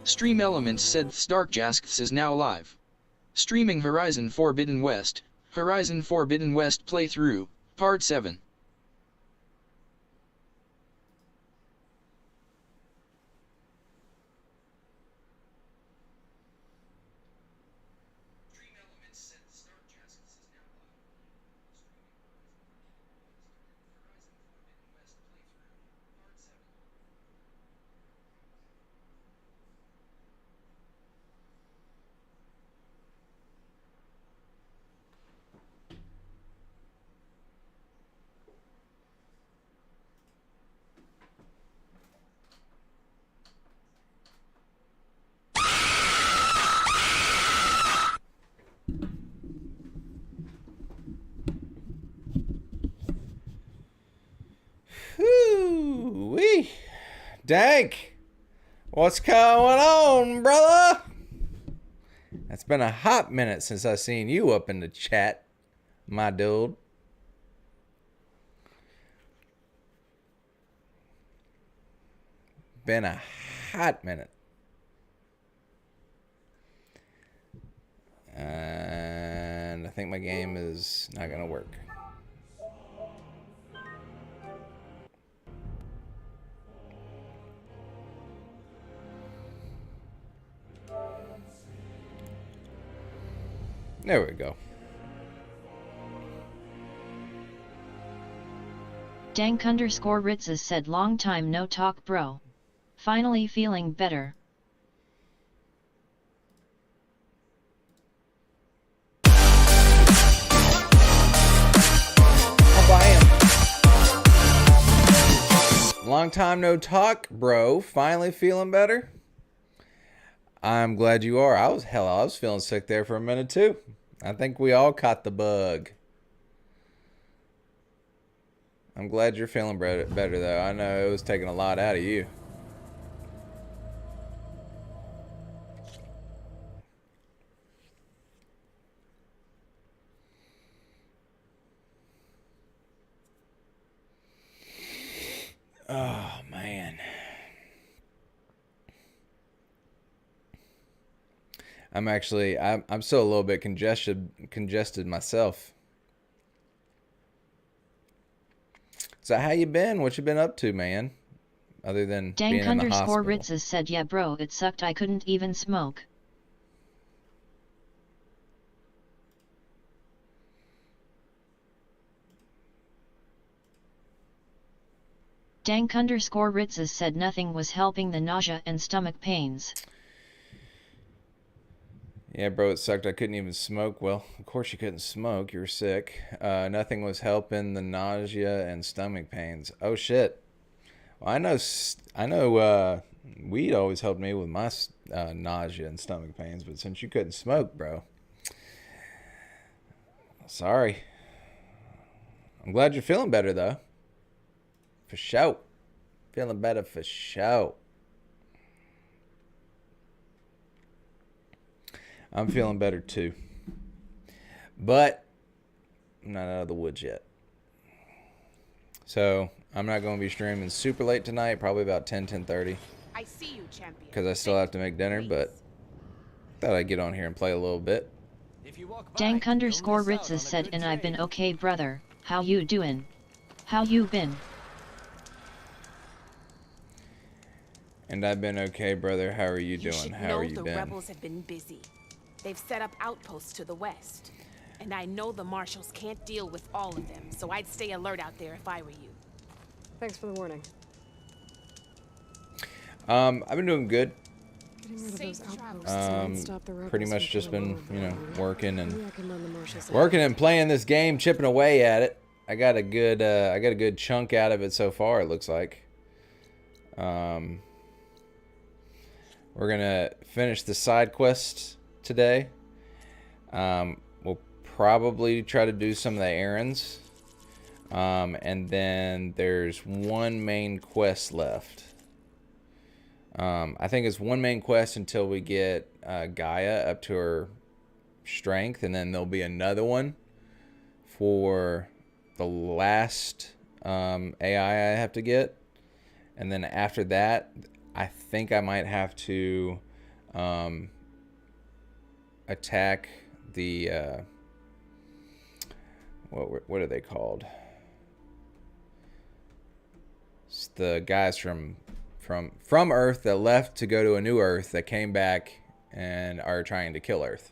Stream Elements said Stark JASK is now live. Streaming Horizon Forbidden West. Horizon Forbidden West Playthrough, Part 7. Whoo-wee. Dank, what's going on, brother? It's been a hot minute since I seen you up in the chat, my dude. Been a hot minute. And I think my game is not gonna work. There we go. Dank_Ritzes said long time no talk bro. Finally feeling better. Long time no talk, bro. Finally feeling better? I'm glad you are. I was feeling sick there for a minute too. I think we all caught the bug. I'm glad you're feeling better though. I know it was taking a lot out of you. Oh man. I'm still a little bit congested myself. So how you been? What you been up to, man? Other than being in the hospital. Dank_Ritzes said yeah bro, it sucked I couldn't even smoke. Dank_Ritzes said nothing was helping the nausea and stomach pains. Yeah, bro, it sucked. I couldn't even smoke. Well, of course you couldn't smoke. You were sick. Nothing was helping the nausea and stomach pains. Oh shit. Well, I know. Weed always helped me with my nausea and stomach pains, but since you couldn't smoke, bro, sorry. I'm glad you're feeling better though. For sure. Feeling better for sure. I'm feeling better too. But I'm not out of the woods yet. So I'm not going to be streaming super late tonight, probably about 10:30. I see you, champion. Because I still have to make dinner, but thought I'd get on here and play a little bit. Dank_Ritzes said and I've been okay brother, how you doing? How you been? And I've been okay, brother. How are you doing? How are you the been? rebels have been busy. They've set up outposts to the west. And I know the marshals can't deal with all of them, so I'd stay alert out there if I were you. Thanks for the warning. I've been doing good. Getting rid of those outposts and stop the rebels Pretty much from just been, killing more of them. working Maybe I can run the marshals out. working and playing this game, chipping away at it. I got a good chunk out of it so far, it looks like. We're gonna finish the side quests today. We'll probably try to do some of the errands. And then there's one main quest left. I think it's one main quest until we get Gaia up to her strength, and then there'll be another one for the last AI I have to get. And then after that, I think I might have to attack the what are they called? It's the guys from Earth that left to go to a new Earth that came back and are trying to kill Earth.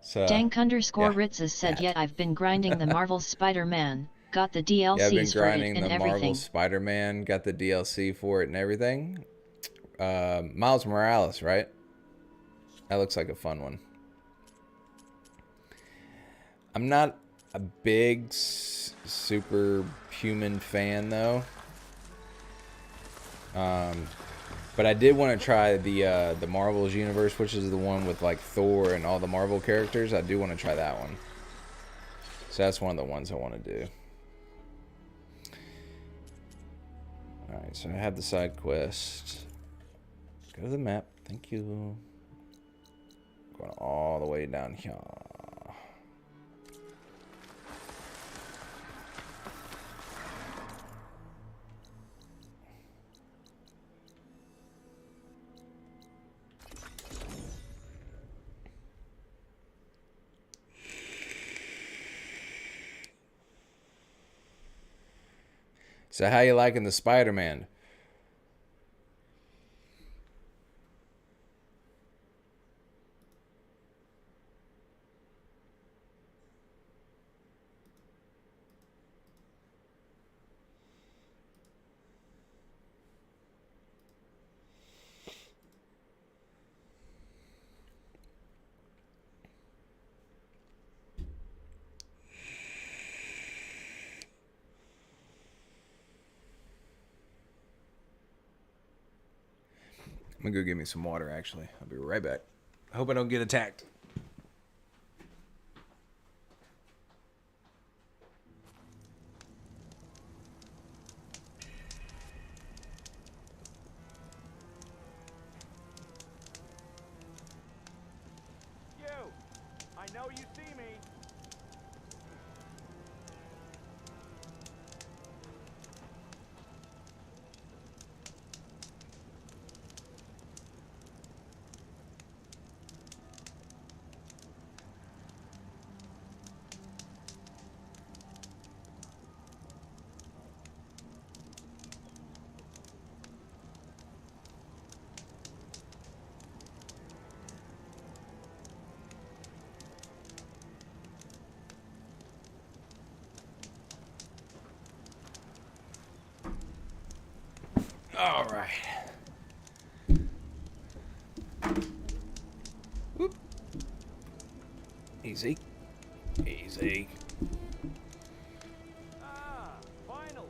So Dank_Ritzes said, yeah, I've been grinding the Marvel Spider-Man, got the DLCs yeah, I've been for it grinding and the everything. Marvel Spider-Man, got the DLC for it and everything. Miles Morales, right? That looks like a fun one. I'm not a big superhuman fan though. But I did want to try the Marvel's universe, which is the one with like Thor and all the Marvel characters. I do want to try that one. So that's one of the ones I want to do. Alright, so I have the side quest. Go to the map. Thank you. Going all the way down here. So how you liking the Spider-Man? I'm gonna go get me some water, actually. I'll be right back. I hope I don't get attacked. You! I know you see me! All right. Whoop. Easy. Easy. Ah, finally!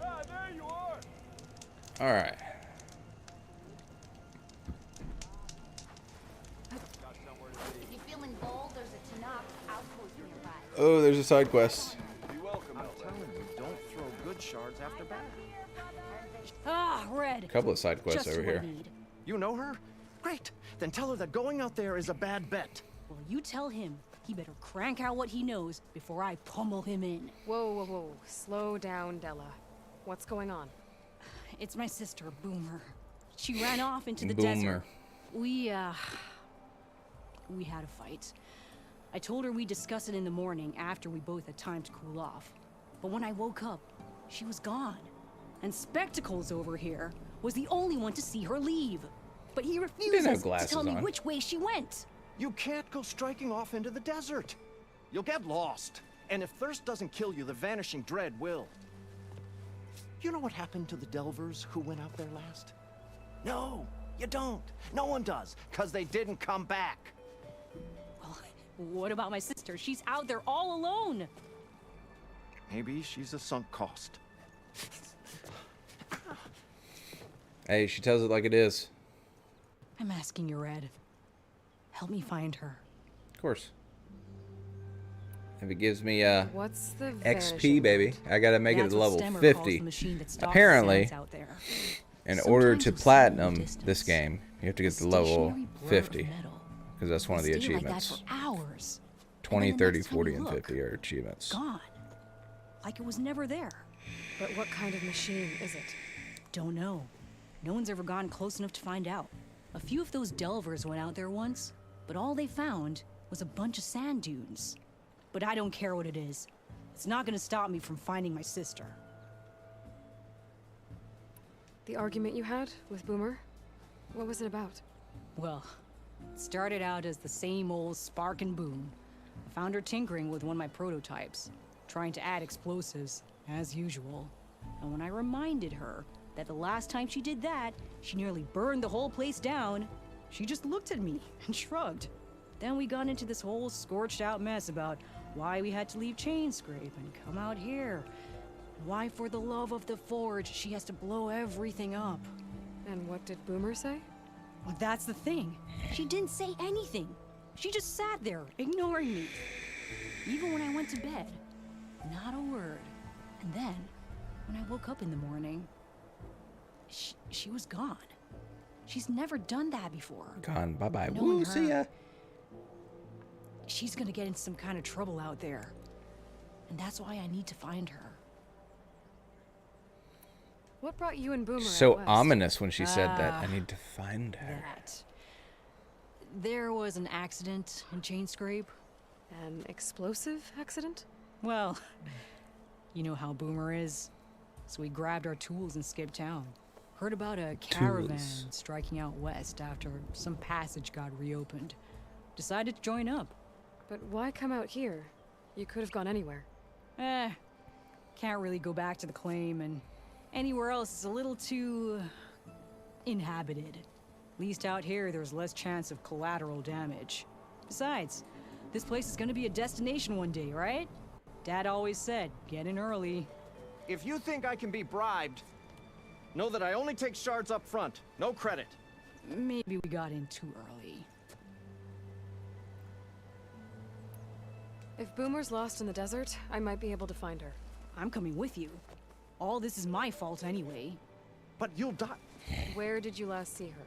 Ah, there you are! All right. Got somewhere to be. If you're feeling bold, there's a Tanakh outpost nearby. Oh, there's a side quest. Be welcome, I'm telling you, don't throw good shards after bad. Ah, Red. A couple of side quests Just over what I here. need. You know her? Great. Then tell her that going out there is a bad bet. Well, you tell him he better crank out what he knows before I pummel him in. Whoa, whoa, whoa. Slow down, Della. What's going on? It's my sister, Boomer. She ran off into the Boomer. desert. We had a fight. I told her we'd discuss it in the morning after we both had time to cool off. But when I woke up, she was gone. And Spectacles over here was the only one to see her leave. But he refuses to tell me which way she went. You can't go striking off into the desert. You'll get lost. And if thirst doesn't kill you, the vanishing dread will. You know what happened to the Delvers who went out there last? No, you don't. No one does, because they didn't come back. Well, what about my sister? She's out there all alone. Maybe she's a sunk cost. Hey, she tells it like it is. I'm asking you, Red. Help me find her. Of course. If it gives me What's the XP, baby, I gotta make it That's to what level Stemmer calls 50. the machine that stalks Apparently, sounds out there. in order Sometimes to you'll see platinum in the distance this game, you have to a get to level stationary blur of 50. metal. Because that's one of the It'll stay achievements. Like that for hours. 20, And then the 30, next time 40, you and look, 50 are achievements. Gone. Like it was never there. But what kind of machine is it? Don't know. No one's ever gotten close enough to find out. A few of those delvers went out there once, but all they found was a bunch of sand dunes. But I don't care what it is. It's not gonna stop me from finding my sister. The argument you had with Boomer? What was it about? Well, it started out as the same old spark and boom. I found her tinkering with one of my prototypes, trying to add explosives, as usual. And when I reminded her that the last time she did that, she nearly burned the whole place down, she just looked at me and shrugged. Then we got into this whole scorched out mess about why we had to leave Chainscrape and come out here. Why, for the love of the Forge, she has to blow everything up. And what did Boomer say? Well, that's the thing. She didn't say anything. She just sat there, ignoring me. Even when I went to bed, not a word. And then, when I woke up in the morning, she was gone. She's never done that before. Gone. Bye-bye. Knowing Woo, see her, ya. She's gonna get into some kind of trouble out there. And that's why I need to find her. What brought you and Boomer So out west? ominous when she said that. I need to find her. That. There was an accident in Chainscrape. An explosive accident? Well, you know how Boomer is. So we grabbed our tools and skipped town. Heard about a caravan striking out west after some passage got reopened. Decided to join up. But why come out here? You could have gone anywhere. Can't really go back to the claim, and anywhere else is a little too inhabited. At least out here, there's less chance of collateral damage. Besides, this place is gonna be a destination one day, right? Dad always said, get in early. If you think I can be bribed, know that I only take shards up front. No credit. Maybe we got in too early. If Boomer's lost in the desert, I might be able to find her. I'm coming with you. All this is my fault anyway. But you'll die. Where did you last see her?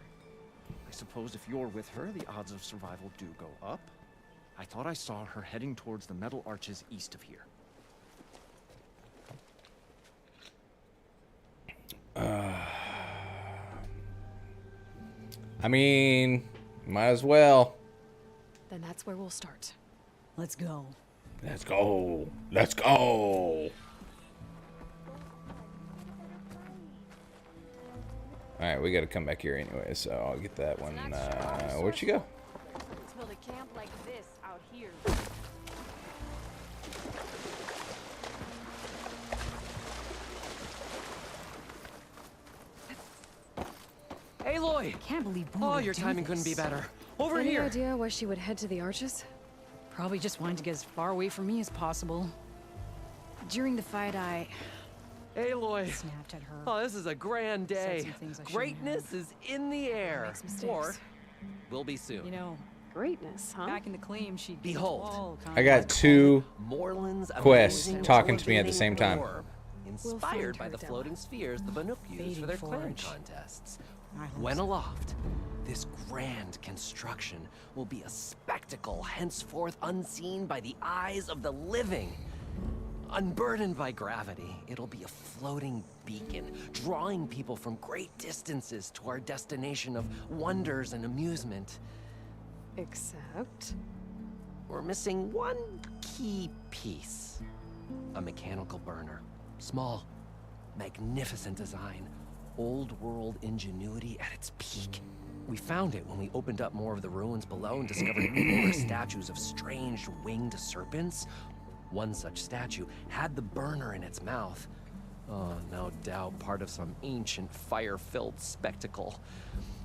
I suppose if you're with her, the odds of survival do go up. I thought I saw her heading towards the metal arches east of here. I mean, might as well. Then that's where we'll start. Let's go. Let's go. Let's go. Alright, we gotta come back here anyway, so I'll get that one. Where'd she go? Build a camp like this out here. Aloy! Can't believe Boomer Oh, would your do timing couldn't be this. better. Over Any here. idea why she would head to the arches? Probably just wanted to get as far away from me as possible. During the fight, I Aloy. snapped at her. Oh, this is a grand Said day. some things I shouldn't Greatness is in the air. Makes mistakes. Or will be soon. You know, Greatness, huh? back in the claim, she Behold. I got two Moreland's quests amazing talking to me at the same elevating time. orb, We'll inspired find by her, the Della. floating spheres the Banuk use for their Fading clan forge. contests. I hope When so. aloft, this grand construction will be a spectacle henceforth unseen by the eyes of the living. Unburdened by gravity, it'll be a floating beacon, drawing people from great distances to our destination of wonders and amusement. Except... We're missing one key piece. A mechanical burner. Small, magnificent design. Old world ingenuity at its peak. We found it when we opened up more of the ruins below and discovered numerous statues of strange winged serpents. One such statue had the burner in its mouth. Oh, no doubt part of some ancient fire-filled spectacle.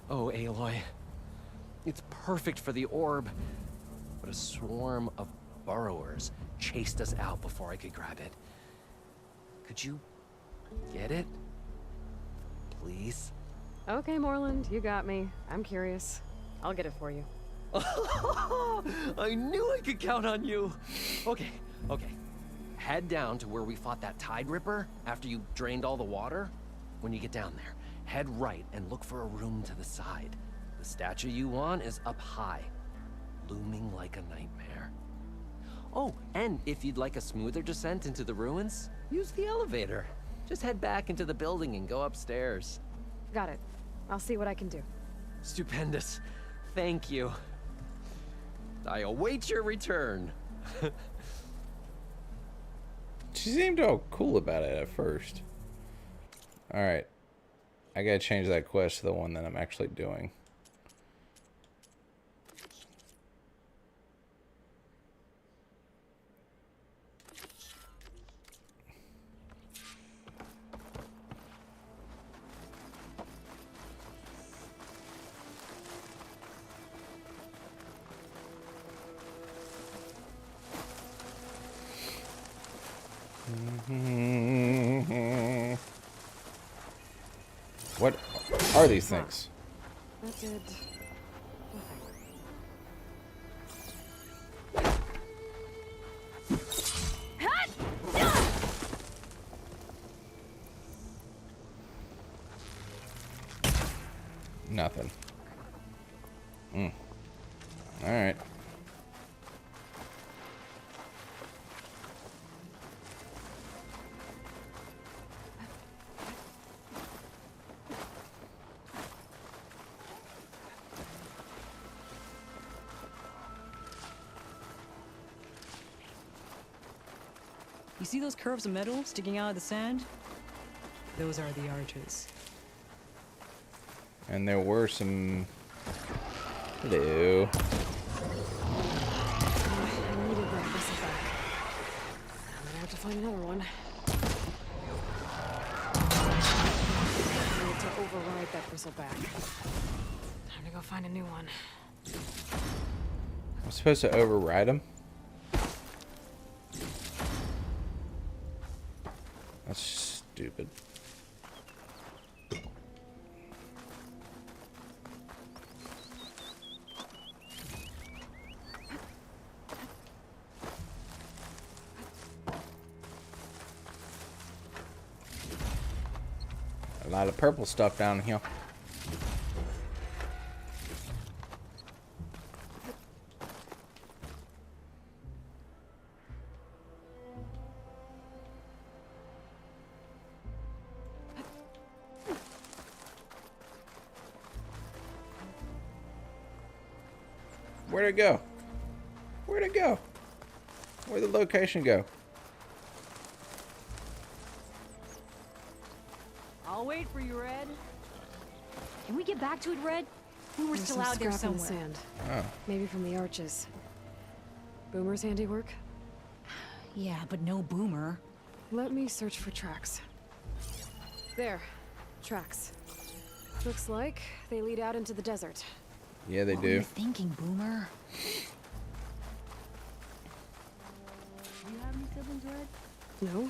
Oh, Aloy. It's perfect for the orb. But a swarm of burrowers chased us out before I could grab it. Could you get it? Please? Okay, Moreland, you got me. I'm curious. I'll get it for you. I knew I could count on you. Okay. Head down to where we fought that Tide Ripper after you drained all the water. When you get down there, head right and look for a room to the side. The statue you want is up high, looming like a nightmare. Oh, and if you'd like a smoother descent into the ruins, use the elevator. Just head back into the building and go upstairs. Got it. I'll see what I can do. Stupendous. Thank you. I await your return. She seemed all cool about it at first. Alright. I gotta change that quest to the one that I'm actually doing. What are these things? That did nothing. Alright. You see those curves of metal sticking out of the sand? Those are the arches. And there were some... Hello. I needed that whistle back. I'm gonna have to find another one. I need to override that whistle back. Time to go find a new one. I'm supposed to override them? That's stupid. A lot of purple stuff down here. Where'd it go? Where'd it go? Where'd the location go? I'll wait for you, Red. Can we get back to it, Red? We were There's still some out there scrap in somewhere. the sand. Oh. Maybe from the arches. Boomer's handiwork? Yeah, but no Boomer. Let me search for tracks. There. Tracks. Looks like they lead out into the desert. Yeah, they What were do. you thinking, Boomer? Do you have any siblings, Red? No?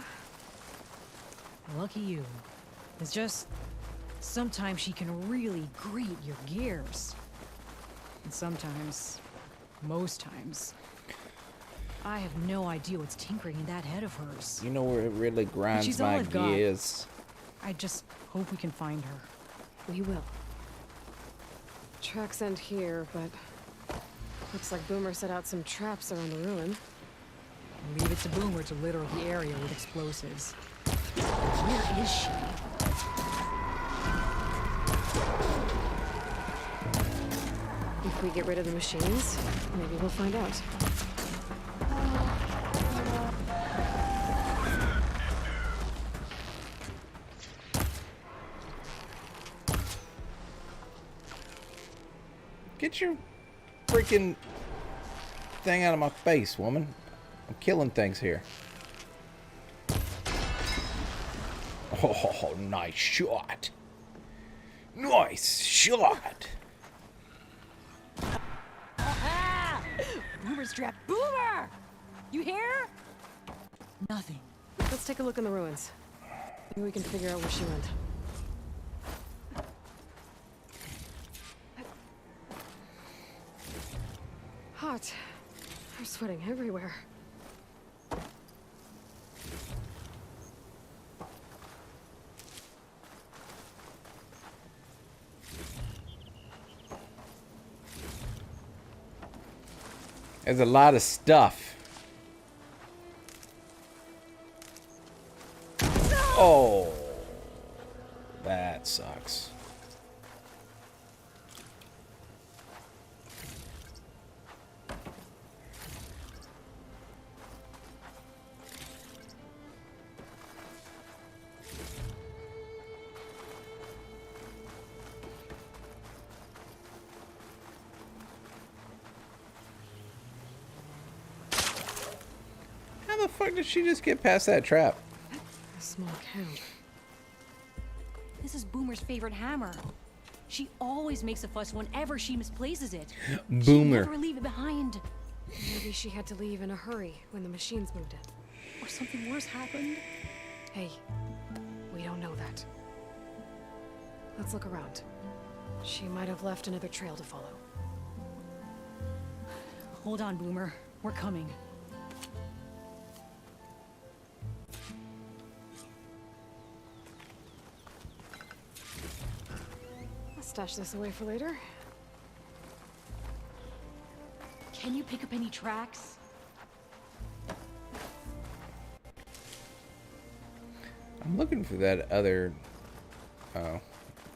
Lucky you. It's just... sometimes she can really grate your gears. And sometimes... most times... I have no idea what's tinkering in that head of hers. You know where it really grinds she's all my I've got. gears. I just hope we can find her. We will. Tracks end here, but... looks like Boomer set out some traps around the ruin. Leave it to Boomer to litter the area with explosives. Where is she? If we get rid of the machines, maybe we'll find out. Get your freaking thing out of my face, woman. I'm killing things here. Oh, nice shot. Nice shot. Boomer's trapped. Boomer! You hear? Nothing. Let's take a look in the ruins. Maybe we can figure out where she went. Hot. I'm sweating everywhere. There's a lot of stuff. Oh, that sucks. fuck did she just get past that trap? A small count. This is Boomer's favorite hammer. She always makes a fuss whenever she misplaces it. She'd Boomer. never leave it behind. Maybe she had to leave in a hurry when the machines moved in. Or something worse happened. Hey, we don't know that. Let's look around. She might have left another trail to follow. Hold on, Boomer. We're coming. I'll stash this away for later. Can you pick up any tracks? I'm looking for that other... Oh.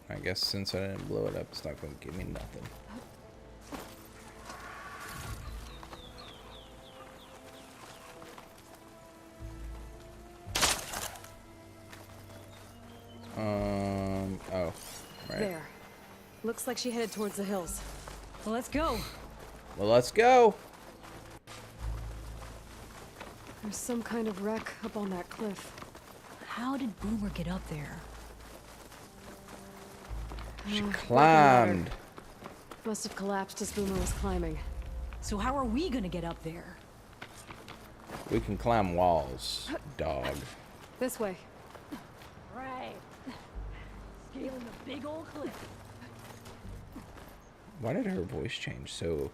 I guess since I didn't blow it up, it's not going to give me nothing. Oh. Right. There. Looks like she headed towards the hills. Well, let's go. Well, let's go. There's some kind of wreck up on that cliff. How did Boomer get up there? She broken climbed. ladder. Must have collapsed as Boomer was climbing. So how are we gonna get up there? We can climb walls, dog. This way. Right. Scaling the big old cliff. Why did her voice change so...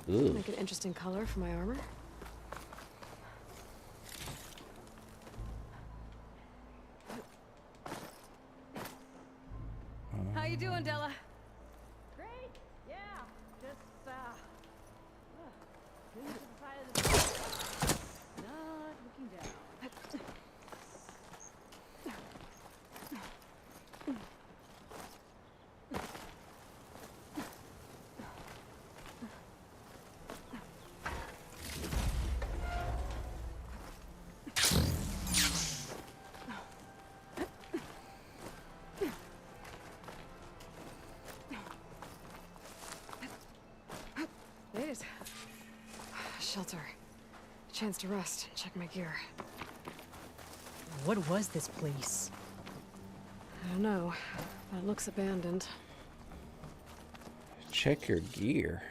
Ugh. Make an interesting color for my armor. How you doing, Della? Great. Yeah. Just moving to the side of the not looking down. Made it. Shelter. Chance to rest. Check my gear. What was this place? I don't know, but it looks abandoned. Check your gear.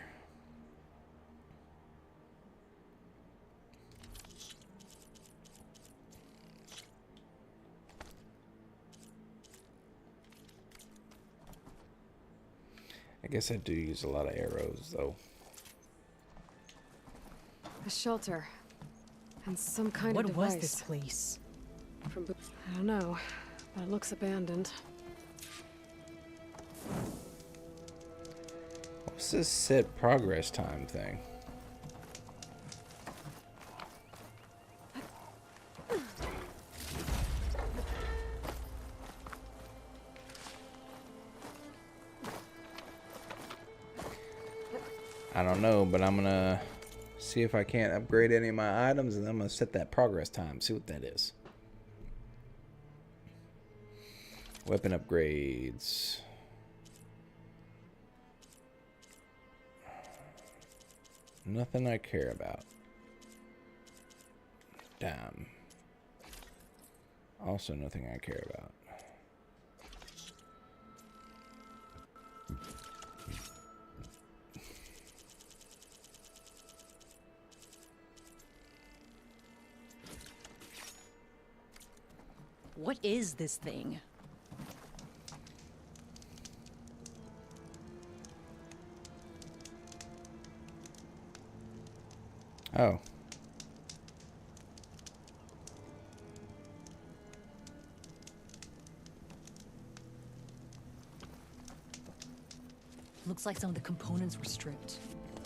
I guess I do use a lot of arrows, though. A shelter. And some kind What of device. was this place? I don't know, but it looks abandoned. What's this set progress time thing? I don't know, but I'm gonna see if I can't upgrade any of my items, and I'm gonna set that progress time, see what that is. Weapon upgrades. Nothing I care about. Damn. Also nothing I care about. What is this thing? Oh. Looks like some of the components were stripped.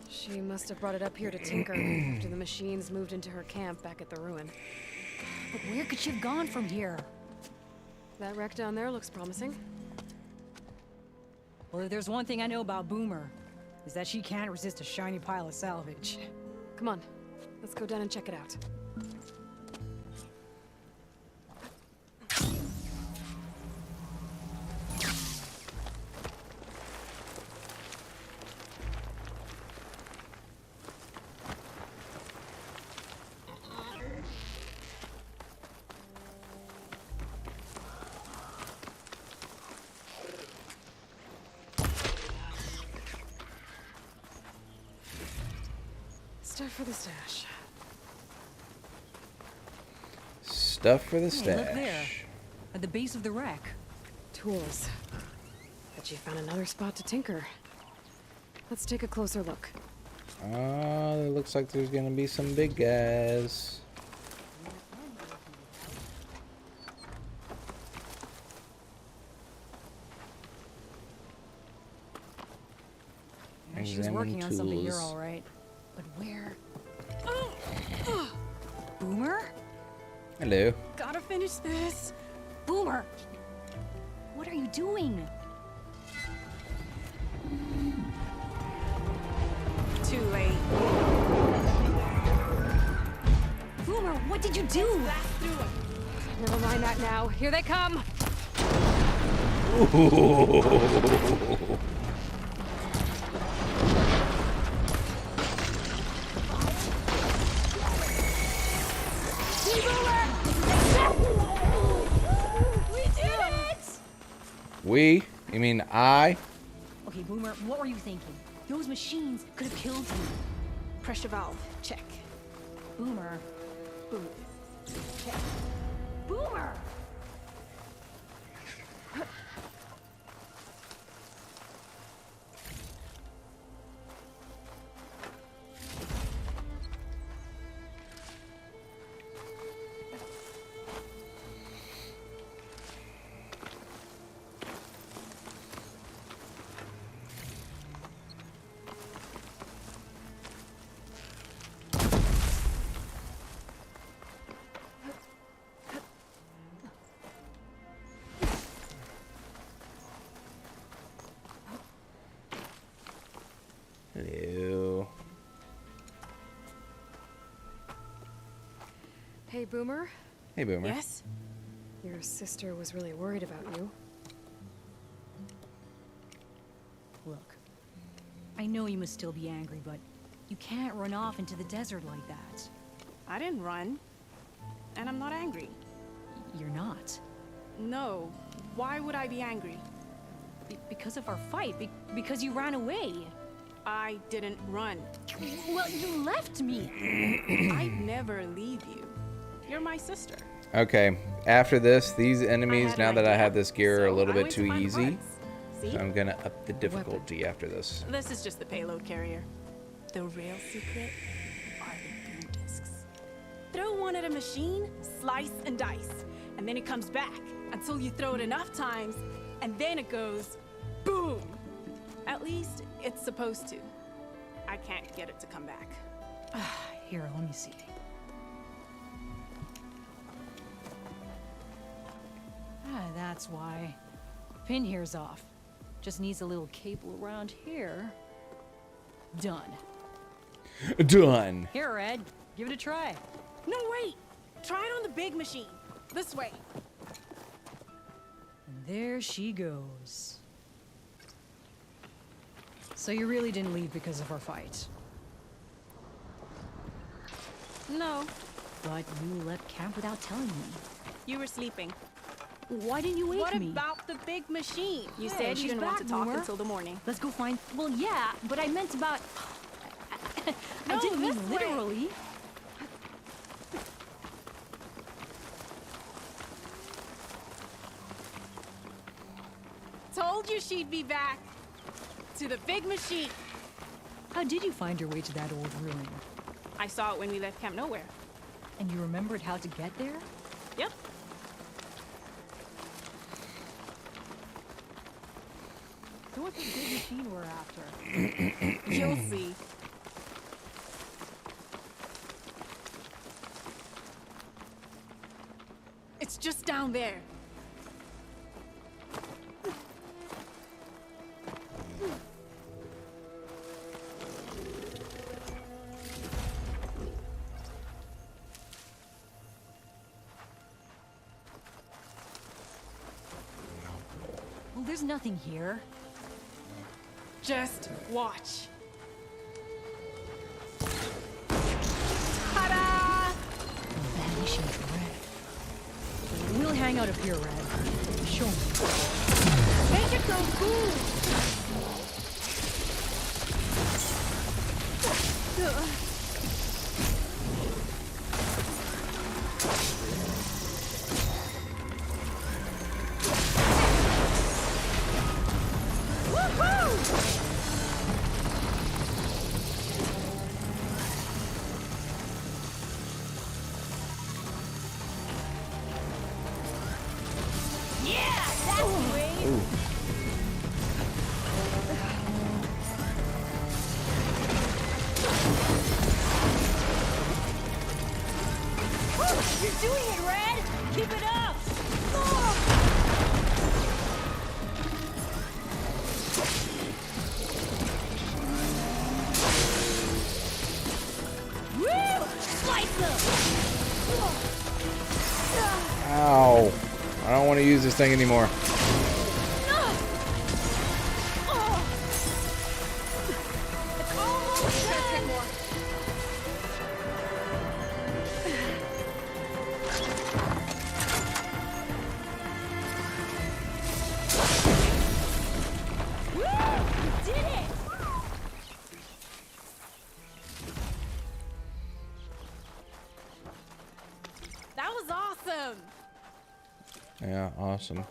She must have brought it up here to tinker after the machines moved into her camp back at the ruin. But where could she have gone from here? That wreck down there looks promising. Well, if there's one thing I know about Boomer, is that she can't resist a shiny pile of salvage. Come on, let's go down and check it out. for the stash. Stuff for the Hey, stash. look there. At the base of the wreck. Tools. Bet you found another spot to tinker. Let's take a closer look. Oh, it looks like there's gonna be some big guys. Yeah, she was working on something here, tools. all right. But where? Boomer? Hello. Gotta finish this. Boomer! What are you doing? Too late. Boomer, what did you do? Blast through him. Never mind that now. Here they come. We did it! We? You mean I? Okay, Boomer, what were you thinking? Those machines could have killed you. Pressure valve, check. Boomer. Boom. Check. Boomer! Hello. Hey, Boomer. Hey, Boomer. Yes? Your sister was really worried about you. Look, I know you must still be angry, but you can't run off into the desert like that. I didn't run. And I'm not angry. You're not. No. Why would I be angry? Because of our fight. Because you ran away. I didn't run. Well, you left me. I'd never leave you. You're my sister. Okay, after this, these enemies, had now an that I idea, have this gear, are a so little I bit went to too find easy. parts. See? So I'm gonna up the difficulty after this. This is just the payload carrier. The real secret are the boom discs. Throw one at a machine, slice and dice, and then it comes back until you throw it enough times, and then it goes boom. At least it's supposed to. I can't get it to come back. Here, let me see. That's why. Pin here's off. Just needs a little cable around here. Done. Done. Here, Red. Give it a try. No, wait! Try it on the big machine. This way. And there she goes. So you really didn't leave because of our fight? No, But you left camp without telling me. you were sleeping. Why didn't you wake What me? about the big machine? You Hey, said you she's didn't want to back, talk Boomer. until the morning. Let's go find... Well, yeah, but I meant about... I No, didn't mean this way. literally. Told you she'd be back. To the big machine. How did you find your way to that old ruin? I saw it when we left Camp Nowhere. And you remembered how to get there? Yep. So what's the big machine we're after? You'll see. It's just down there. Well, there's nothing here. Just watch. Ta-da! Vanishing thread. We'll hang out up here, Red. Show me. Make it go boom! Yeah, that's the way. Ooh. You're doing it, Red! Keep it up! Woo! Slice them! Ow. I don't want to use this thing anymore. It's almost done! More. Woo! You did it! That was awesome! Yeah, awesome.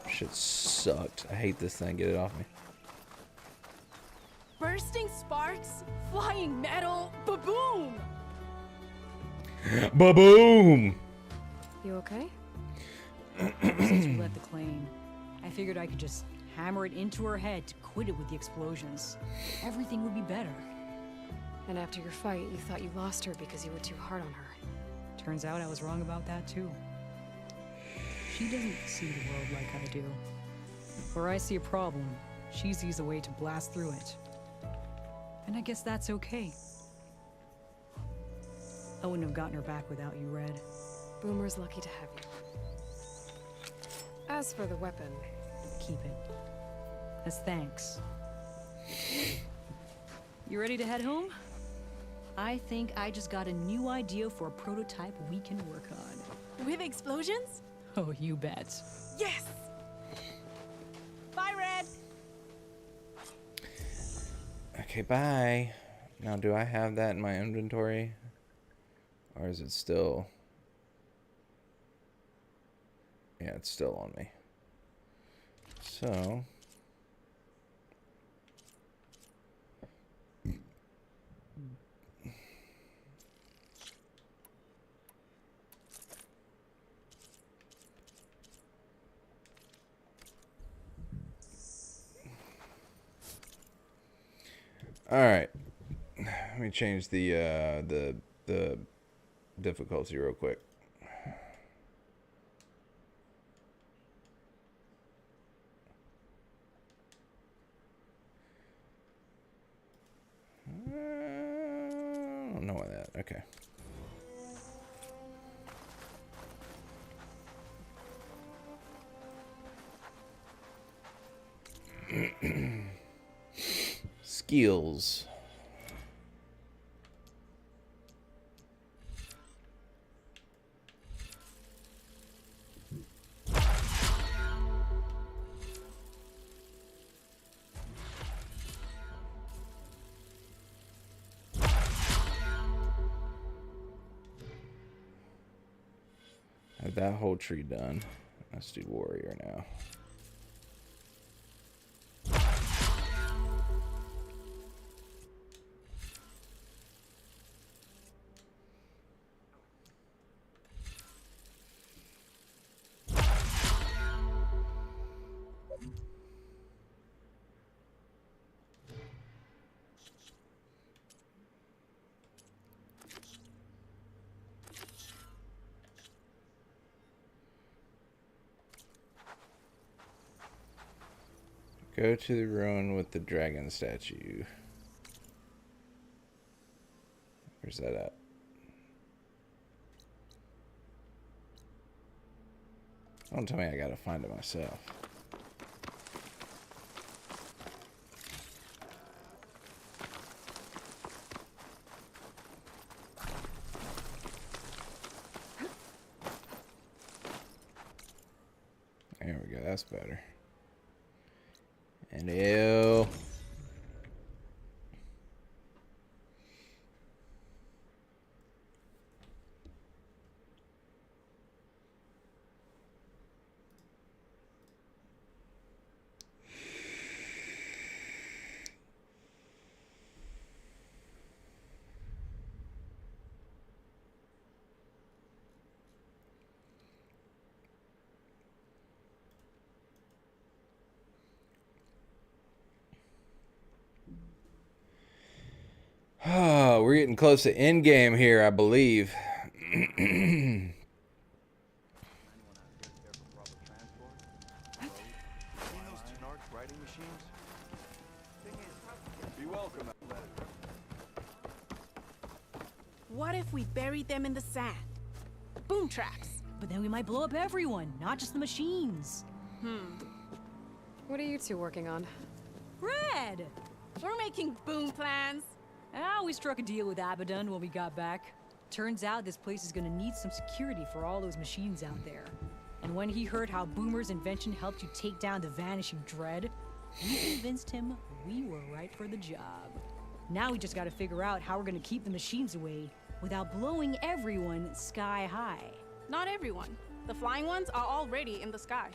Shit sucked. I hate this thing. Get it off me. Bursting sparks, flying metal, ba-boom! Ba-boom! You okay? Since we left the claim, I figured I could just hammer it into her head to quit it with the explosions. Everything would be better. And after your fight, you thought you lost her because you were too hard on her. Turns out I was wrong about that too. She doesn't see the world like I do. Where I see a problem, she sees a way to blast through it. And I guess that's okay. I wouldn't have gotten her back without you, Red. Boomer's lucky to have you. As for the weapon, Keep it. As thanks. You ready to head home? I think I just got a new idea for a prototype we can work on. With explosions? Oh, you bet. Yes! Bye, Red! Okay, bye. Now, do I have that in my inventory? Or is it still... Yeah, it's still on me. So... All right, let me change the difficulty real quick. I don't know why that. Okay. Skills. Have that whole tree done. Let's do warrior now. Go to the ruin with the dragon statue. Where's that at? Don't tell me I gotta find it myself. There we go, that's better. And ew. we're getting close to end game here, I believe. What if we buried them in the sand? Boom traps. But then we might blow up everyone, not just the machines. What are you two working on? Red! We're making boom plans. We struck a deal with Abaddon when we got back. Turns out this place is gonna need some security for all those machines out there. And when he heard how Boomer's invention helped you take down the Vanishing Dread, we convinced him we were right for the job. Now we just gotta figure out how we're gonna keep the machines away without blowing everyone sky high. Not everyone. The flying ones are already in the sky.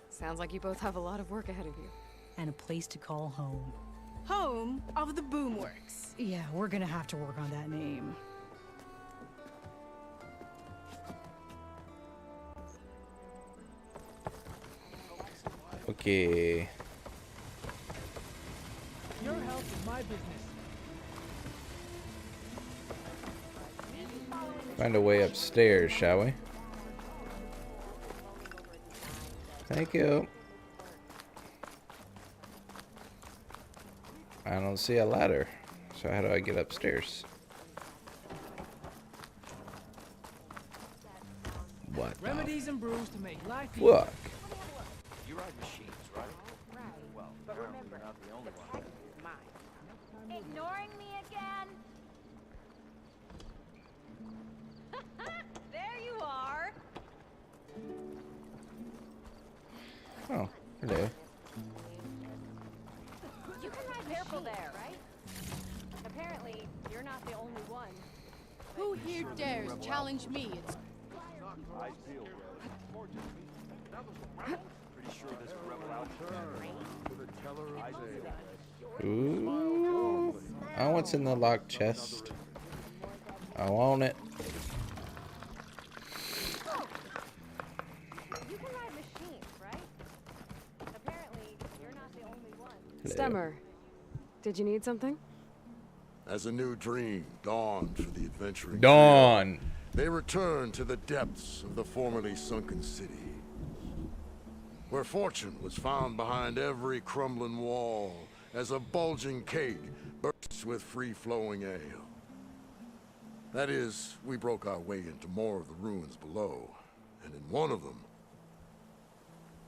Sounds like you both have a lot of work ahead of you. And a place to call home. Home of the Boomworks. Yeah, we're gonna have to work on that name. Okay. Your health is my business. Find a way upstairs, shall we? Thank you. I don't see a ladder. So how do I get upstairs? What the Remedies and brews to make life fuck? You ride machines, right? Right. Well, but remember, you're not the only one. Ignoring me again? There you are. Oh, hello. You can ride careful there, right? Apparently, you're not the only one. Who here dares challenge me? It's I feel pretty sure this rebel outfit. Ooh. I want what's in the locked chest. I want it. You can ride machines, right? Apparently, you're not the only one. Stemmer, did you need something? As a new dream dawned for the adventuring Dawn. trio, they returned to the depths of the formerly sunken city, where fortune was found behind every crumbling wall as a bulging keg bursts with free-flowing ale. That is, we broke our way into more of the ruins below, and in one of them,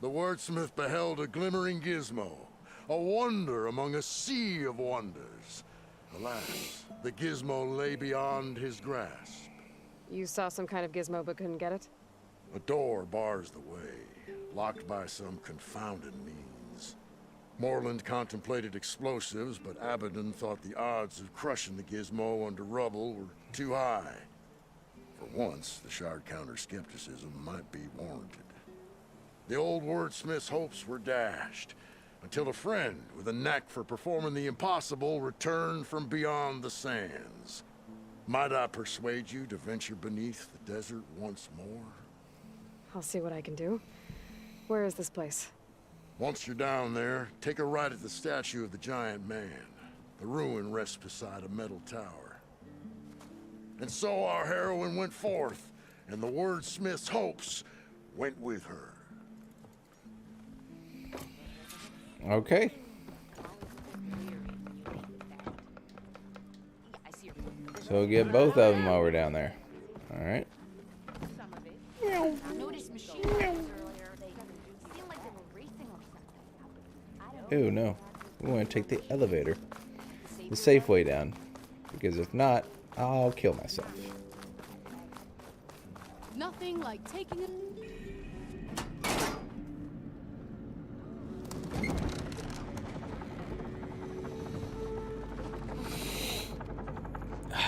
the wordsmith beheld a glimmering gizmo, a wonder among a sea of wonders. Alas, the gizmo lay beyond his grasp. You saw some kind of gizmo but couldn't get it? A door bars the way, locked by some confounded means. Moreland contemplated explosives, but Abaddon thought the odds of crushing the gizmo under rubble were too high. For once, the Shard counter-skepticism might be warranted. The old wordsmith's hopes were dashed, until a friend with a knack for performing the impossible returned from beyond the sands. Might I persuade you to venture beneath the desert once more? I'll see what I can do. Where is this place? Once you're down there, take a right at the statue of the giant man. The ruin rests beside a metal tower. And so our heroine went forth, and the wordsmith's hopes went with her. Okay. So we'll get both of them while we're down there. All right. I noticed machines earlier. They seemed like they were racing or something. Ooh, no. We want to take the elevator. The safe way down. Because if not, I'll kill myself. nothing like taking a...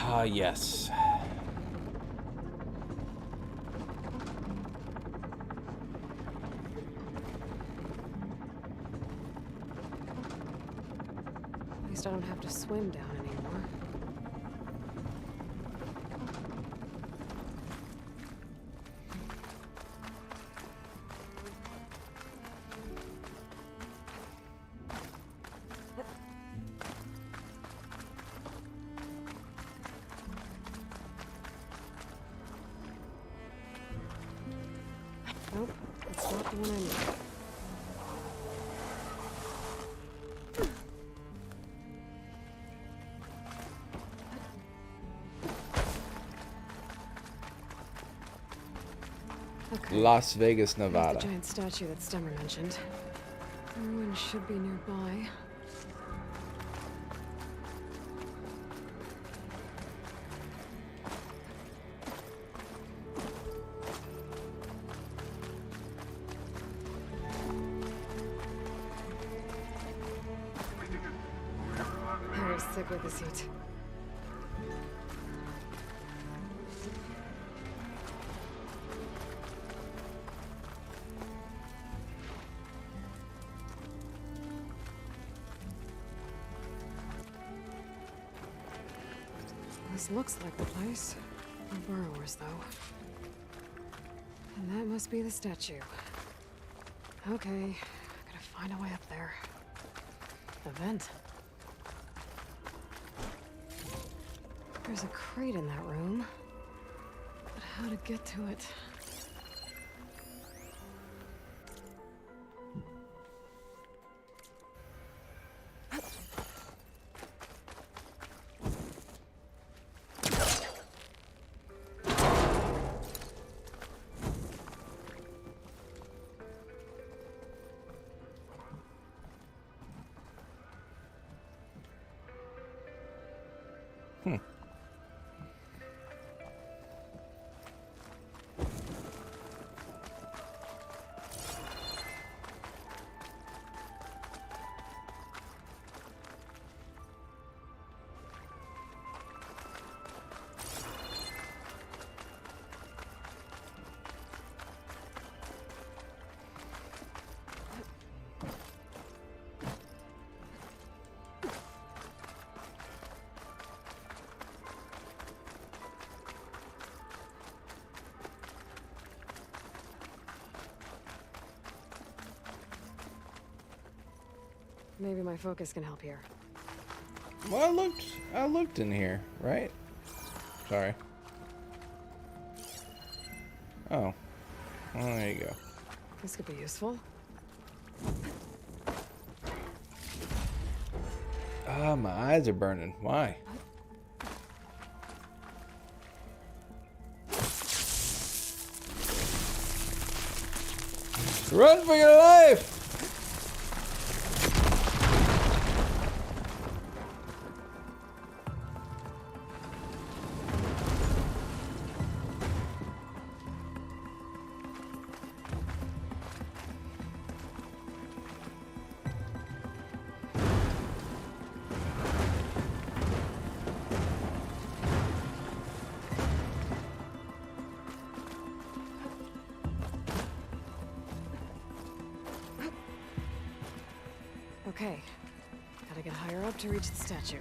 Ah, yes. At least I don't have to swim down anymore. Nope, that's not the one I need. Okay. Las Vegas, There's Nevada. the giant statue that Stemmer mentioned. The ruin should be nearby. Harry's sick with his heat. This looks like the place. No burrowers, though. And that must be the statue. Okay, gotta find a way up there. The vent. There's a crate in that room. But how to get to it? Maybe my focus can help here. Well, I looked in here, right? Sorry. Oh. Well, there you go. This could be useful. Ah, my eyes are burning. Why? Run for your life! Okay, gotta get higher up to reach the statue.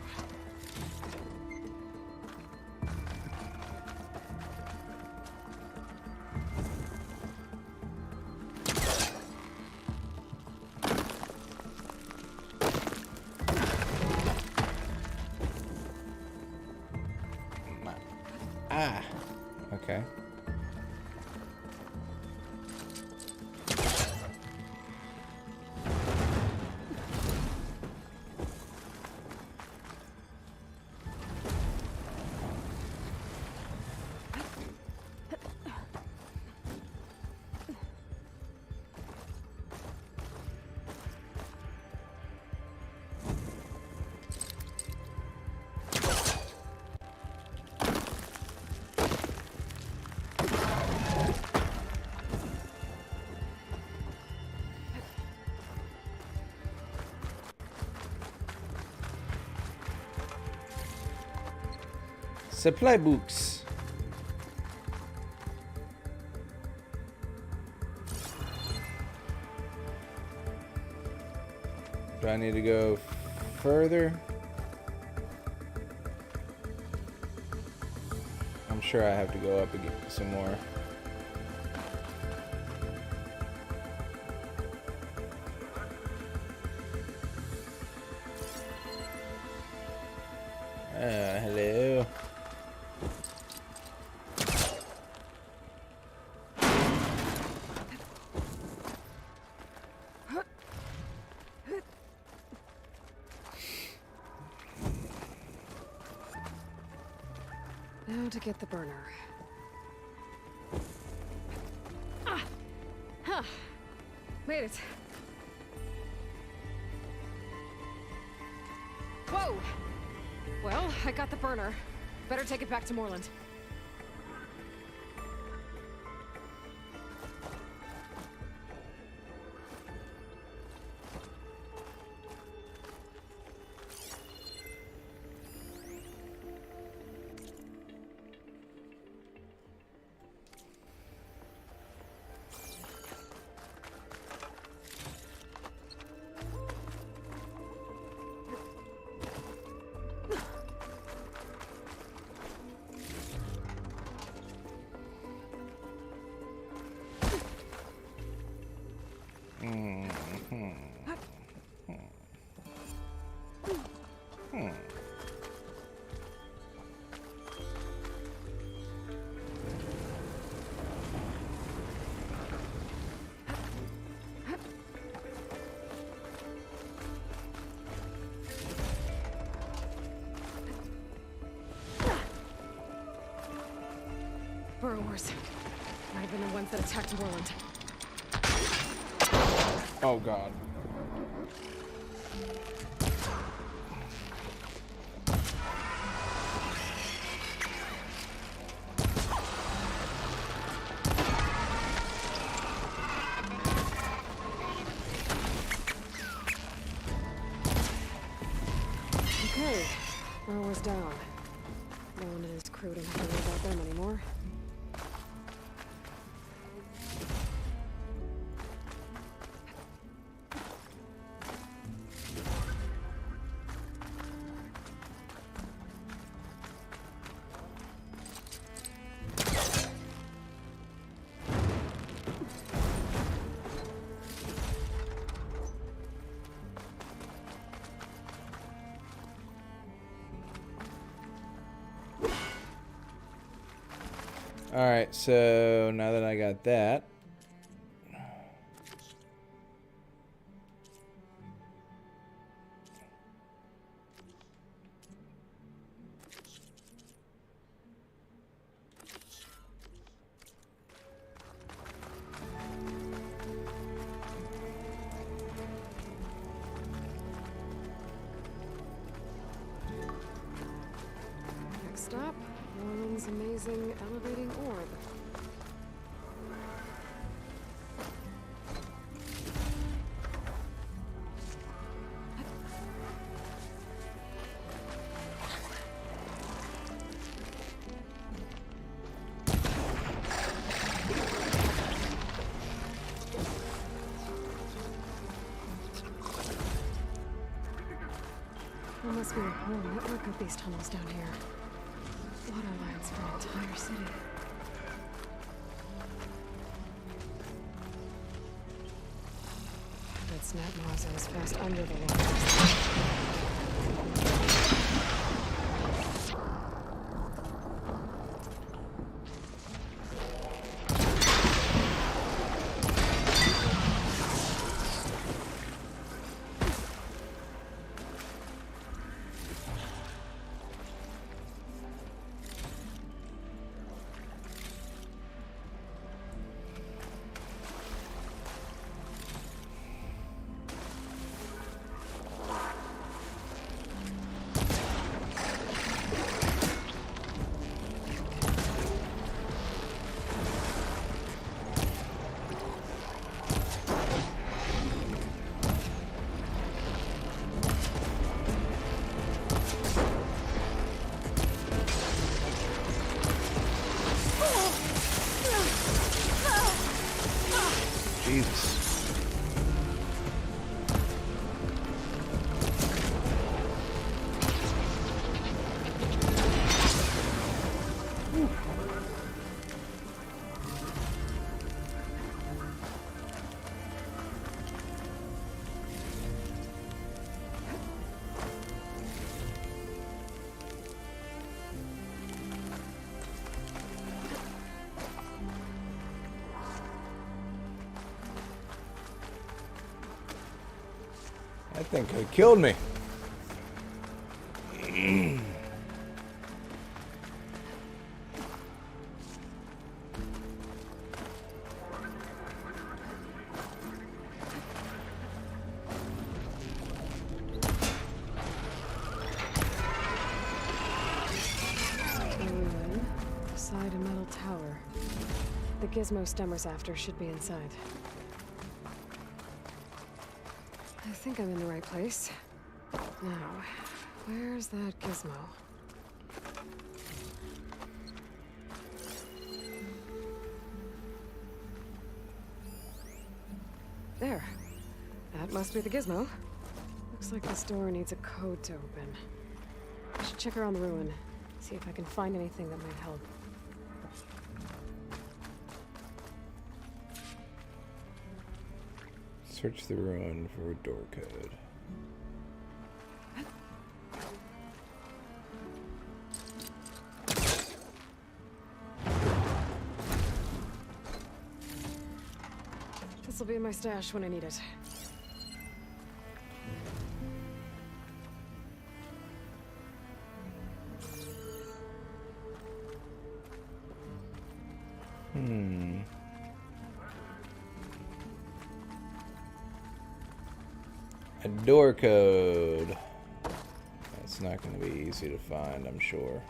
Ah, okay. Supply books. Do I need to go further? I'm sure I have to go up again some more. Hello. Now to get the burner. Huh. Made it. Whoa! Well, I got the burner. Better take it back to Moreland. Burrowers. Might have been the ones that attacked Moreland. Oh god. Okay, Burrower's down. Moreland and his crew don't have to worry about them anymore. Alright, so now that I got that, Next stop, Moreland's amazing elevating orb. There must be a whole network of these tunnels down here. Water lines for an entire city. That snap Maza is fast under the water. Jesus. That thing could have killed me. gizmo Stemmer's after should be inside. I think I'm in the right place. Now, where's that gizmo? There. That must be the gizmo. Looks like this door needs a code to open. I should check around the ruin, see if I can find anything that might help. Search the ruin for a door code. This'll be in my stash when I need it. A door code. That's not going to be easy to find, I'm sure.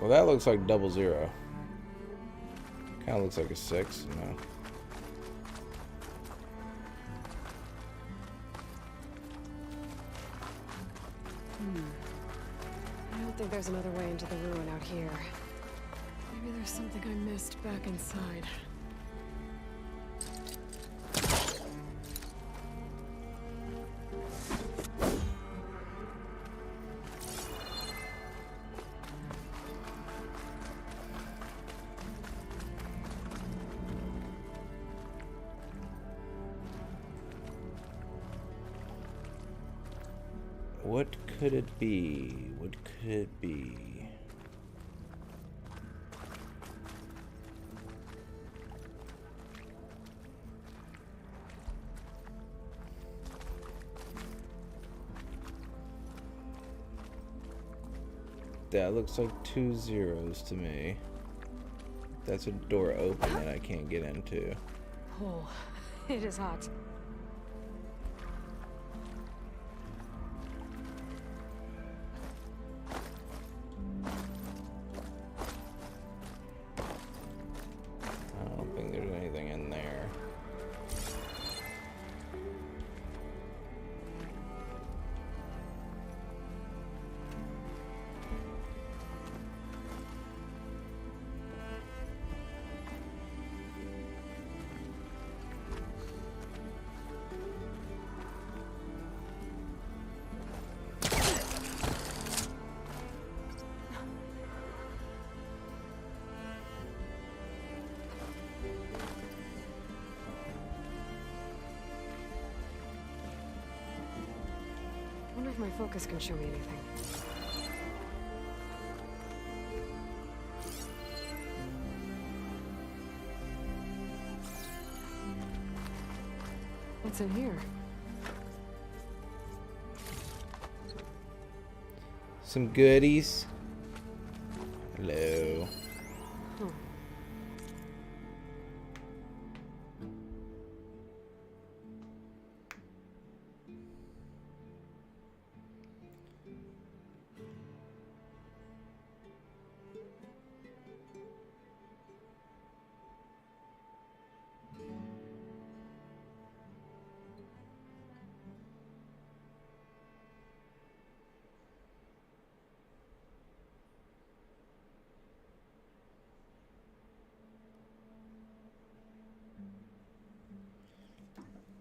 Well, that looks like 00. Kind of looks like a 6, you know. I don't think there's another way into the ruin out here. Maybe there's something I missed back inside. What could it be? What could it be? That looks like 2 zeros to me. That's a door open that I can't get into. Oh, it is hot. I don't think there's anything in there. Wonder if my focus can show me anything. What's in here? Some goodies. Hello. Huh.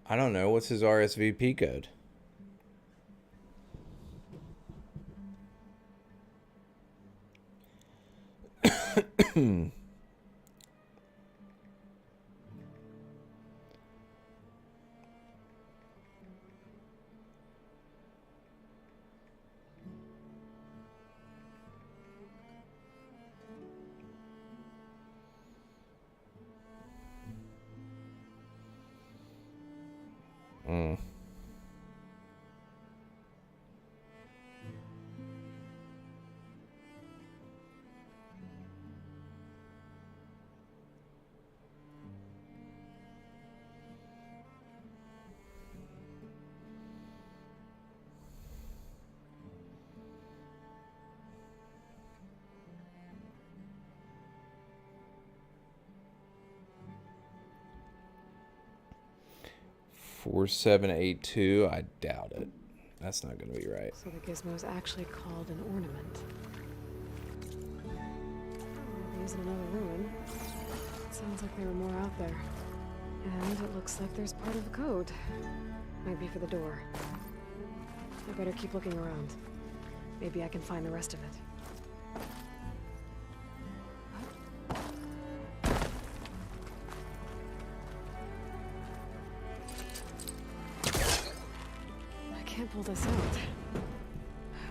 I don't know. What's his RSVP code? 4782. I doubt it. That's not going to be right. So the gizmo's actually called an ornament. Oh, these in another ruin. Sounds like there were more out there. And it looks like there's part of the code. Might be for the door. I better keep looking around. Maybe I can find the rest of it. I can't pull this out.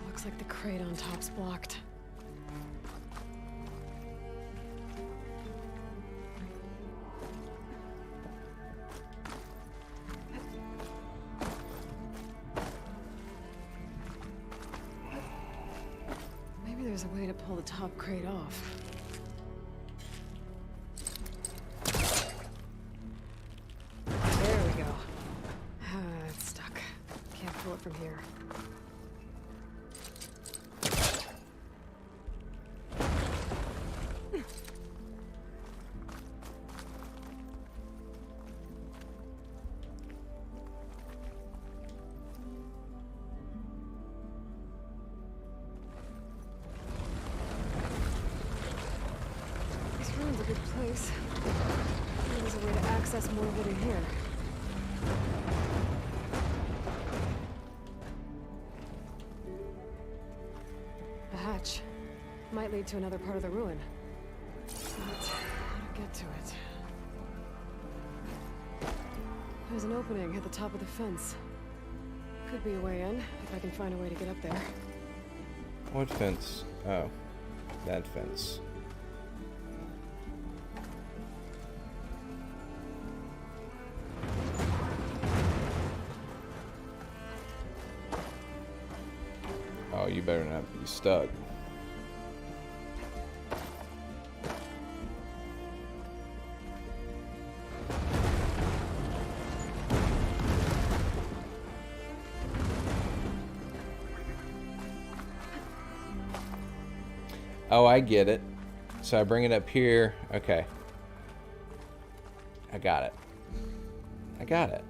Looks like the crate on top's blocked. Maybe there's a way to pull the top crate off. There we go. It's stuck. Can't pull it from here. This ruin's a good place. Maybe there's a way to access more of it in here. A hatch. Might lead to another part of the ruin. But how to get to it? There's an opening at the top of the fence. Could be a way in, if I can find a way to get up there. What fence? Oh, that fence. Oh, you better not be stuck. Oh, I get it. So I bring it up here. Okay. I got it. I got it.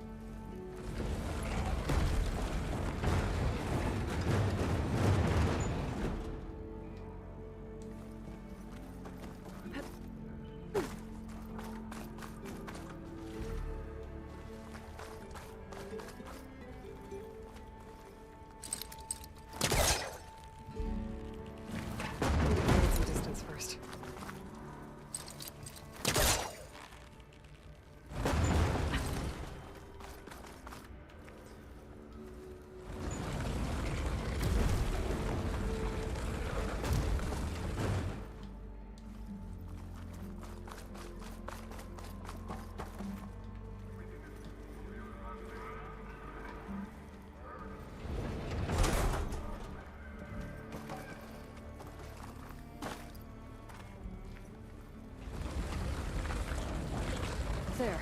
Some distance first. There.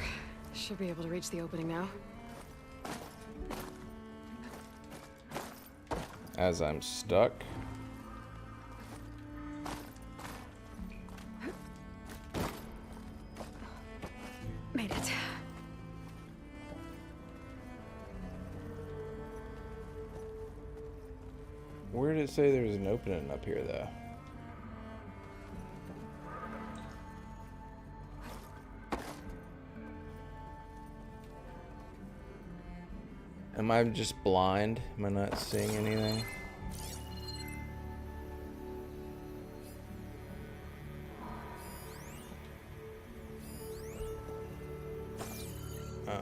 Should be able to reach the opening now. As I'm stuck. Made it. Where did it say there was an opening up here, though? Am I just blind? Am I not seeing anything? Oh.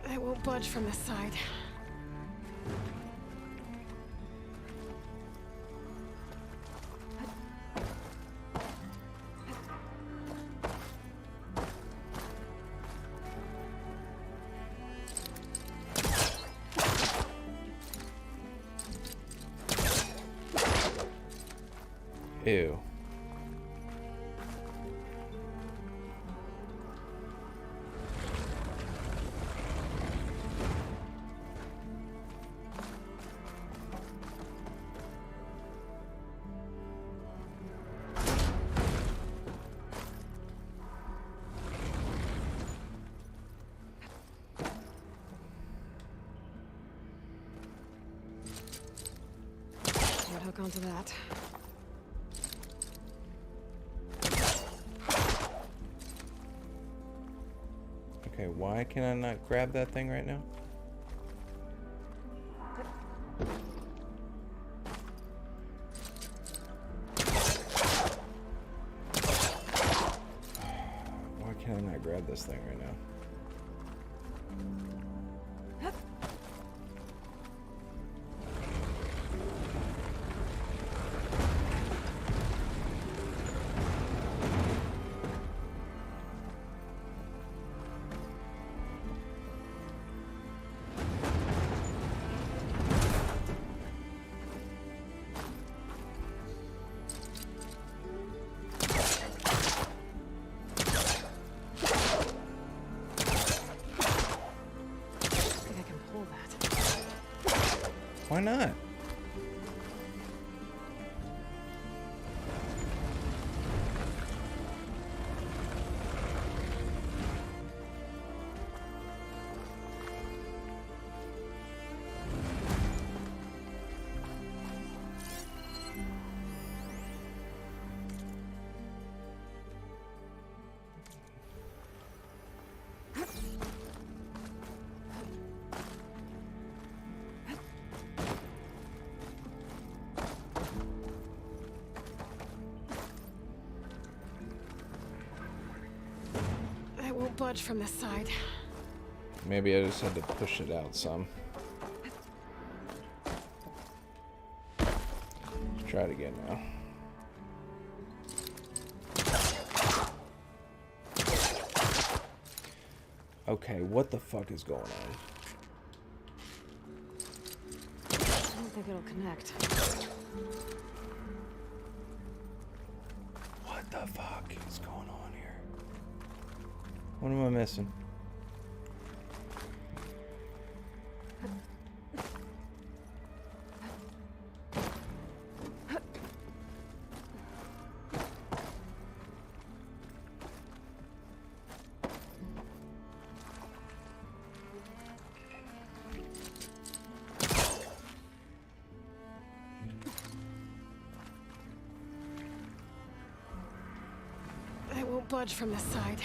I won't budge from this side. Ew. hook onto that. Okay, why can I not grab that thing right now? Why can I not grab this thing right now? Why not? It won't budge from this side. Maybe I just had to push it out some. Let's try it again now. Okay, what the fuck is going on? I don't think it'll connect. What the fuck is going on here? What am I missing? It won't budge from this side.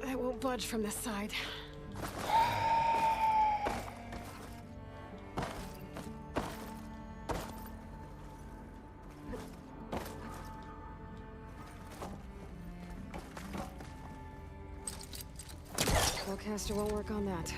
It won't budge from this side. Spellcaster won't work on that.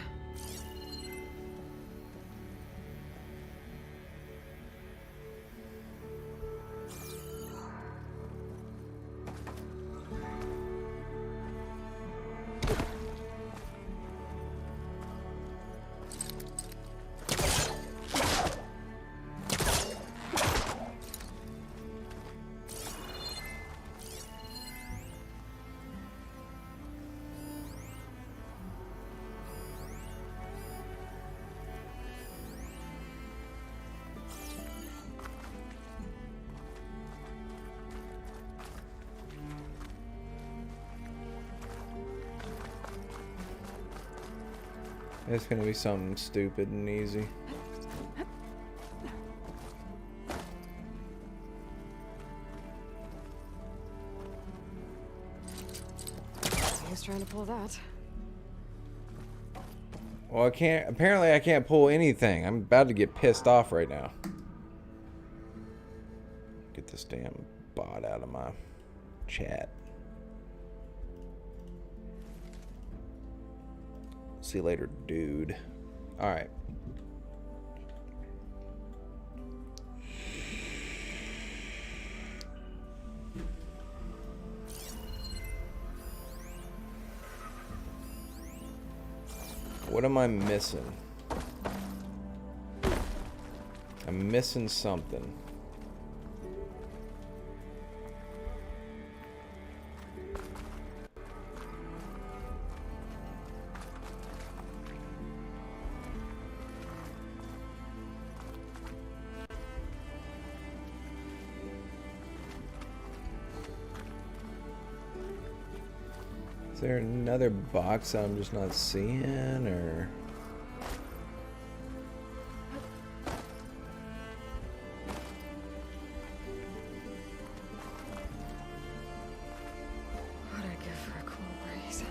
It's gonna be something stupid and easy. He's trying to pull that. Well, I can't. Apparently, I can't pull anything. I'm about to get pissed off right now. Get this damn bot out of my chat. See you later, dude. All right. What am I missing? I'm missing something. Is there another box I'm just not seeing, or? What'd I give for a cool breeze?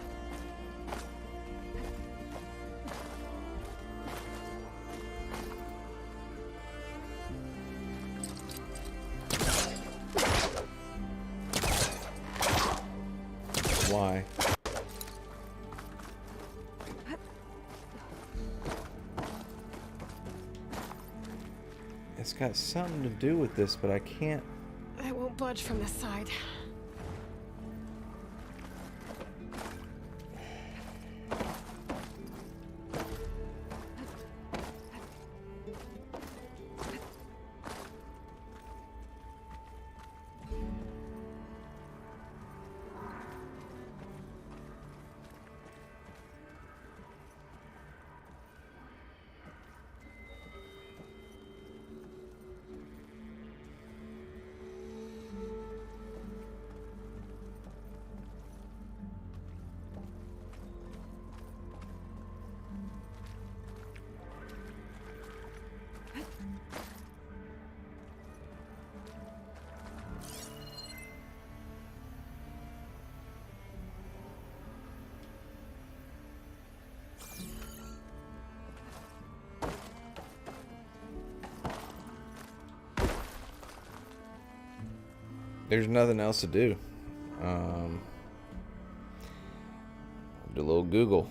Why? It's got something to do with this, but I can't. I won't budge from this side. There's nothing else to do. Do a little Google.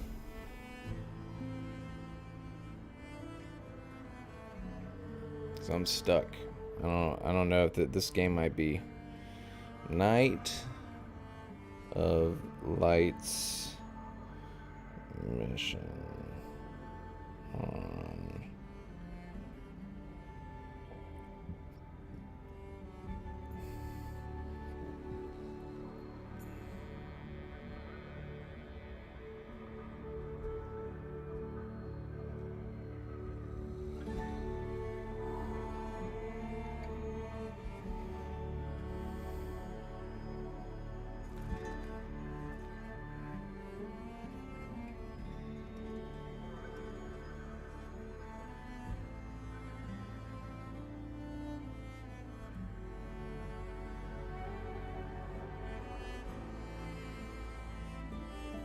So I'm stuck. I don't know if this game might be Night of Lights mission.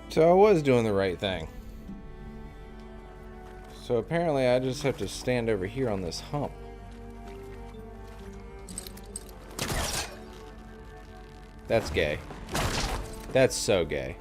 So I was doing the right thing. So apparently I just have to stand over here on this hump. That's gay. That's so gay.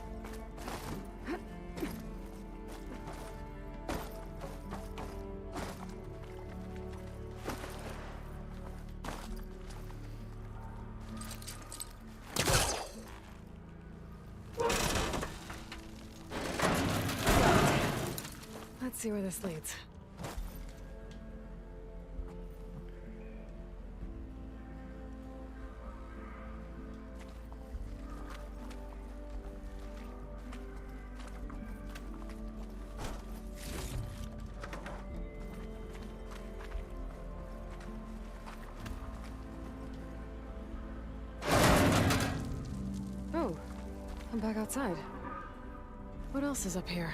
Let's see where this leads. Oh, I'm back outside. What else is up here?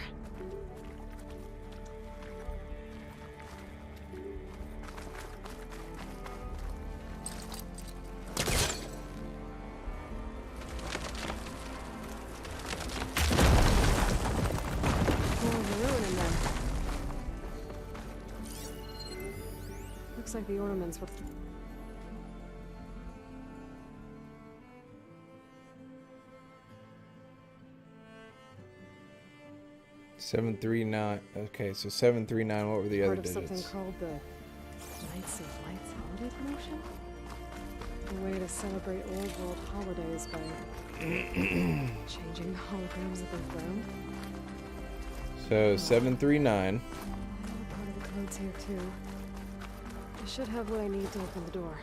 Looks like the ornaments were... $739. Okay, so 739. What were the other part of digits? something called the Lights of Lights holiday promotion? A way to celebrate old world holidays by changing the holograms of the throne. So 739. Part of the code's here too. I should have what I need to open the door.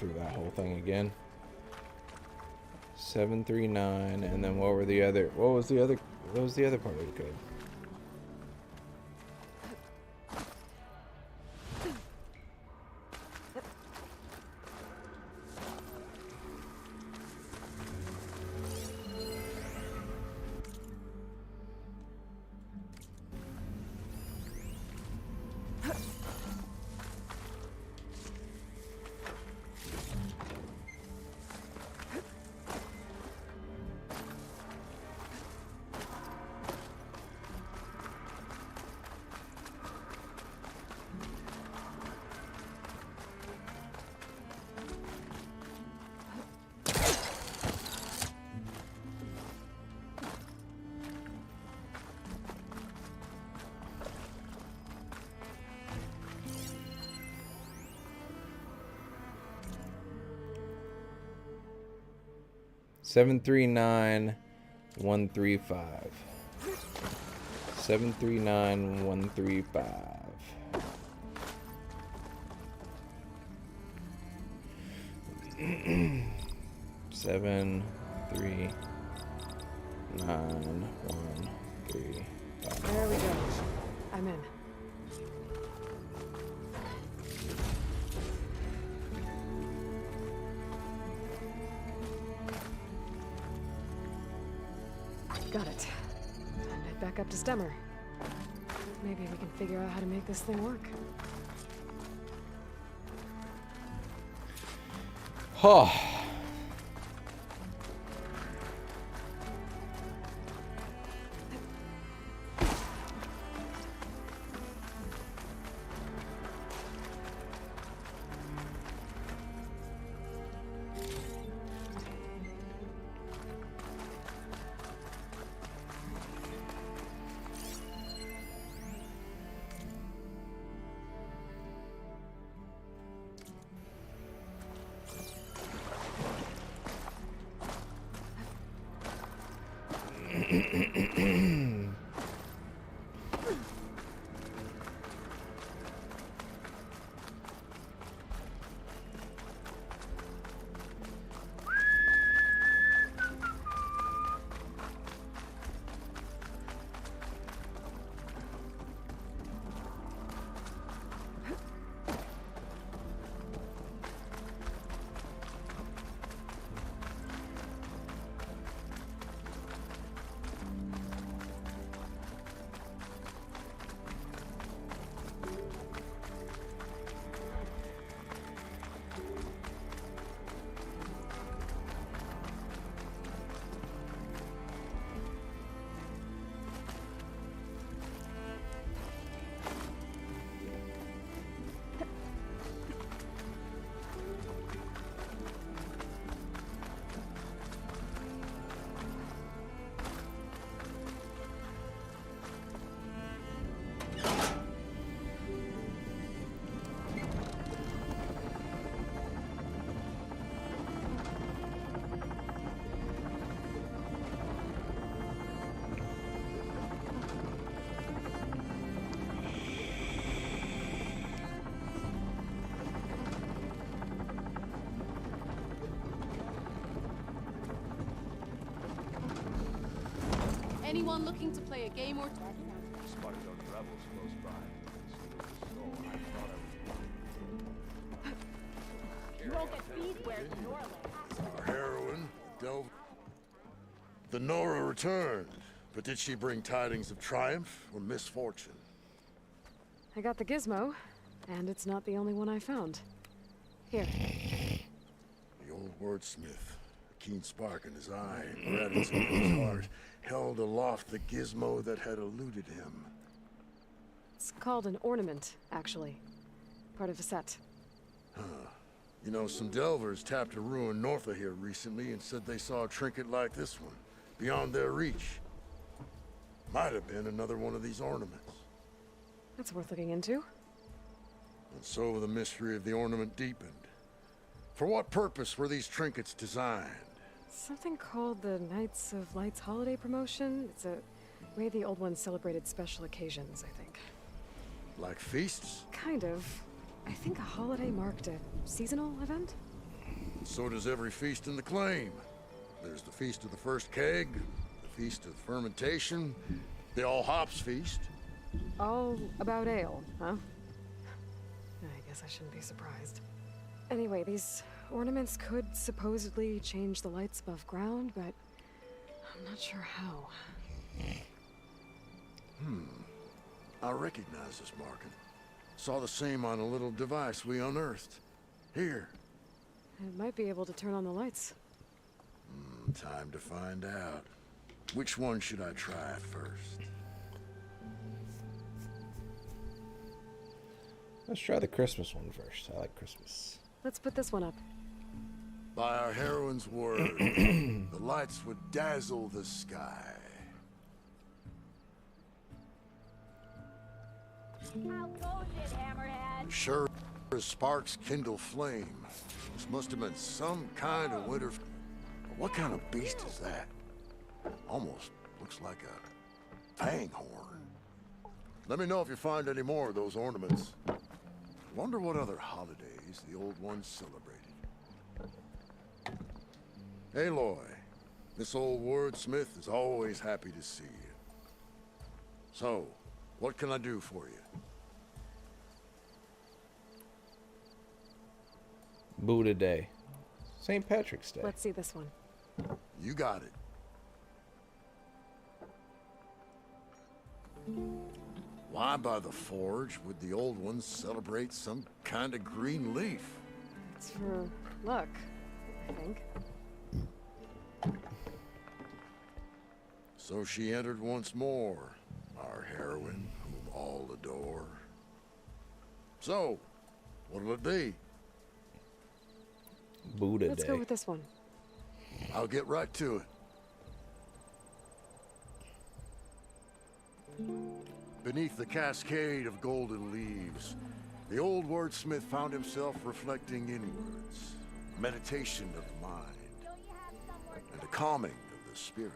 through that whole thing again. 739, and then what was the other part of the code? Seven 39135. 739135. Seven 39135. There we go. I'm in. Got it. Time to head back up to Stemmer. Maybe we can figure out how to make this thing work. Oh. Anyone looking to play a game or two? Spotted those rebels close by. You won't get feed where Nora lives. Our heroine, The Nora returned, but did she bring tidings of triumph or misfortune? I got the gizmo, and it's not the only one I found. Here. The old wordsmith, a keen spark in his eye and gratitude in his heart, held aloft the gizmo that had eluded him. It's called an ornament, actually. Part of a set. Huh. You know, some delvers tapped a ruin north of here recently and said they saw a trinket like this one, beyond their reach. Might have been another one of these ornaments. That's worth looking into. And so the mystery of the ornament deepened. For what purpose were these trinkets designed? Something called the Knights of Light's holiday promotion. It's a way the old ones celebrated special occasions, I think. Like feasts? Kind of. I think a holiday marked a seasonal event. So does every feast in the claim. There's the Feast of the First Keg, the Feast of Fermentation, the All Hops Feast. All about ale, huh? I guess I shouldn't be surprised. Anyway, these ornaments could supposedly change the lights above ground, but I'm not sure how. I recognize this marking. Saw the same on a little device we unearthed. Here. It might be able to turn on the lights. Time to find out. Which one should I try first? Let's try the Christmas one first. I like Christmas. Let's put this one up. By our heroine's word, the lights would dazzle the sky. How goes it, Hammerhead? Sure as sparks kindle flame. This must have been some kind of winter. What kind of beast is that? Almost looks like a fanghorn. Let me know if you find any more of those ornaments. Wonder what other holidays the old ones celebrated. Aloy, this old wordsmith is always happy to see you. So, what can I do for you? Buddha Day. St. Patrick's Day. Let's see this one. You got it. Why by the forge would the old ones celebrate some kind of green leaf? It's for luck, I think. So she entered once more, our heroine, whom all adore. So, what'll it be? Buddha Let's Day. go with this one. I'll get right to it. Beneath the cascade of golden leaves, the old wordsmith found himself reflecting inwards, a meditation of the mind, and a calming of the spirit.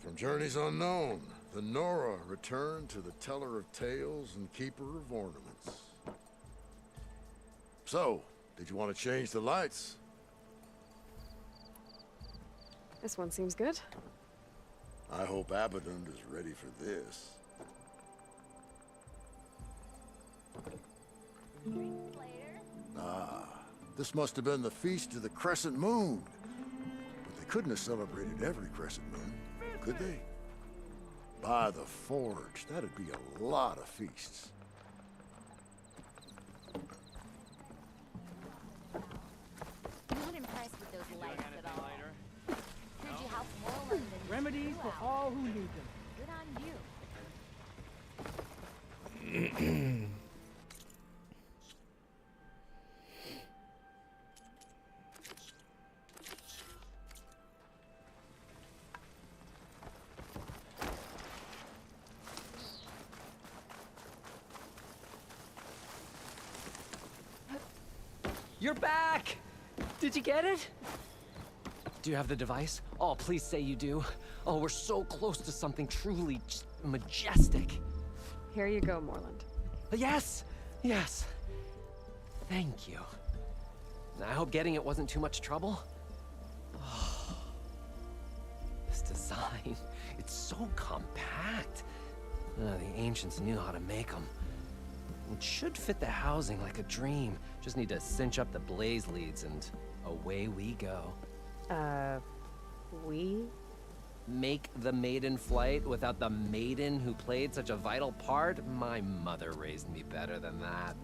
From journeys unknown, the Nora returned to the teller of tales and keeper of ornaments. So, did you want to change the lights? This one seems good. I hope Abaddon is ready for this. Ah, this must have been the Feast of the Crescent Moon. But they couldn't have celebrated every crescent moon, could they? By the forge, that'd be a lot of feasts. Not impressed with those lights at all. Heard you help Moreland and Remedies for all who need them. good on you. You're back! Did you get it? Do you have the device? Oh, please say you do. Oh, we're so close to something truly just majestic. Here you go, Moreland. Yes! Yes! Thank you. I hope getting it wasn't too much trouble. Oh, this design, it's so compact. The ancients knew how to make them. It should fit the housing like a dream. Just need to cinch up the blaze leads and away we go. We? Make the maiden flight without the maiden who played such a vital part? My mother raised me better than that.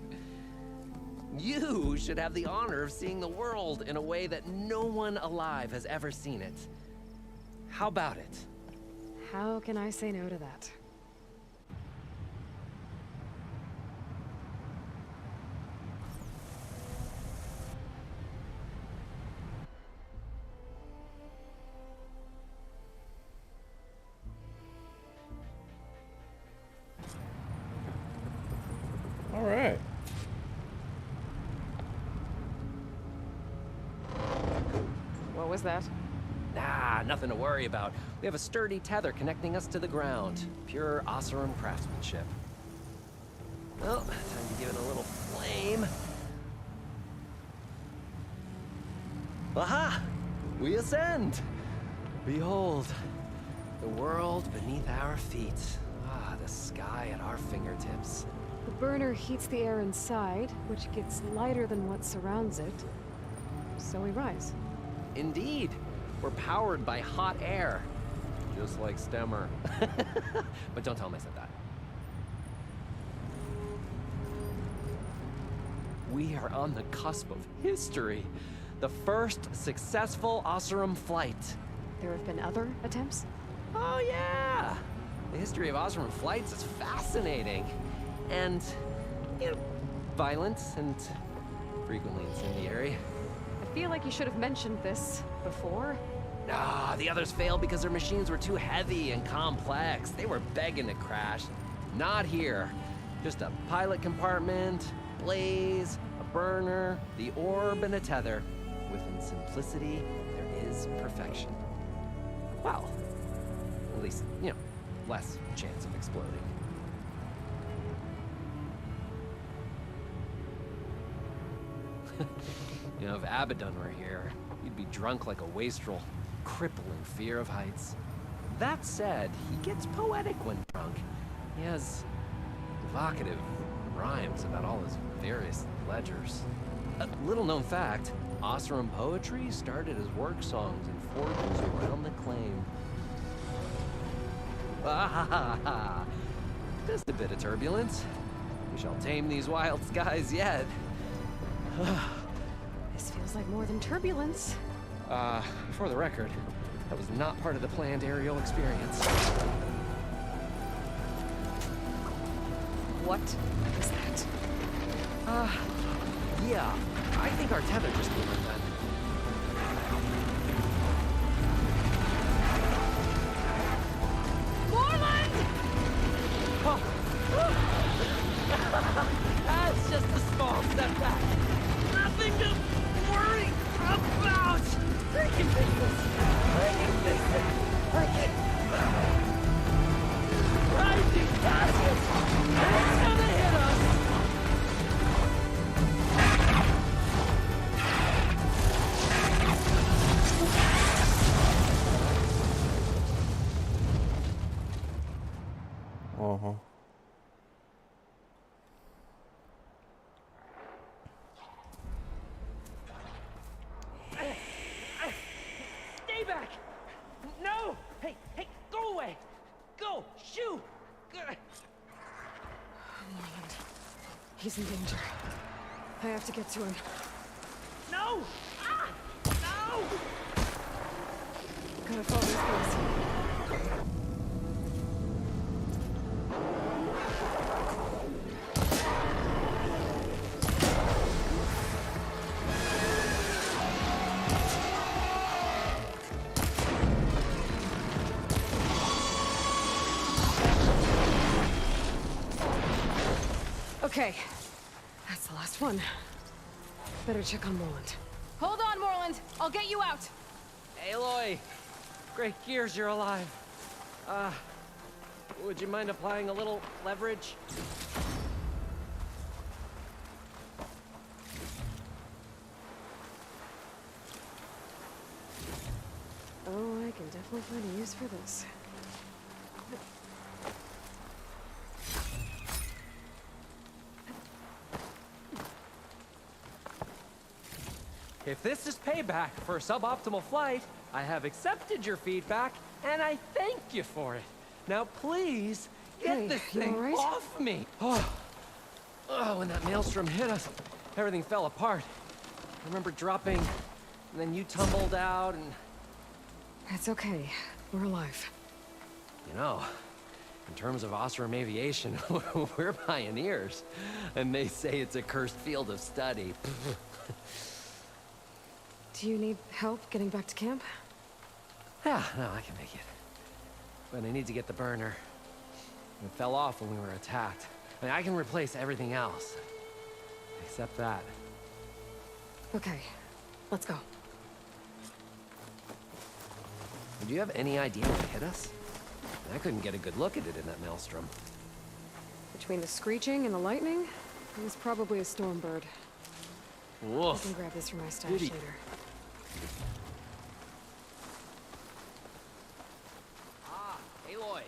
You should have the honor of seeing the world in a way that no one alive has ever seen it. How about it? How can I say no to that? All right. What was that? Ah, nothing to worry about. We have a sturdy tether connecting us to the ground. Pure Oseram craftsmanship. Well, time to give it a little flame. Aha! We ascend! Behold, the world beneath our feet. Ah, the sky at our fingertips. The burner heats the air inside, which gets lighter than what surrounds it. So we rise. Indeed, we're powered by hot air. Just like Stemmer. But don't tell him I said that. We are on the cusp of history. The first successful Oseram flight. There have been other attempts? Oh yeah! The history of Oseram flights is fascinating. And, you know, violent and frequently incendiary. I feel like you should have mentioned this before. Ah, the others failed because their machines were too heavy and complex. They were begging to crash. Not here. Just a pilot compartment, blaze, a burner, the orb, and a tether. Within simplicity, there is perfection. Well, at least, you know, less chance of exploding. You know, if Abaddon were here, he'd be drunk like a wastrel, crippling fear of heights. That said, he gets poetic when drunk. He has evocative rhymes about all his various ledgers. A little-known fact, Oseram poetry started as work songs in forges around the claim. Ah, just a bit of turbulence. We shall tame these wild skies yet. This feels like more than turbulence. For the record, that was not part of the planned aerial experience. What is that? Yeah, I think our tether just came undone. Moreland! Oh. That's just a small step back. Nothing to worry about. I can fix this. I can fix it. I can. Rising passion. It's gonna hit us. Stay back! No! Hey, go away! Go! Shoo! Moreland. He's in danger. I have to get to him. No! Ah! No! Gotta follow his course. Okay, that's the last one. Better check on Moreland. Hold on, Moreland. I'll get you out. Aloy! Great gears you're alive. Would you mind applying a little leverage? Oh, I can definitely find a use for this. If this is payback for a suboptimal flight, I have accepted your feedback, and I thank you for it. Now please, get Hey, this you thing all right? off me! Oh, when that maelstrom hit us, everything fell apart. I remember dropping, and then you tumbled out, and... It's okay. We're alive. You know, in terms of Oseram aviation, we're pioneers. And they say it's a cursed field of study. Do you need help getting back to camp? Yeah, no, I can make it. But I need to get the burner. It fell off when we were attacked. I mean, I can replace everything else. Except that. Okay, let's go. Do you have any idea what hit us? I couldn't get a good look at it in that maelstrom. Between the screeching and the lightning, It was probably a storm bird. Woof. I can grab this for my stash Goody. later. Ah, Aloy.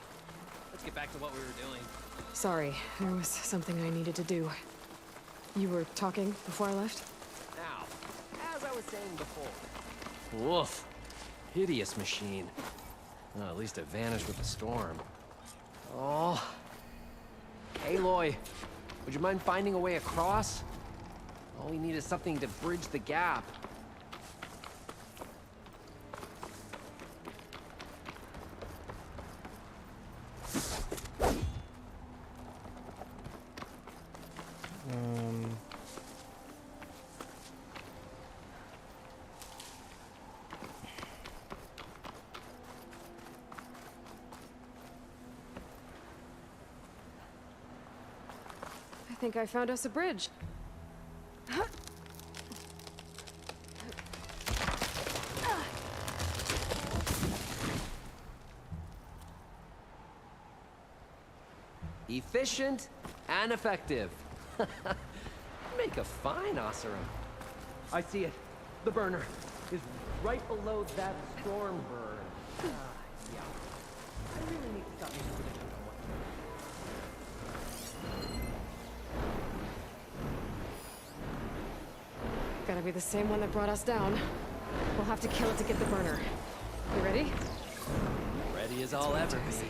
Let's get back to what we were doing. Sorry, there was something I needed to do. You were talking before I left? Now, as I was saying before. Woof. Hideous machine. Well, at least it vanished with the storm. Oh. Aloy, would you mind finding a way across? All we need is something to bridge the gap. I think I found us a bridge. Efficient and effective. Make a fine Oseram. I see it. The burner is right below that storm burn. Yeah. I really need to stop making predictions on what to do. Gotta be the same one that brought us down. We'll have to kill it to get the burner. You ready? Ready as I'll ever be.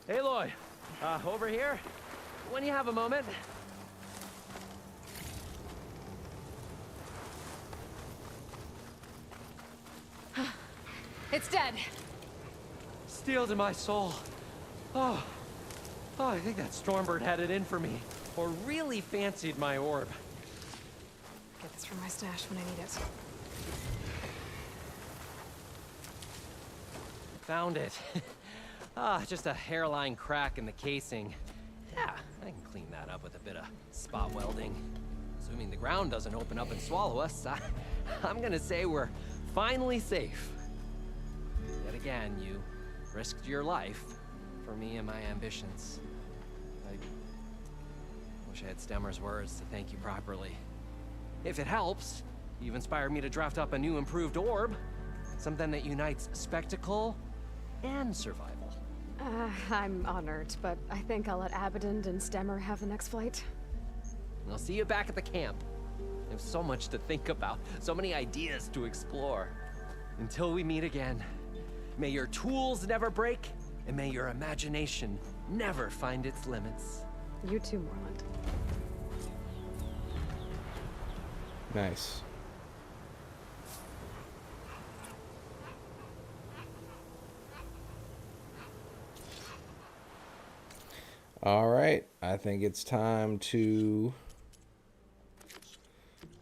Aloy, over here. When you have a moment. It's dead. Steel to my soul. Oh, I think that Stormbird had it in for me. Or really fancied my orb. Get this from my stash when I need it. Found it. Just a hairline crack in the casing. Yeah, I can clean that up with a bit of spot welding. Assuming the ground doesn't open up and swallow us, I'm gonna say we're finally safe. Yet again, you risked your life for me and my ambitions. I wish I had Stemmer's words to thank you properly. If it helps, you've inspired me to draft up a new improved orb. Something that unites spectacle and survival. I'm honored, but I think I'll let Abaddon and Stemmer have the next flight. I'll see you back at the camp. There's so much to think about, so many ideas to explore. Until we meet again, may your tools never break, and may your imagination never find its limits. You too, Morland. Nice. All right, I think it's time to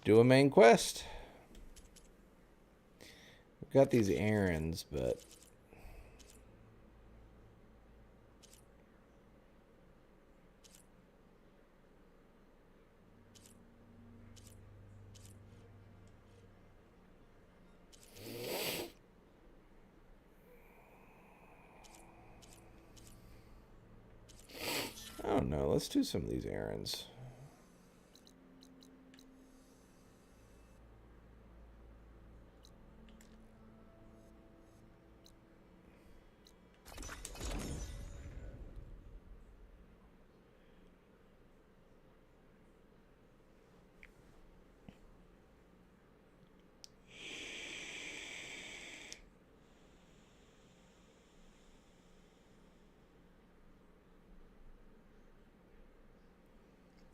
do a main quest. We've got these errands, but let's do some of these errands.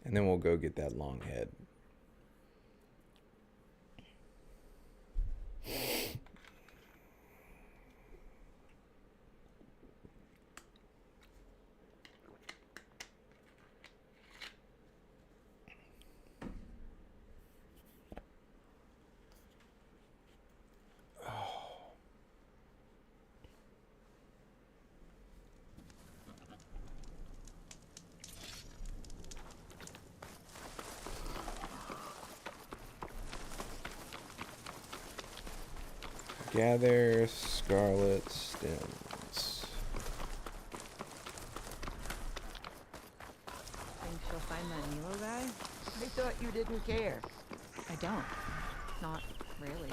And then we'll go get that long head. Gather scarlet stems. Think she'll find that Nilo guy? I thought you didn't care. I don't. Not really.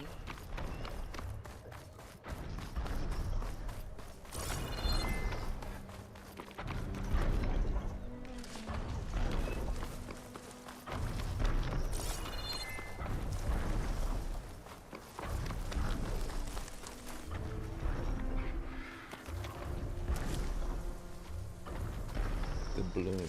Bloom.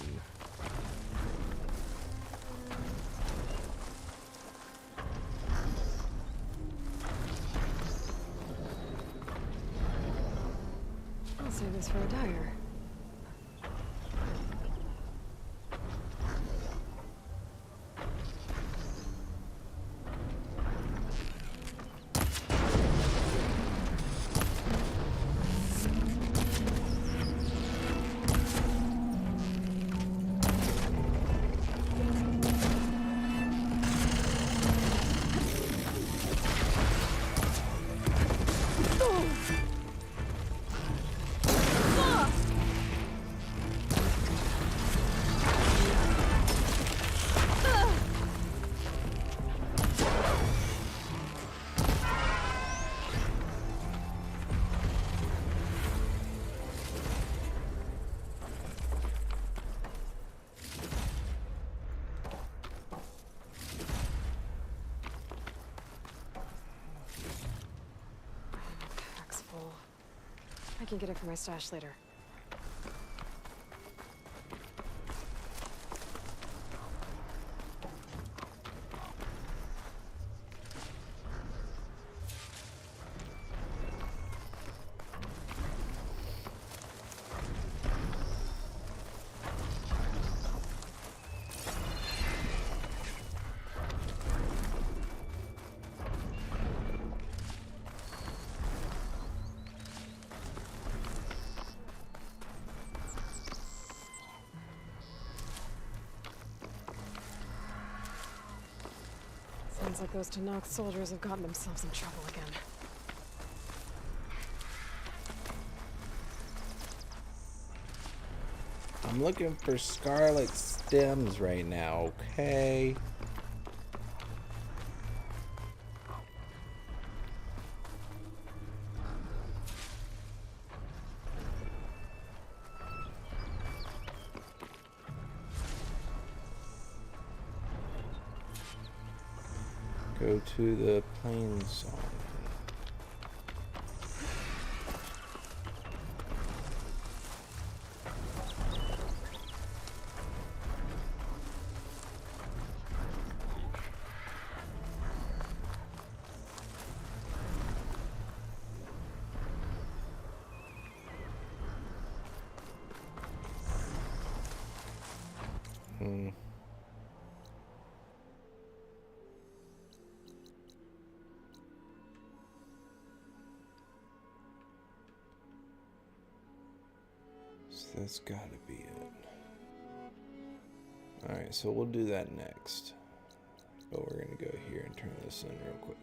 I'll save this for a dyer. I can get it for my stash later. Sounds like those Tanakh soldiers have gotten themselves in trouble again. I'm looking for scarlet stems right now, okay? Go to the plains song. That's gotta be it. Alright, so we'll do that next. But we're gonna go here and turn this in real quick.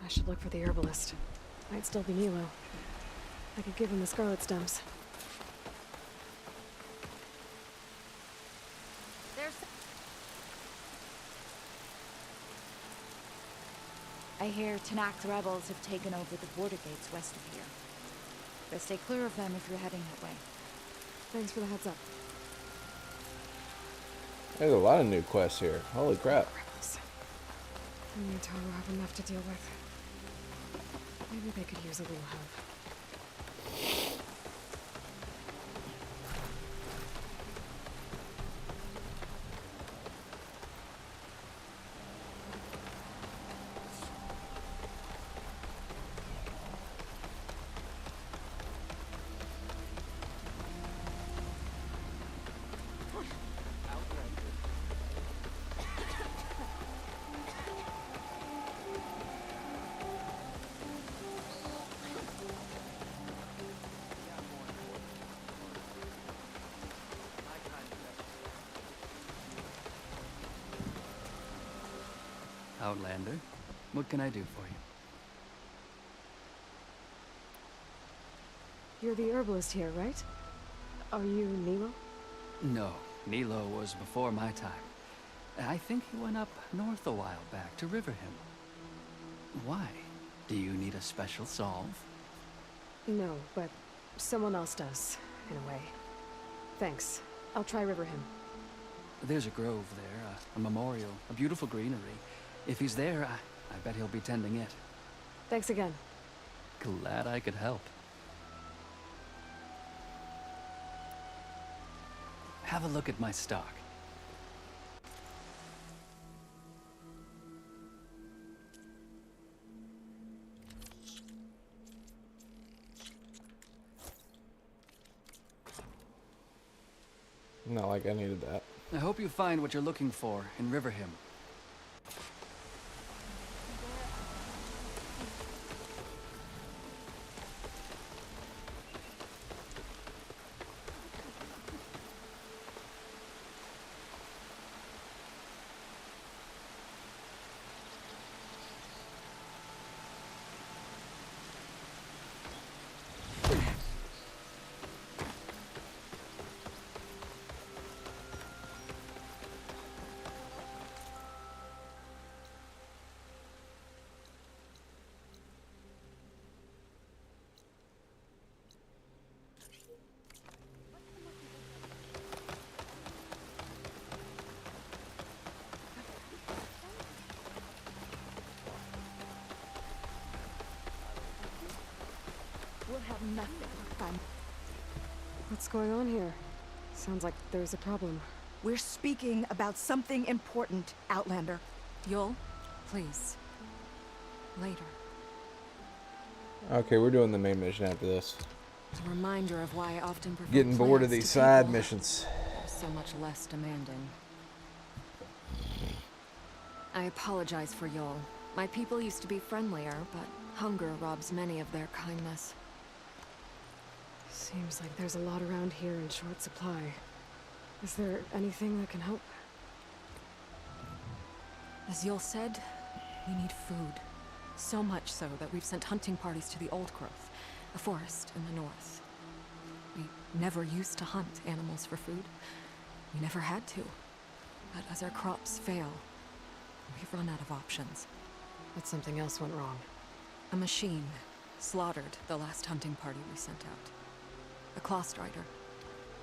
I should look for the herbalist. Might still be Nilo. I could give him the scarlet stems. I hear Tanak's rebels have taken over the border gates west of here. Best stay clear of them if you're heading that way. Thanks for the heads up. There's a lot of new quests here. Holy crap. Rebels. Me and Taro have enough to deal with. Maybe they could use a little help. Outlander, what can I do for you? You're the herbalist here, right? Are you Nilo? No, Nilo was before my time. I think he went up north a while back to Riverhim. Why? Do you need a special solve? No, but someone else does, in a way. Thanks. I'll try Riverhim. There's a grove there, a memorial, a beautiful greenery. If he's there, I bet he'll be tending it. Thanks again. Glad I could help. Have a look at my stock. Not like I needed that. I hope you find what you're looking for in Riverhim. We'll have nothing fun. What's going on here? Sounds like there's a problem. We're speaking about something important, Outlander. Yul, please. Later. Okay, we're doing the main mission after this. A reminder of why I often prefer Getting bored of plants these to side people. missions. So much less demanding. I apologize for Yul. My people used to be friendlier, but hunger robs many of their kindness. Seems like there's a lot around here in short supply. Is there anything that can help? As Yul said, we need food. So much so that we've sent hunting parties to the Old Growth, a forest in the north. We never used to hunt animals for food. We never had to. But as our crops fail, we've run out of options. But something else went wrong. A machine slaughtered the last hunting party we sent out. A claw strider.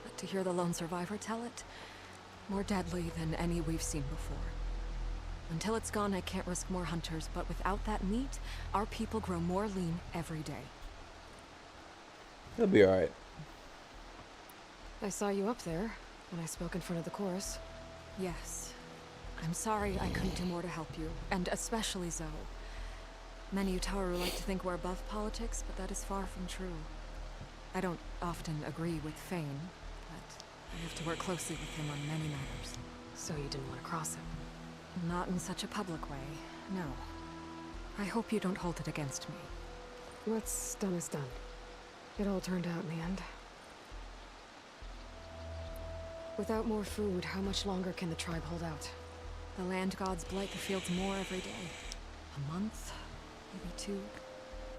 But to hear the lone survivor tell it, more deadly than any we've seen before. Until it's gone, I can't risk more hunters, but without that meat, our people grow more lean every day. He'll be alright. I saw you up there when I spoke in front of the chorus. Yes. I'm sorry I couldn't do more to help you, and especially Zoe. Many Utaru like to think we're above politics, but that is far from true. I don't often agree with Fane, but I have to work closely with him on many matters. So you didn't want to cross him? Not in such a public way, no. I hope you don't hold it against me. What's done is done. It all turned out in the end. Without more food, how much longer can the tribe hold out? The land gods blight the fields more every day. A month? Maybe two.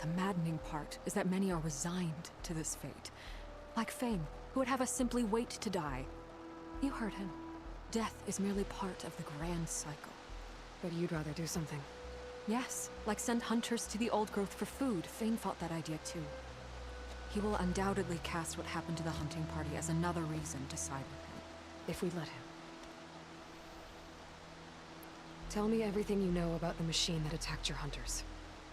The maddening part is that many are resigned to this fate. Like Fane, who would have us simply wait to die. You heard him. Death is merely part of the grand cycle. But you'd rather do something. Yes, like send hunters to the old growth for food. Fane fought that idea too. He will undoubtedly cast what happened to the hunting party as another reason to side with him. If we let him. Tell me everything you know about the machine that attacked your hunters.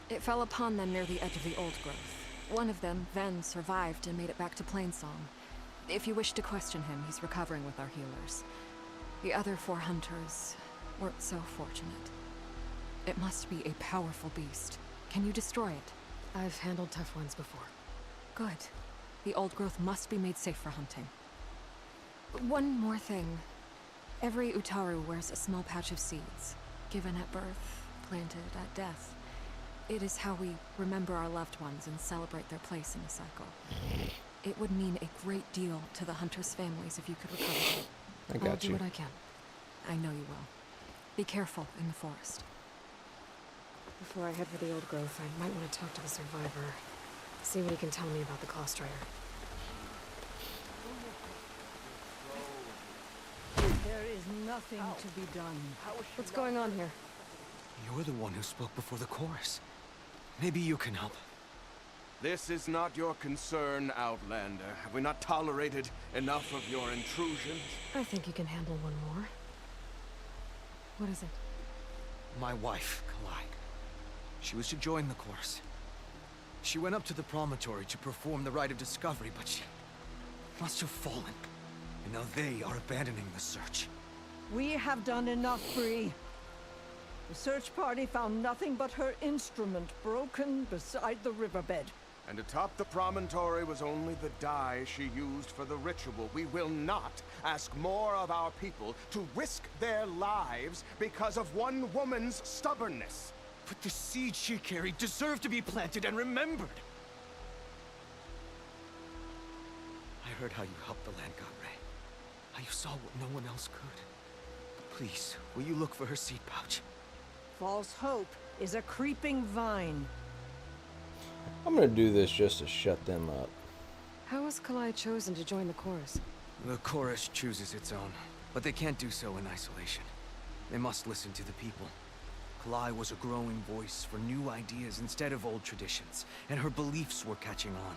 It fell upon them near the edge of the old growth. One of them, Ven, survived and made it back to Plainsong. If you wish to question him, he's recovering with our healers. The other 4 hunters weren't so fortunate. It must be a powerful beast. Can you destroy it? I've handled tough ones before. Good. The old growth must be made safe for hunting. One more thing. Every Utaru wears a small pouch of seeds, given at birth, planted at death. It is how we remember our loved ones and celebrate their place in the cycle. It would mean a great deal to the hunters' families if you could recover them. I'll do what I can. I know you will. Be careful in the forest. Before I head for the old growth, I might want to talk to the survivor. See what he can tell me about the Claw Strider. There is nothing to be done. What's going on here? You're the one who spoke before the chorus. Maybe you can help. This is not your concern, Outlander. Have we not tolerated enough of your intrusions? I think you can handle one more. What is it? My wife, Kalai. She was to join the chorus. She went up to the promontory to perform the rite of discovery, but she must have fallen. And now they are abandoning the search. We have done enough, Bree. The search party found nothing but her instrument broken beside the riverbed. And atop the promontory was only the dye she used for the ritual. We will not ask more of our people to risk their lives because of one woman's stubbornness. But the seed she carried deserved to be planted and remembered. I heard how you helped the land god Ray. How you saw what no one else could. Please, will you look for her seed pouch? False hope is a creeping vine. I'm gonna do this just to shut them up. How was Kalai chosen to join the chorus? The chorus chooses its own, but they can't do so in isolation. They must listen to the people. Kalai was a growing voice for new ideas instead of old traditions, and her beliefs were catching on.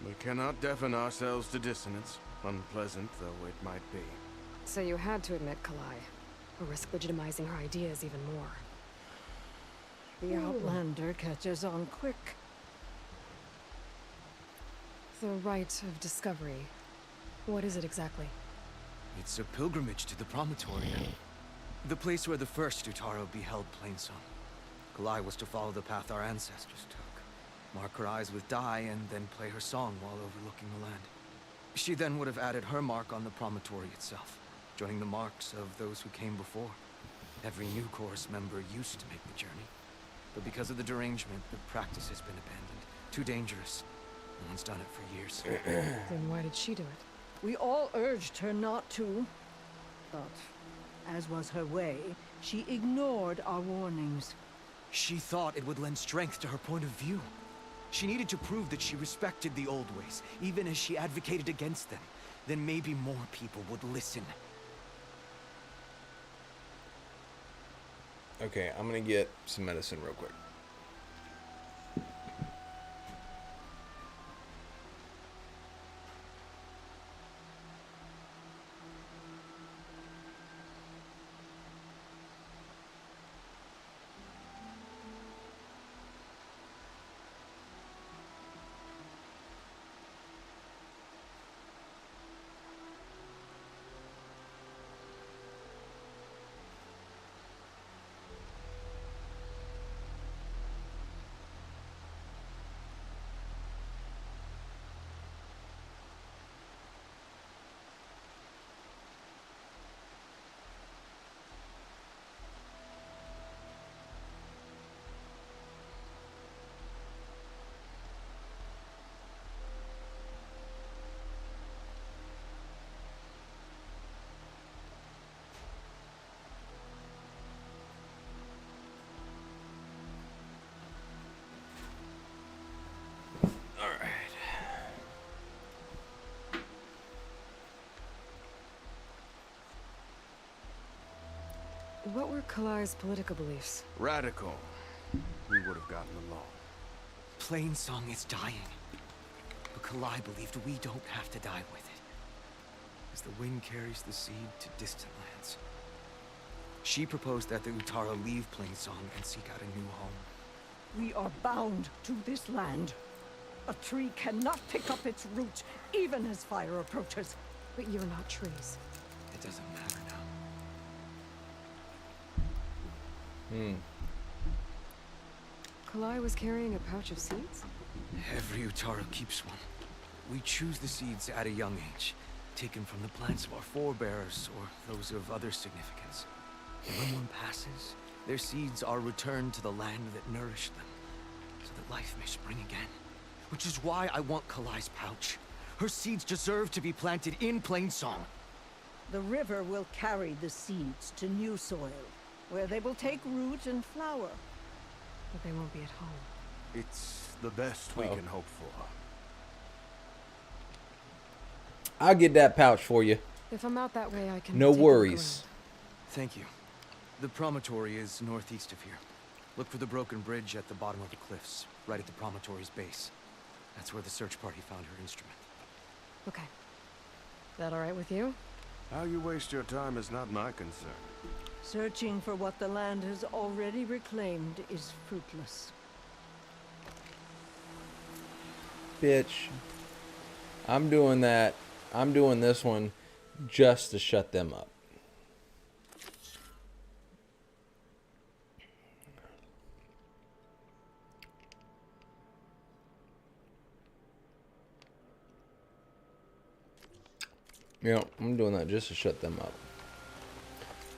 We cannot deafen ourselves to dissonance, unpleasant though it might be. So you had to admit Kalai, or risk legitimizing her ideas even more. The Outlander catches on quick. The rite of discovery. What is it exactly? It's a pilgrimage to the promontory, the place where the first Utaru beheld Plainsong. Kalai was to follow the path our ancestors took, mark her eyes with dye, and then play her song while overlooking the land. She then would have added her mark on the promontory itself, joining the marks of those who came before. Every new chorus member used to make the journey, but because of the derangement, the practice has been abandoned. Too dangerous. No one's done it for years. Then why did she do it? We all urged her not to, but as was her way, she ignored our warnings. She thought it would lend strength to her point of view. She needed to prove that she respected the old ways, even as she advocated against them. Then maybe more people would listen. Okay, I'm gonna get some medicine real quick. What were Kalai's political beliefs? Radical. We would have gotten along. Plainsong is dying. But Kalai believed we don't have to die with it. As the wind carries the seed to distant lands. She proposed that the Utara leave Plainsong and seek out a new home. We are bound to this land. A tree cannot pick up its roots, even as fire approaches. But you're not trees. It doesn't matter now. Kalai was carrying a pouch of seeds? Every Utara keeps one. We choose the seeds at a young age, taken from the plants of our forebears or those of other significance. And when one passes, their seeds are returned to the land that nourished them, so that life may spring again. Which is why I want Kalai's pouch. Her seeds deserve to be planted in Plainsong. The river will carry the seeds to new soil, where they will take root and flower. But they won't be at home. It's the best we can hope for. I'll get that pouch for you. If I'm out that way, I can. No take a look worries. Thank you. The promontory is northeast of here. Look for the broken bridge at the bottom of the cliffs, right at the promontory's base. That's where the search party found her instrument. Okay. That all right with you? How you waste your time is not my concern. Searching for what the land has already reclaimed is fruitless. Bitch. I'm doing that. I'm doing this one just to shut them up. Yeah, I'm doing that just to shut them up.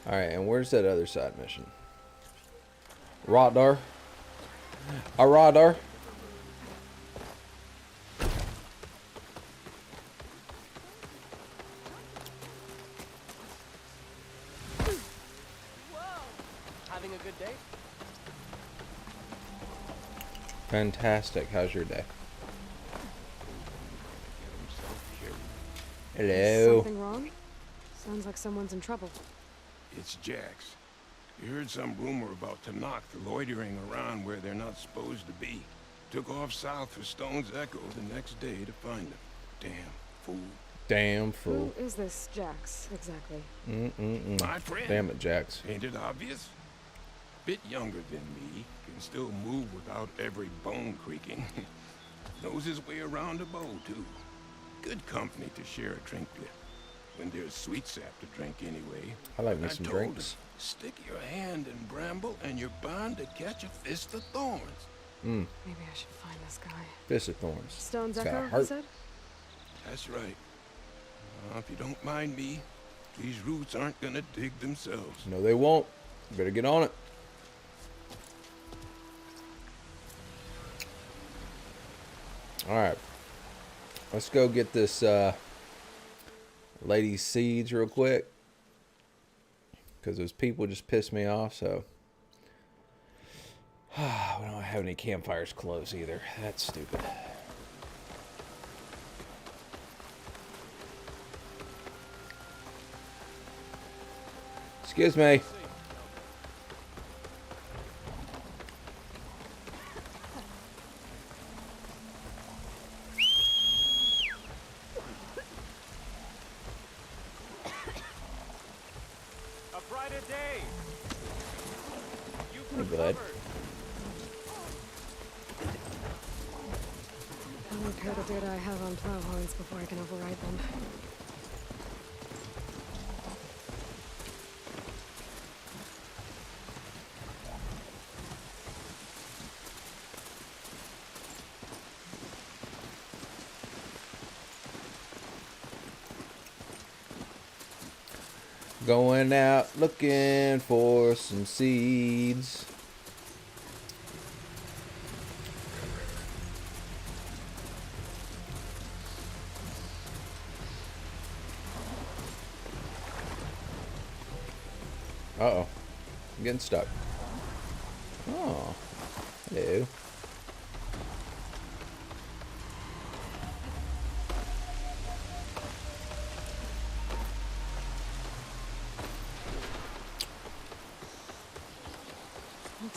Alright, and where's that other side mission? Radar. A radar. Having a good day? Fantastic. How's your day? Is Hello. something wrong? Sounds like someone's in trouble. It's Jax. You heard some rumor about Tanakh loitering around where they're not supposed to be. Took off south for Stone's Echo the next day to find them. Damn fool. Damn fool. Who is this Jax, exactly? My friend. Damn it, Jax. Ain't it obvious? Bit younger than me, can still move without every bone creaking. Knows his way around a bow, too. Good company to share a drink with. When there's sweet sap to drink anyway. I like me And some told him, drinks. stick your hand in bramble and you're bound to catch a fist of thorns. Maybe I should find this guy. Fist of thorns. Stone's It's got a Echo, you heart. said? That's right. If you don't mind me, these roots aren't gonna dig themselves. No, they won't. Better get on it. Alright. Let's go get this lady's seeds real quick. Because those people just pissed me off, so. We don't have any campfires close either. That's stupid. Excuse me. A brighter day. Hey, bud. I'll repair the data I have on plow horns before I can override them. Going out looking for some seeds. Uh-oh. I'm getting stuck. Oh. Hello.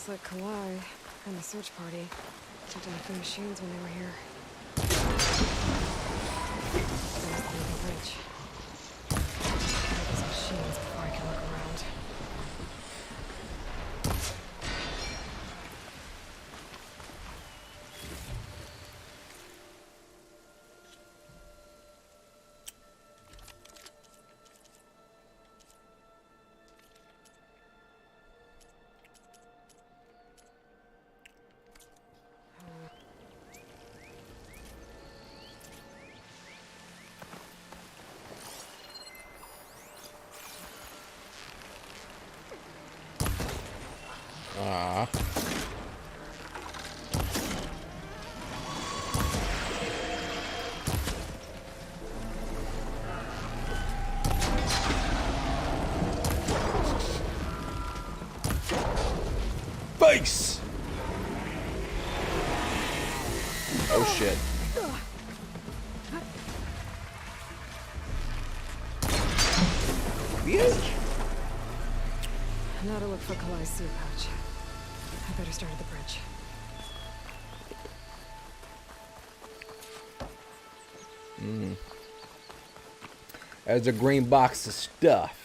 Looks like Kalai and the search party took down a few machines when they were here. There's the moving bridge. Look at these machines before I can look around. Ah. Face! Oh shit. Bitch! Now to look for Kalai's suit pouch. I better start at the bridge. There's a green box of stuff.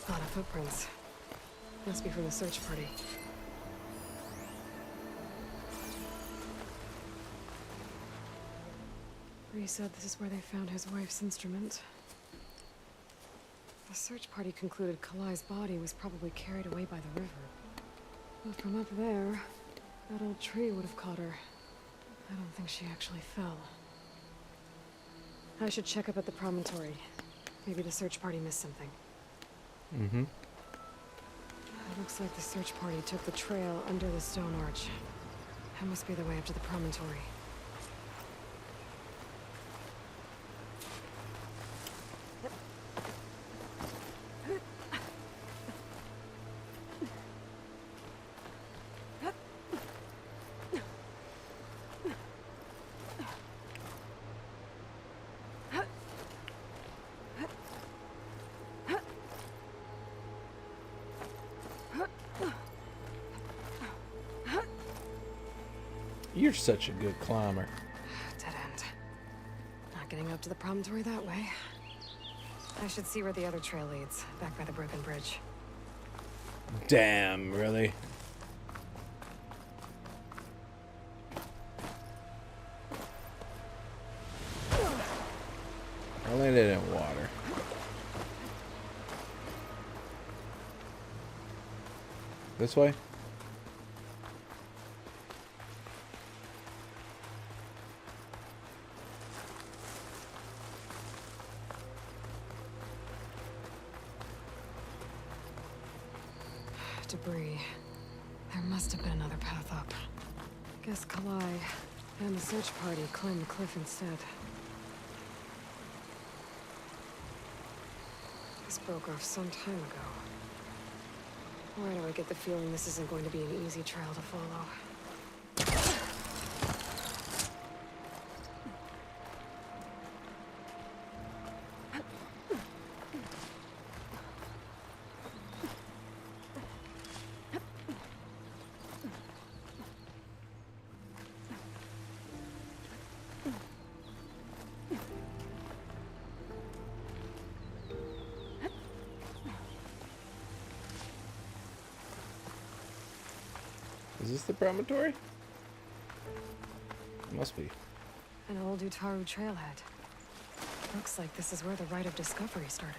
A lot of footprints. Must be from the search party. Bree said this is where they found his wife's instrument. The search party concluded Kalai's body was probably carried away by the river. But from up there, that old tree would have caught her. I don't think she actually fell. I should check up at the promontory. Maybe the search party missed something. Mm-hmm. It looks like the search party took the trail under the stone arch. That must be the way up to the promontory. You're such a good climber. Dead end. Not getting up to the promontory that way. I should see where the other trail leads, back by the broken bridge. Damn, really? I landed in water. This way? Debris. There must have been another path up. Guess Kalai and the search party climbed the cliff instead. This broke off some time ago. Why do I get the feeling this isn't going to be an easy trail to follow? Is this the promontory? It must be. An old Utaru trailhead. Looks like this is where the Rite of Discovery started.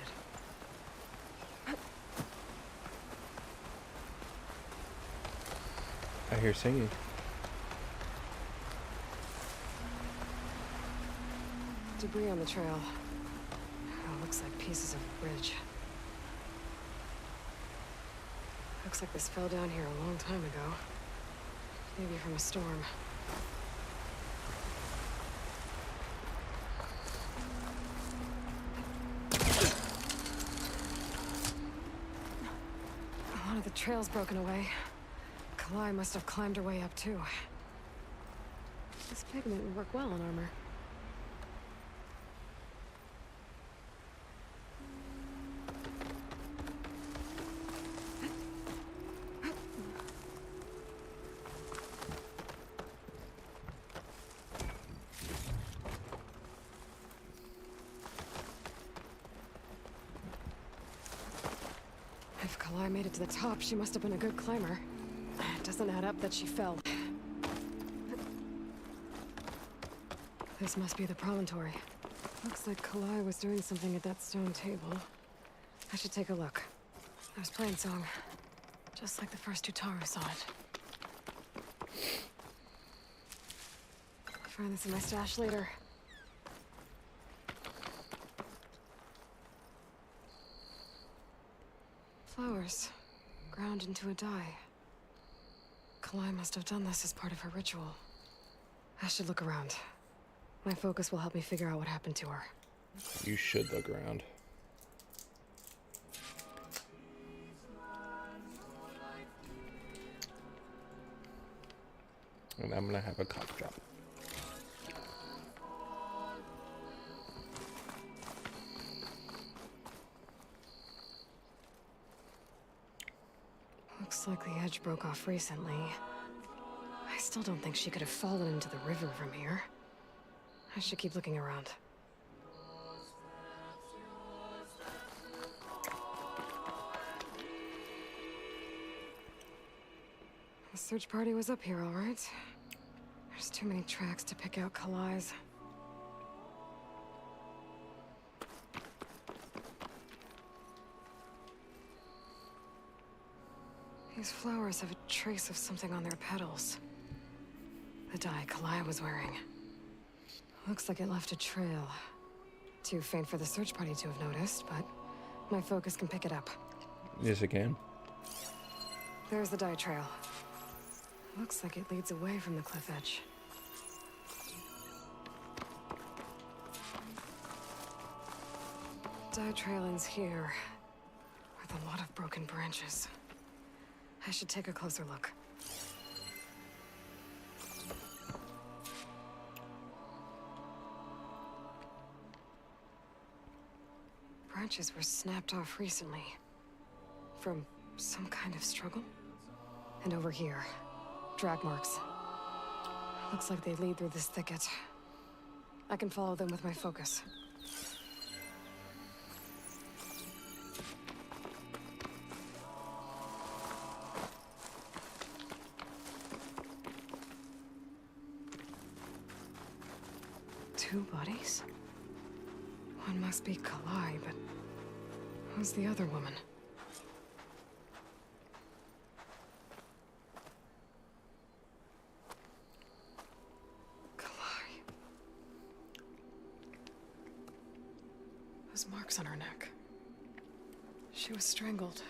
I hear singing. Debris on the trail. Oh, looks like pieces of a bridge. Looks like this fell down here a long time ago. Maybe from a storm. trail's broken away. Kalai must have climbed her way up too. This pigment would work well on armor. If Kalai made it to the top, she must have been a good climber. It doesn't add up that she fell. This must be the promontory. Looks like Kalai was doing something at that stone table. I should take a look. I was playing song, just like the first Utaru saw it. I'll find this in my stash later. Flowers, ground into a dye. Kalai must have done this as part of her ritual. I should look around. My focus will help me figure out what happened to her. You should look around. And I'm gonna have a cough drop. Looks like the edge broke off recently. I still don't think she could have fallen into the river from here. I should keep looking around. The search party was up here, all right. There's too many tracks to pick out Kalai's. These flowers have a trace of something on their petals. The dye Kalai was wearing. Looks like it left a trail. Too faint for the search party to have noticed, but my focus can pick it up. Yes, it can. There's the dye trail. Looks like it leads away from the cliff edge. Dye trail ends here, with a lot of broken branches. I should take a closer look. Branches were snapped off recently. From some kind of struggle? And over here, drag marks. Looks like they lead through this thicket. I can follow them with my focus. Two bodies? One must be Kalai, but who's the other woman? Kalai. Those marks on her neck. She was strangled.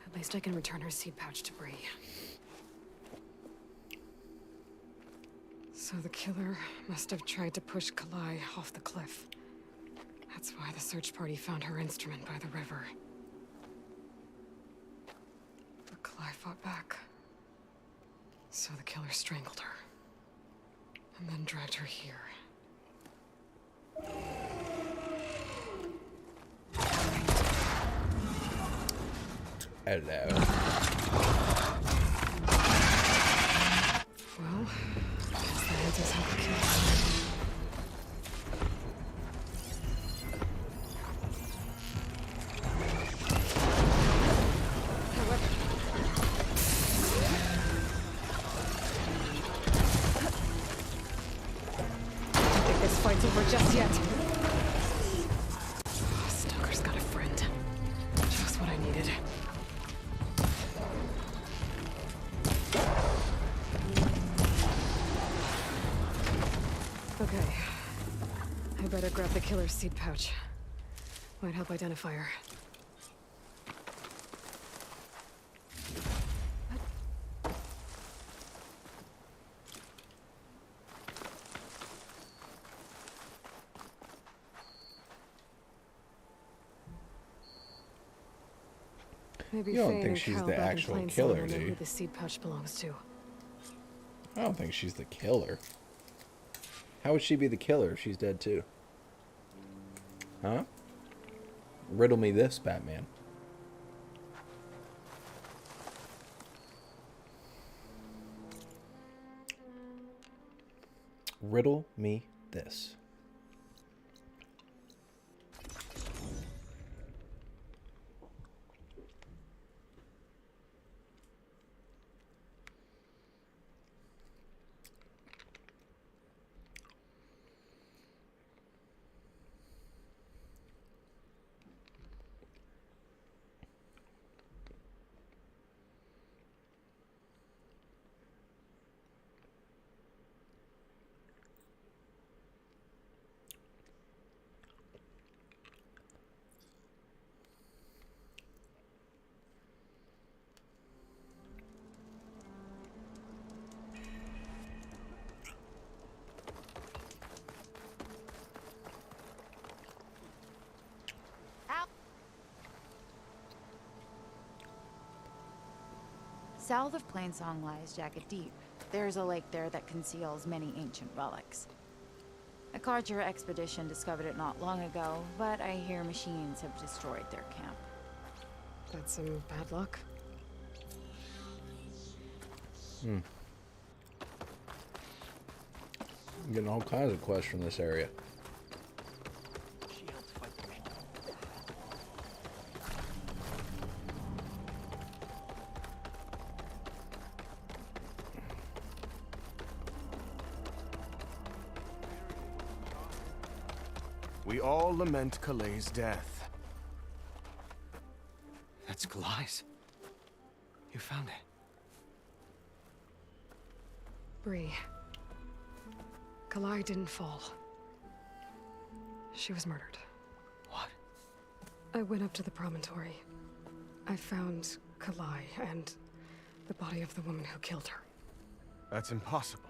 At least I can return her seed pouch to Bree. So the killer must have tried to push Kalai off the cliff. That's why the search party found her instrument by the river. But Kalai fought back. So the killer strangled her. And then dragged her here. Hello. Well, that answers how the kill. I think this fight's over just yet. Stalker's got a friend. Just what I needed. Okay. I better grab the killer's seed pouch. Might help identify her. Maybe You don't Faye think and she's Cal the back in actual Plain killer, Song will know do you? who the seed pouch belongs to. I don't think she's the killer. How would she be the killer if she's dead too? Huh? Riddle me this, Batman. Riddle me this. South of Plainsong lies Jagged Deep. There's a lake there that conceals many ancient relics. A Carter expedition discovered it not long ago, but I hear machines have destroyed their camp. That's some bad luck. I'm getting all kinds of quests from this area. We all lament Calay's death. That's Calay's. You found it. Bree. Kalai didn't fall. She was murdered. What? I went up to the promontory. I found Kalai and the body of the woman who killed her. That's impossible.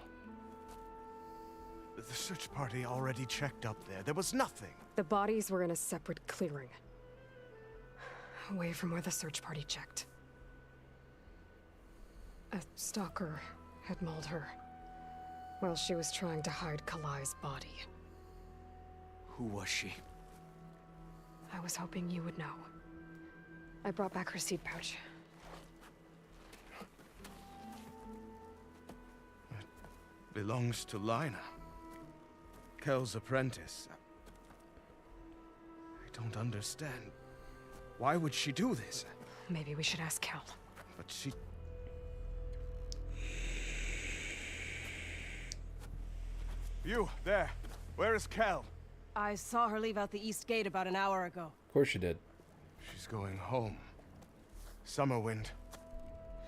The search party already checked up there. There was nothing. The bodies were in a separate clearing. Away from where the search party checked. A stalker had mauled her while she was trying to hide Kalai's body. Who was she? I was hoping you would know. I brought back her seed pouch. It belongs to Lina. Kel's apprentice. I don't understand. Why would she do this? Maybe we should ask Cal. But she... You, there. Where is Kel? I saw her leave out the east gate about an hour ago. Of course you did. She's going home. Summerwind.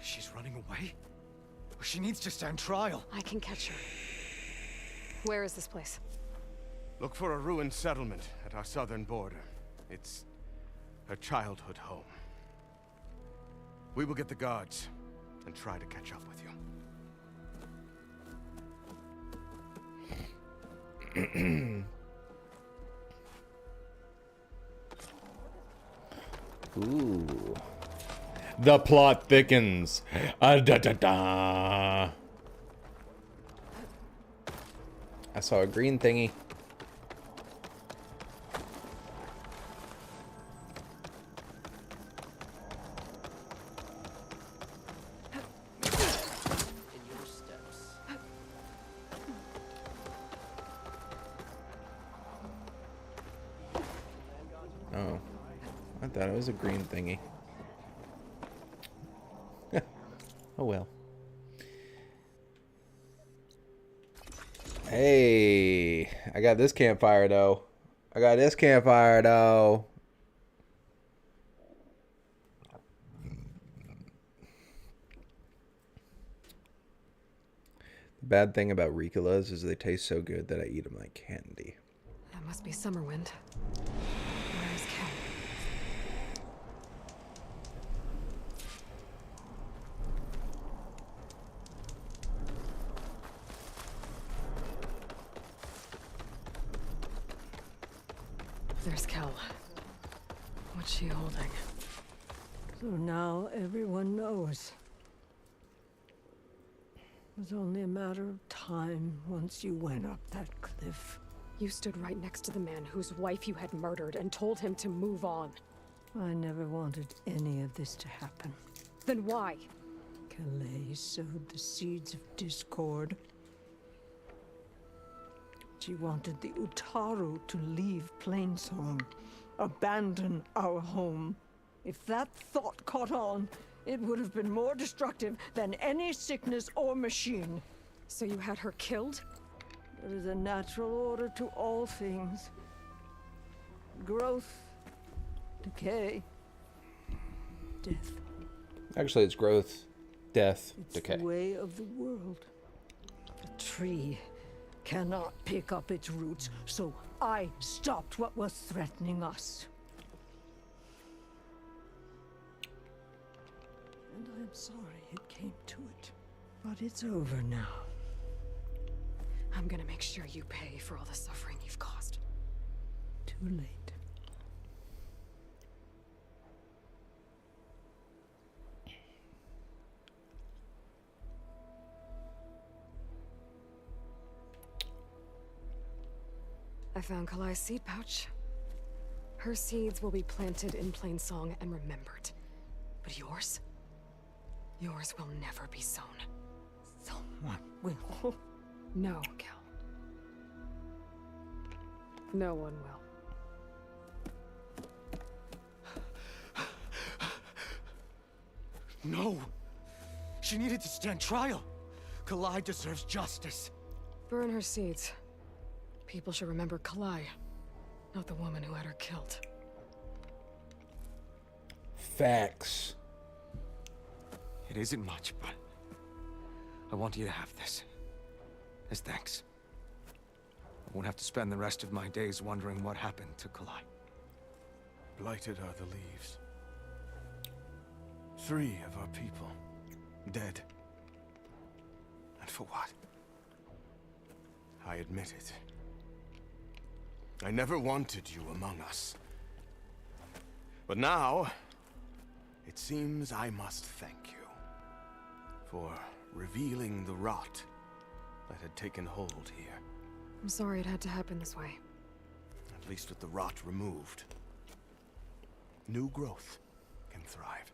She's running away? She needs to stand trial. I can catch her. Where is this place? Look for a ruined settlement at our southern border. It's her childhood home. We will get the guards and try to catch up with you. Ooh. The plot thickens. Da, da, da. I saw a green thingy. Oh, I thought it was a green thingy. Oh well. Hey, I got this campfire though. The bad thing about Ricolas is they taste so good that I eat them like candy. That must be Summerwind. Where's Cal? There's Kel. What's she holding? So now everyone knows. It was only a matter of time once you went up that cliff. You stood right next to the man whose wife you had murdered and told him to move on. I never wanted any of this to happen. Then why? Calais sowed the seeds of discord. She wanted the Utaru to leave Plainsong, abandon our home. If that thought caught on, it would have been more destructive than any sickness or machine. So you had her killed? There is a natural order to all things. Growth, decay, death. Actually, it's growth, death, It's decay. the way of the world. The tree cannot pick up its roots, so I stopped what was threatening us. And I am sorry it came to it. But it's over now. I'm gonna make sure you pay for all the suffering you've caused. Too late. I found Kalai's seed pouch. Her seeds will be planted in Plainsong and remembered. But yours? Yours will never be sown. Someone will. No, Cal. No one will. No! She needed to stand trial. Kalai deserves justice. Burn her seeds. People should remember Kalai, not the woman who had her killed. Facts. It isn't much, but I want you to have this. As thanks. I won't have to spend the rest of my days wondering what happened to Kalai. Blighted are the leaves. 3 of our people dead. And for what? I admit it. I never wanted you among us. But now, it seems I must thank you for revealing the rot that had taken hold here. I'm sorry it had to happen this way. At least with the rot removed, new growth can thrive.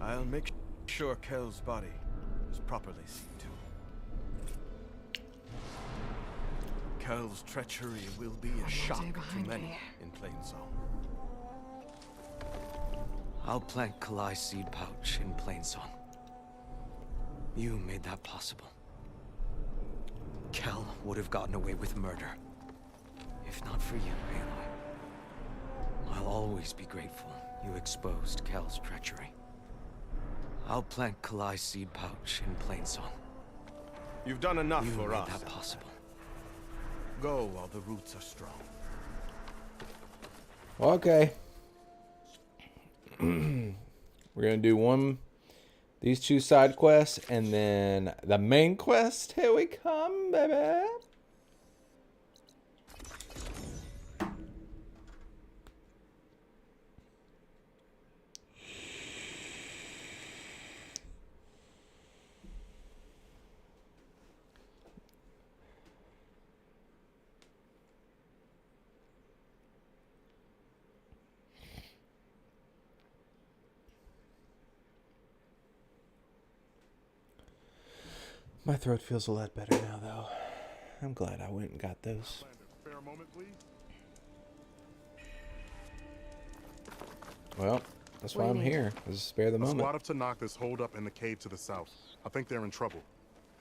I'll make sure Kel's body is properly seen to. Kel's treachery will be a shock to many in Plainsong. I'll plant Kalai's seed pouch in Plainsong. You made that possible. Kel would have gotten away with murder. If not for you, Aloy. I'll always be grateful you exposed Kel's treachery. I'll plant Kalai's seed pouch in Plainsong. You've done enough for us. You made that possible. Go while the roots are strong. Okay. We're gonna do these 2 side quests, and then the main quest. Here we come, baby. My throat feels a lot better now, though. I'm glad I went and got those. Spare a moment, please. Well, that's why I'm here. Is spare the A moment. squad of Tanakh is holed up in the cave to the south. I think they're in trouble.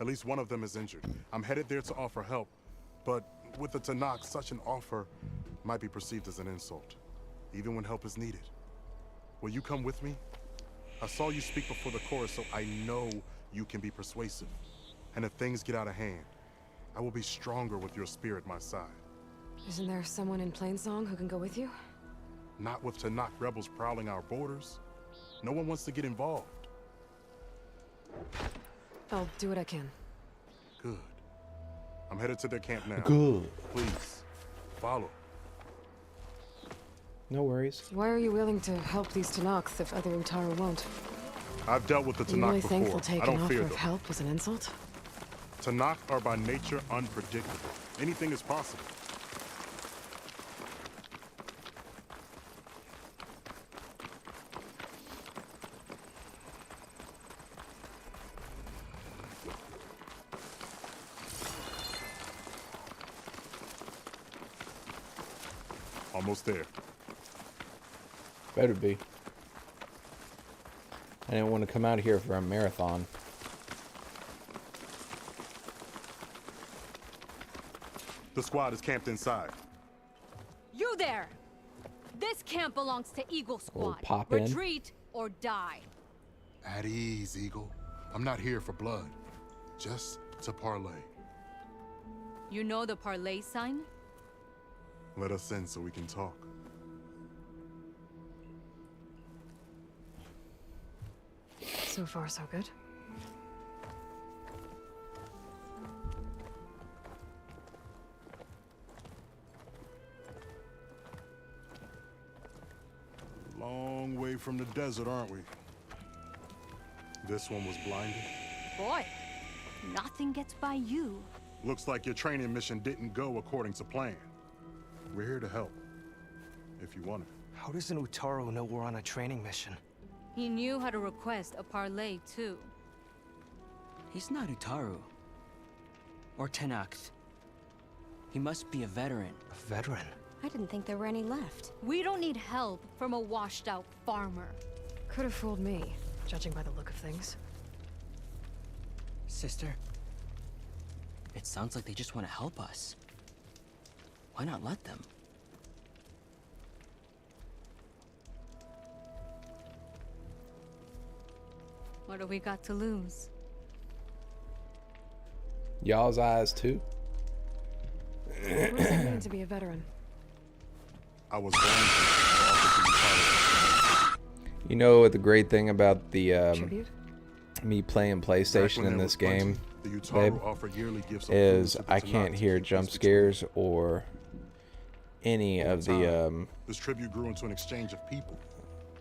At least one of them is injured. I'm headed there to offer help, but with the Tanakh, such an offer might be perceived as an insult, even when help is needed. Will you come with me? I saw you speak before the chorus, so I know you can be persuasive. And if things get out of hand, I will be stronger with your spear at my side. Isn't there someone in Plainsong who can go with you? Not with Tanakh rebels prowling our borders. No one wants to get involved. I'll do what I can. Good. I'm headed to their camp now. Good. Please, follow. No worries. Why are you willing to help these Tanaks if other Utaru won't? I've dealt with the You Tanakh really before. think they'll take I don't an fear offer of them. help as an insult? Tanakh are by nature unpredictable. Anything is possible. Almost there. Better be. I didn't want to come out here for a marathon. The squad is camped inside. You there! This camp belongs to Eagle Squad. pop in. Retreat or die. At ease, Eagle. I'm not here for blood. Just to parlay. You know the parlay sign? Let us in so we can talk. So far, so good. Long way from the desert, aren't we? This one was blinded. Boy, nothing gets by you. Looks like your training mission didn't go according to plan. We're here to help, if you want it. How does an Utaru know we're on a training mission? He knew how to request a parlay, too. He's not Utaru. Or Tenakth. He must be a veteran. A veteran? I didn't think there were any left. We don't need help from a washed-out farmer. Could have fooled me, judging by the look of things. Sister, it sounds like they just want to help us. Why not let them? What do we got to lose? Y'all's eyes too. What does it mean to be a veteran? I was born to You know what the great thing about the Tribute? me playing PlayStation in this game, the Utaru babe, offer yearly gifts of is food to the I can't Tanakh hear to keep jump peace scares or any of the This tribute grew into an exchange of people.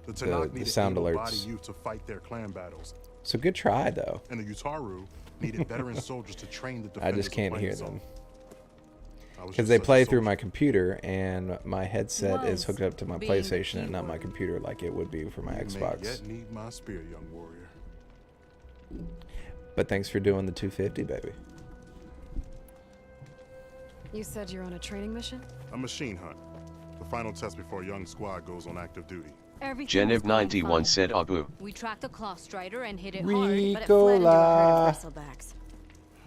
The Tanakh the needed sound able-bodied alerts. youth to fight their clan battles, So good try though. and the Utaru needed veteran soldiers to train the I defenders just can't of hear Plainsong. them I was because just they such a play through soldier. my computer and my headset is Was hooked up to my being PlayStation and not my keyword. computer like it would be for my You may Xbox. yet need my spear, young warrior. But thanks for doing the 250, baby. You said you're on a training mission? A machine hunt. The final test before a young squad goes on active duty. Everything was going Genev91 fine. said Abu. We tracked the Claw Strider and hit it hard, but it Ricola. fled into a herd of bristlebacks.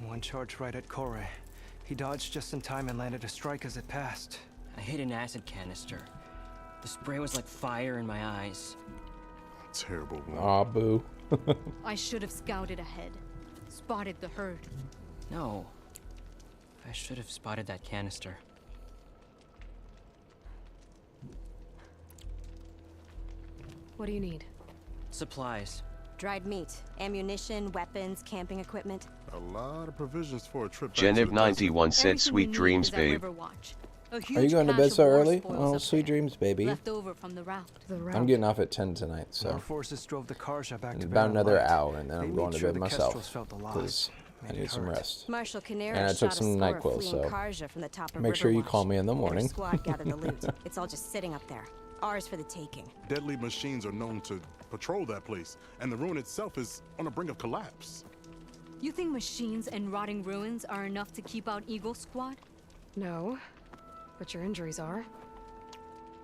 One charge right at Kore. He dodged just in time and landed a strike as it passed. I hit an acid canister. The spray was like fire in my eyes. Terrible one. Aw, boo. I should have scouted ahead, spotted the herd. No. I should have spotted that canister. What do you need? Supplies. Dried meat, ammunition, weapons, camping equipment. A lot of provisions for a trip back to the desert. Genev91 said Everything we sweet need dreams, is at babe. Riverwatch. A Are you huge going to cache bed of so war early? spoils Well, up sweet there, dreams, baby. left over from the route. I'm getting off at 10 tonight, Our so forces drove the Karja back in to about another Barrow Light. hour, and then They I'm made going to sure bed the myself Kestrels felt alive. because I Made need it some hurt. rest. Marshal Canera And I shot took a some score of NyQuil, fleeing so Karja from the top of make sure you Riverwatch. call me in the Our morning. squad gathered the loot. It's all just sitting up there. Ours for the taking. Deadly machines are known to patrol that place, and the ruin itself is on the brink of collapse. You think machines and rotting ruins are enough to keep out Eagle Squad? No, but your injuries are.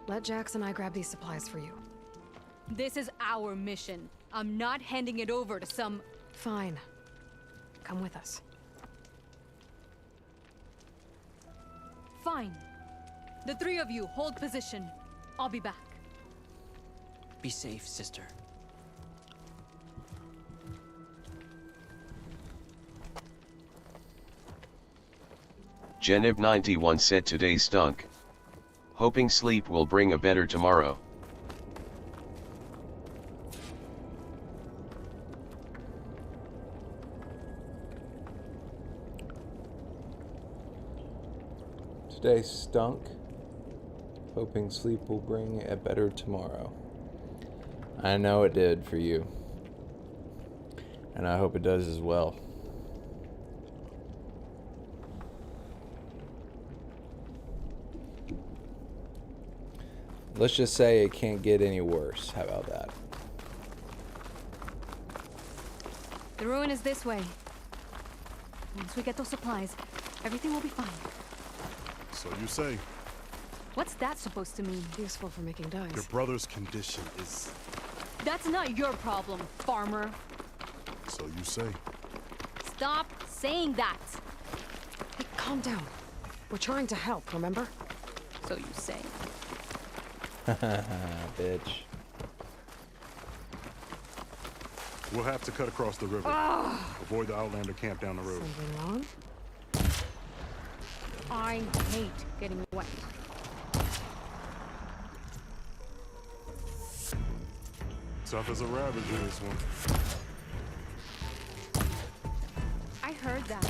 Let Jax and I grab these supplies for you. This is our mission. I'm not handing it over to some... Fine. Come with us. Fine. The three of you hold position. I'll be back. Be safe, sister. Genev91 said today stunk. Hoping sleep will bring a better tomorrow. Today stunk. Hoping sleep will bring a better tomorrow. I know it did for you. And I hope it does as well. Let's just say it can't get any worse. How about that? The ruin is this way. Once we get those supplies, everything will be fine. So you say. What's that supposed to mean? Useful for making dyes. Your brother's condition is... That's not your problem, farmer. So you say. Stop saying that. Hey, calm down. We're trying to help, remember? So you say. Bitch. We'll have to cut across the river. Avoid the Outlander camp down the road. Something wrong? I hate getting wet. Tough as a rabbit in this one. I heard that.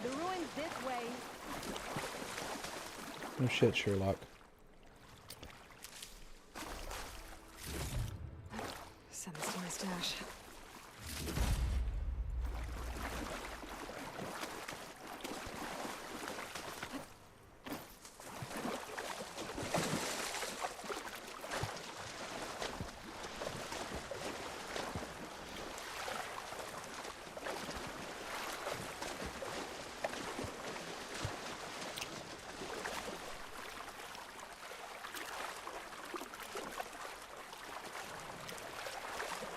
The ruin's this way. No shit, Sherlock. Send this to my stash.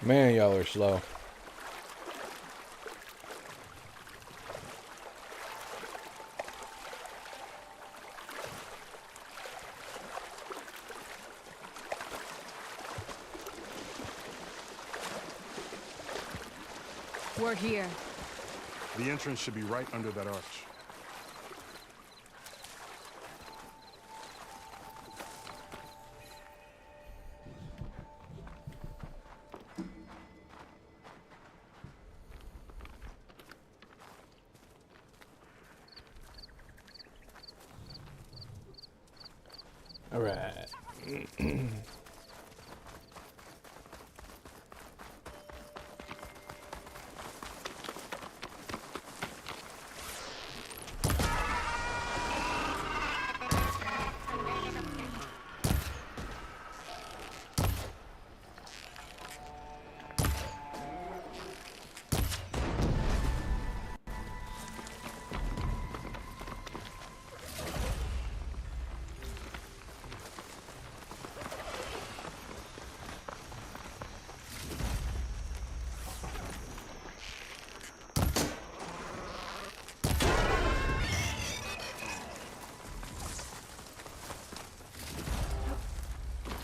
Man, y'all are slow. We're here. The entrance should be right under that arch. All right.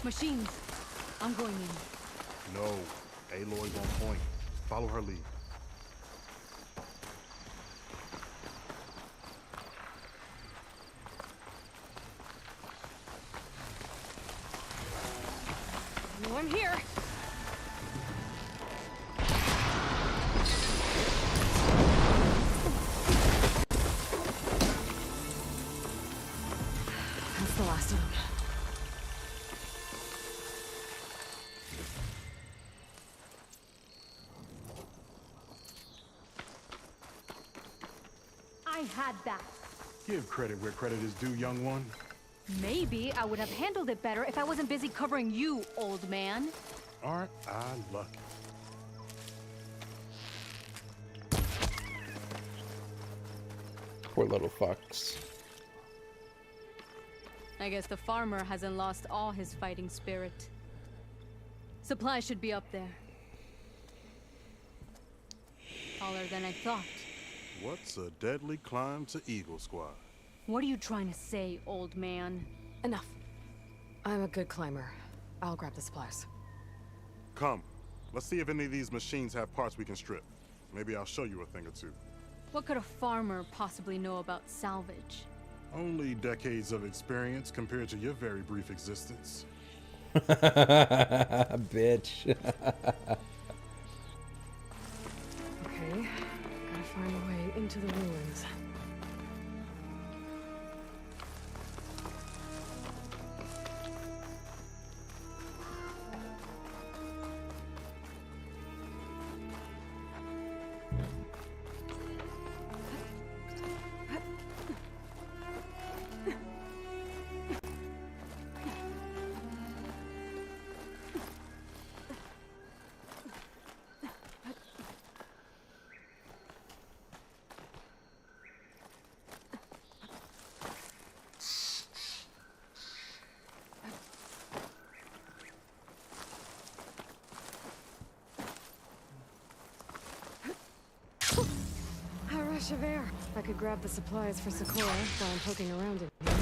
Machines. I'm going in. No. Aloy's on point. Follow her lead. No, I'm here. That's the last of them. I had that. Give credit where credit is due, young one. Maybe I would have handled it better if I wasn't busy covering you, old man. Aren't I lucky? Poor little fucks. I guess the farmer hasn't lost all his fighting spirit. Supplies should be up there. Taller than I thought. What's a deadly climb to Eagle Squad? What are you trying to say, old man? Enough. I'm a good climber. I'll grab the supplies. Come. Let's see if any of these machines have parts we can strip. Maybe I'll show you a thing or two. What could a farmer possibly know about salvage? Only decades of experience compared to your very brief existence. Bitch. Okay, gotta find a way into the ruins. Rush of air. I could grab the supplies for Sakura while I'm poking around in here.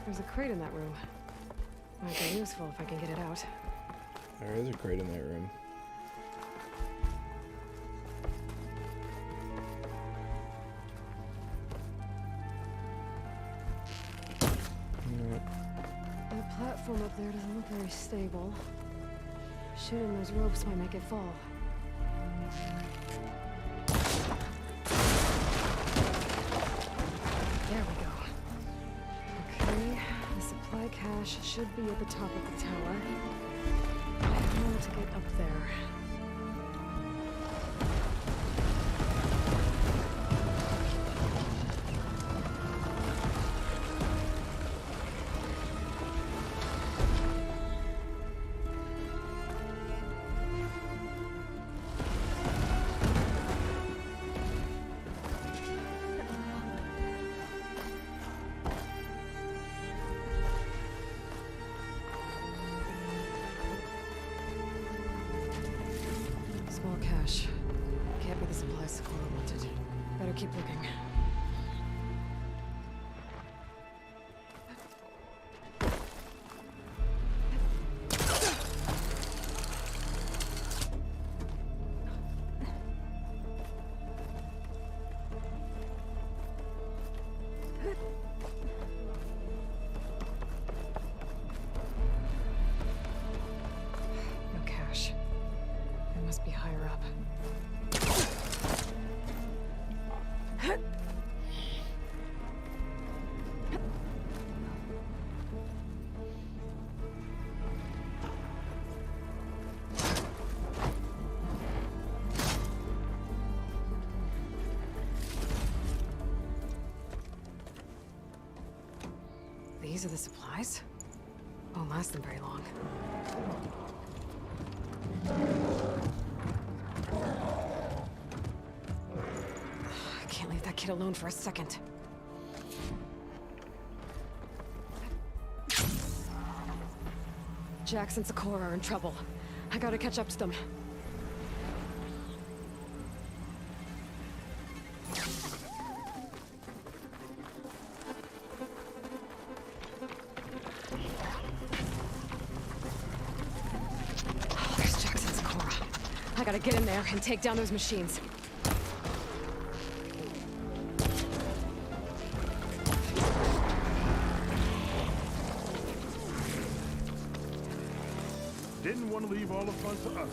There's a crate in that room. Might be useful if I can get it out. There is a crate in that room. That platform up there doesn't look very stable. Shooting those ropes might make it fall. There we go. Okay, the supply cache should be at the top of the tower. I have room to get up there. Small cache. Can't be the supplies Sakura wanted. Better keep looking. No cache. It must be higher up. These are the supplies? Won't last them very long. I can't leave that kid alone for a second. Jax and Sakura are in trouble. I gotta catch up to them. Oh, there's Jax and Sakura. I gotta get in there and take down those machines. Didn't want to leave all the fun to us.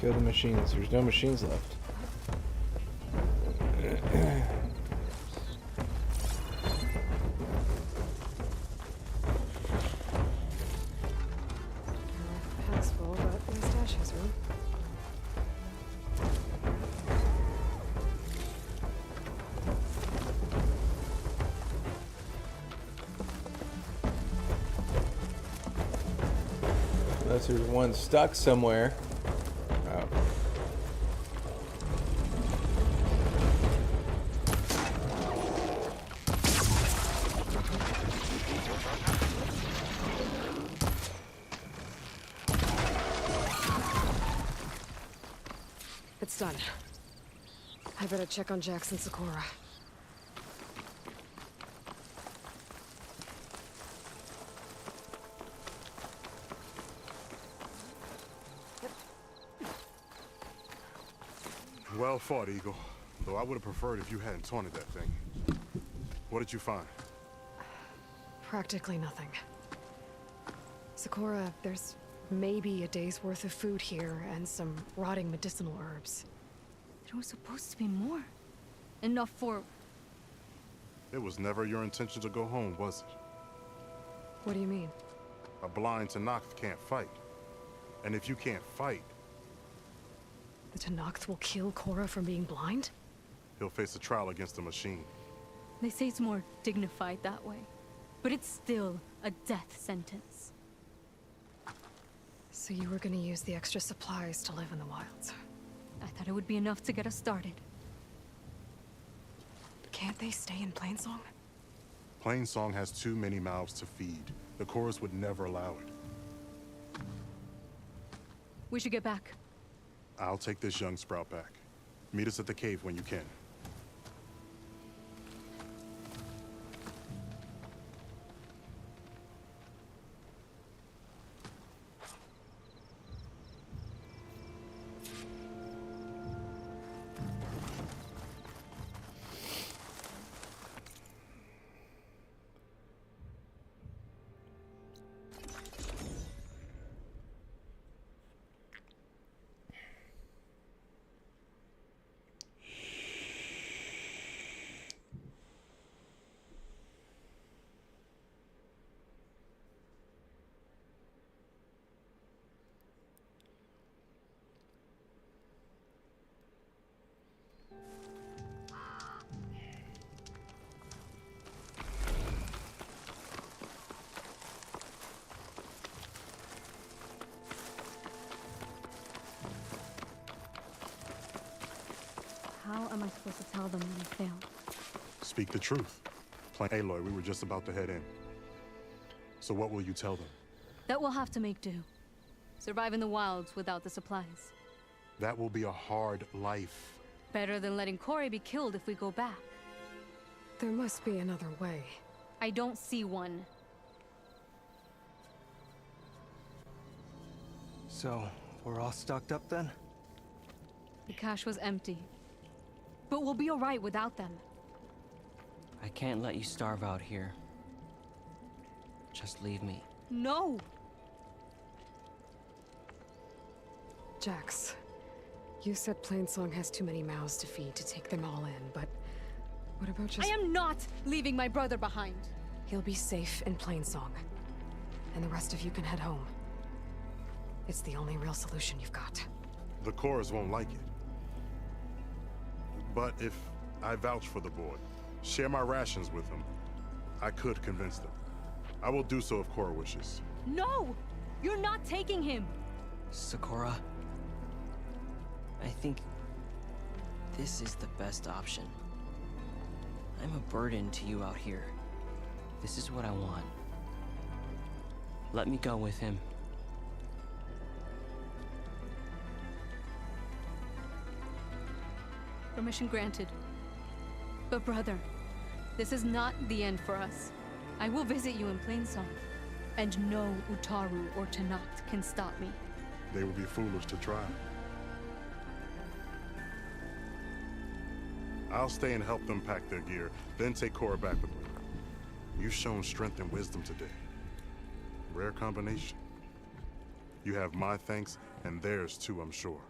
Kill the machines. There's no machines left. Pack's full, but my stash has room. Unless there's one stuck somewhere. Oh. It's done. I better check on Jax and Sakura. Well fought, Eagle. Though I would have preferred if you hadn't taunted that thing. What did you find? Practically nothing. Sakura, there's maybe a day's worth of food here and some rotting medicinal herbs. There was supposed to be more. Enough for... It was never your intention to go home, was it? What do you mean? A blind Tanakh can't fight. And if you can't fight, The Tanakh will kill Korra from being blind? he'll face a trial against the machine. They say it's more dignified that way. But it's still a death sentence. So you were gonna use the extra supplies to live in the wilds? I thought it would be enough to get us started. Can't they stay in Plainsong? Plainsong has too many mouths to feed. The chorus would never allow it. We should get back. I'll take this young sprout back. Meet us at the cave when you can. How am I supposed to tell them when we failed? Speak the truth. Aloy, we were just about to head in. So what will you tell them? That we'll have to make do. Survive in the wilds without the supplies. That will be a hard life. Better than letting Corey be killed if we go back. There must be another way. I don't see one. So, we're all stocked up then? The cache was empty. But we'll be alright without them. I can't let you starve out here. Just leave me. No! Jax, you said Plainsong has too many mouths to feed to take them all in, but what about just... I am not leaving my brother behind! He'll be safe in Plainsong, and the rest of you can head home. It's the only real solution you've got. The chorus won't like it. But if I vouch for the boy, share my rations with him, I could convince them. I will do so if Korra wishes. No! You're not taking him! Sakura, I think this is the best option. I'm a burden to you out here. This is what I want. Let me go with him. Permission granted. But brother, this is not the end for us. I will visit you in Plainsong, and no Utaru or Tanakh can stop me. They would be foolish to try. I'll stay and help them pack their gear, then take Korra back with me. You've shown strength and wisdom today. Rare combination. You have my thanks, and theirs too, I'm sure.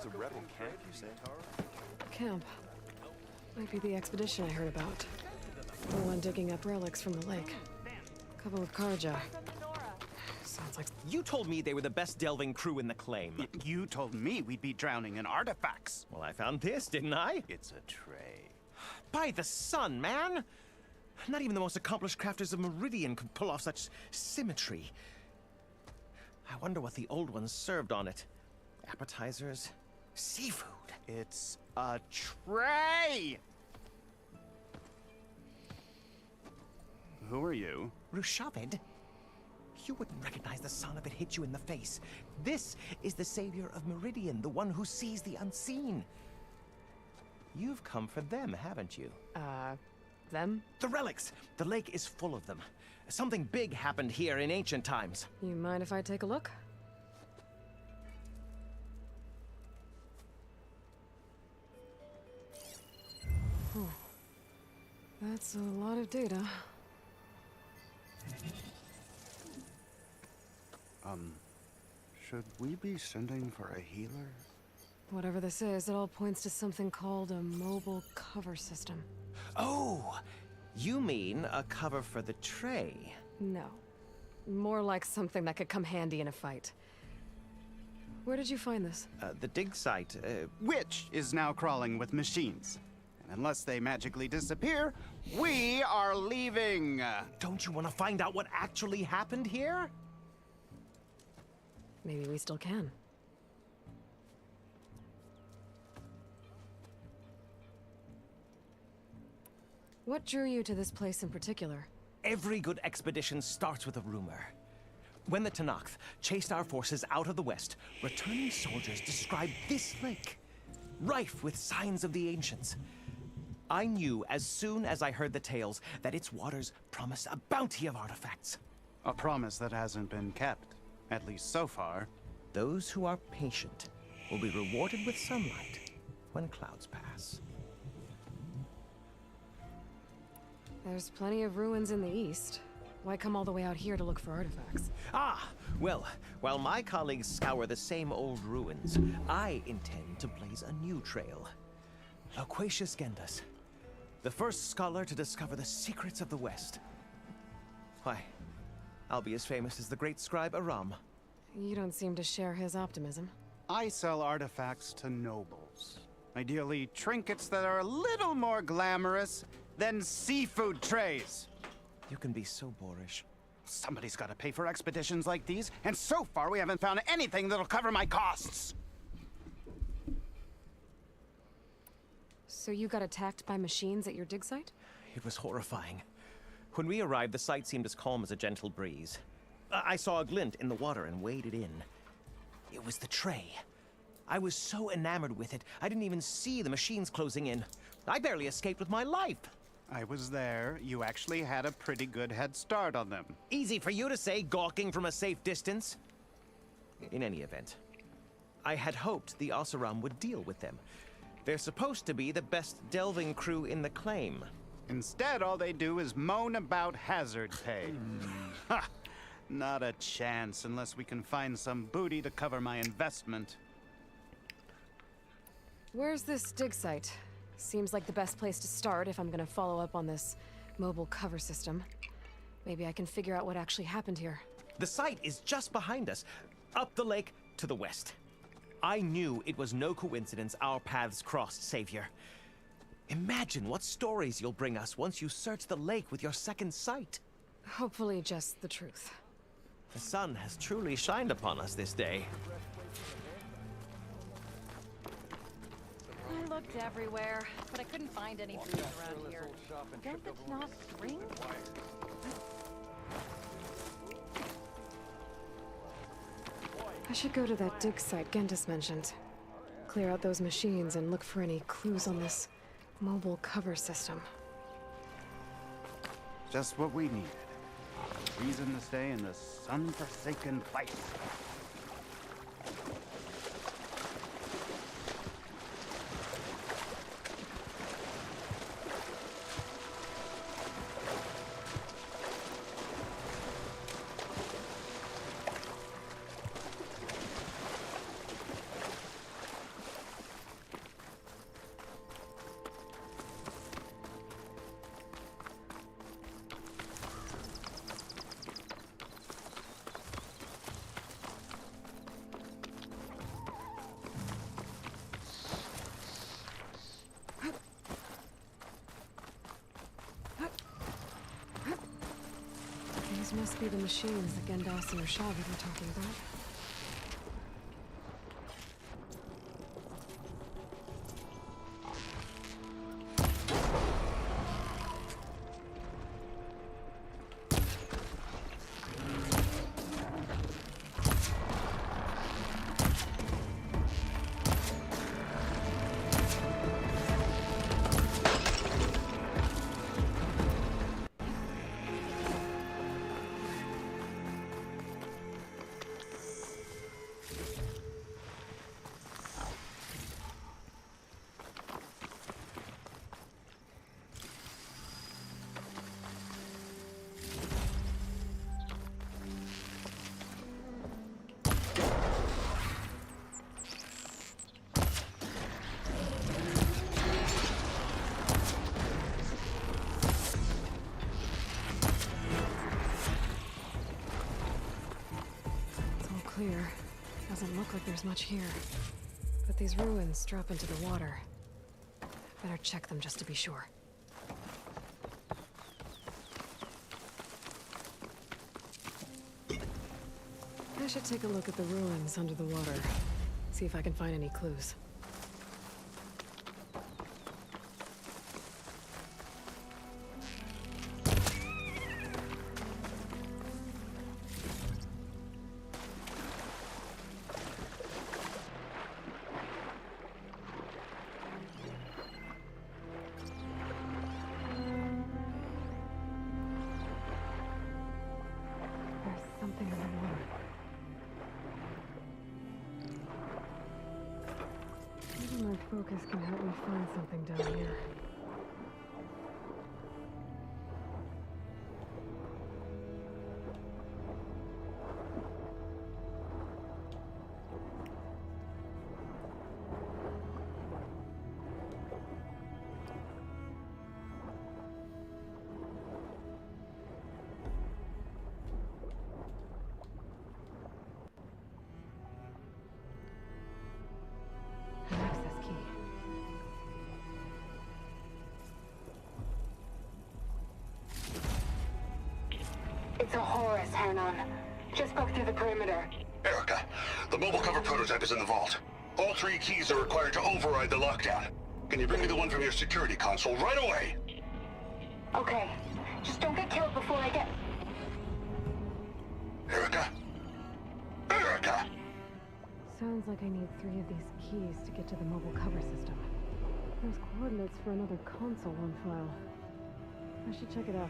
is a rebel camp, you say? Camp. Might be the expedition I heard about. The one digging up relics from the lake. A couple of Karja. Sounds like... You told me they were the best delving crew in the claim. You told me we'd be drowning in artifacts. Well, I found this, didn't I? It's a tray. By the sun, man! Not even the most accomplished crafters of Meridian could pull off such symmetry. I wonder what the old ones served on it. Appetizers? Seafood? It's a tray! Who are you? Rushavid? You wouldn't recognize the sun if it hit you in the face. This is the savior of Meridian, the one who sees the unseen. You've come for them, haven't you? Them? The relics! The lake is full of them. Something big happened here in ancient times. You mind if I take a look? That's a lot of data. Should we be sending for a healer? Whatever this is, it all points to something called a mobile cover system. Oh! You mean a cover for the tray? No. More like something that could come handy in a fight. Where did you find this? The dig site, Which is now crawling with machines. And unless they magically disappear, we are leaving! Don't you want to find out what actually happened here? Maybe we still can. What drew you to this place in particular? Every good expedition starts with a rumor. When the Tenakth chased our forces out of the west, returning soldiers described this lake, rife with signs of the ancients. I knew as soon as I heard the tales that its waters promised a bounty of artifacts. A promise that hasn't been kept, at least so far. Those who are patient will be rewarded with sunlight when clouds pass. There's plenty of ruins in the east. Why come all the way out here to look for artifacts? Ah, well, while my colleagues scour the same old ruins, I intend to blaze a new trail. Aquatius Gendas, the first scholar to discover the secrets of the West. Why, I'll be as famous as the great scribe Aram. You don't seem to share his optimism. I sell artifacts to nobles. Ideally, trinkets that are a little more glamorous than seafood trays. You can be so boorish. Somebody's got to pay for expeditions like these, and so far we haven't found anything that'll cover my costs. So you got attacked by machines at your dig site? It was horrifying. When we arrived, the site seemed as calm as a gentle breeze. I saw a glint in the water and waded in. It was the tray. I was so enamored with it, I didn't even see the machines closing in. I barely escaped with my life. I was there. You actually had a pretty good head start on them. Easy for you to say, gawking from a safe distance. In any event, I had hoped the Oseram would deal with them. They're supposed to be the best delving crew in the claim. Instead, all they do is moan about hazard pay. Ha! Not a chance unless we can find some booty to cover my investment. Where's this dig site? Seems like the best place to start if I'm gonna follow up on this mobile cover system. Maybe I can figure out what actually happened here. The site is just behind us, up the lake to the west. I knew it was no coincidence our paths crossed, Savior. Imagine what stories you'll bring us once you search the lake with your second sight. Hopefully just the truth. The sun has truly shined upon us this day. I looked everywhere, but I couldn't find any booze around here. Don't the Tenakth drink? I should go to that dig site Gendas mentioned. Clear out those machines and look for any clues on this mobile cover system. Just what we needed. Reason to stay in this sun-forsaken place. must be the machines that Gendas and Rashad were talking about. Clear. Doesn't look like there's much here. But these ruins drop into the water. Better check them just to be sure. I should take a look at the ruins under the water. See if I can find any clues. Something in the water. Maybe my focus can help me find something down here. It's a Horus, Hernon. Just broke through the perimeter. Erica, the mobile cover prototype is in the vault. All 3 keys are required to override the lockdown. Can you bring me the one from your security console right away? Okay. Just don't get killed before I get... Erica? Erica! Sounds like I need 3 of these keys to get to the mobile cover system. There's coordinates for another console on file. I should check it out.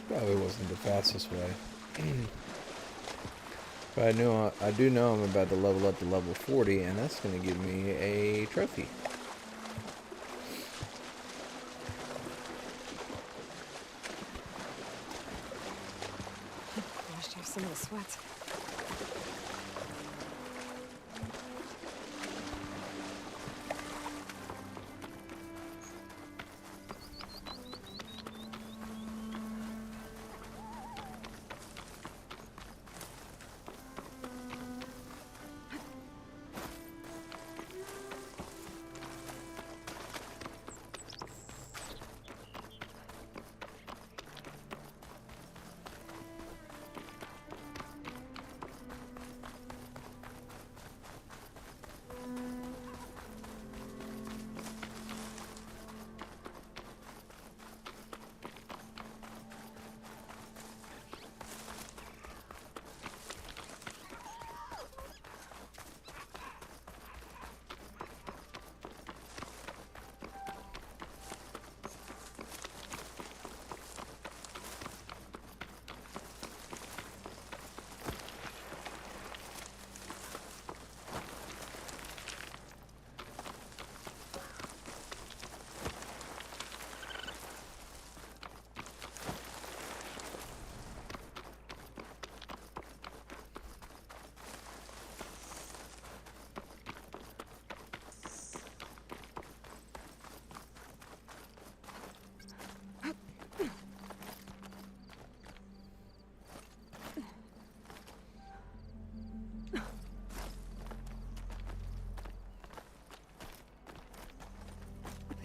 Probably wasn't the fastest way. But I do know I'm about to level up to level 40, and that's going to give me a trophy. Washed off some of the sweat.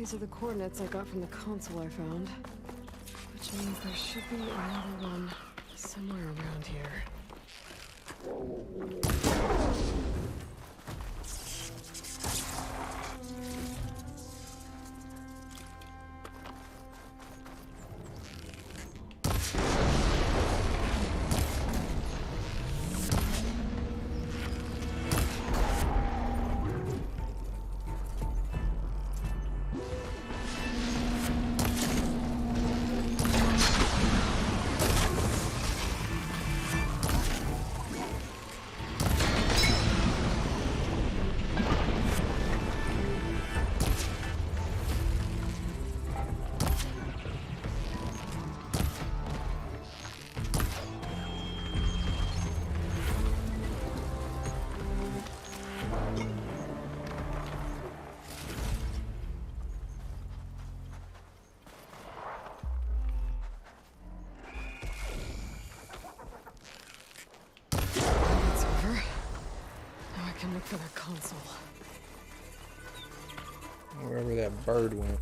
These are the coordinates I got from the console I found. Which means there should be another one somewhere around here. Look for that console. Wherever that bird went.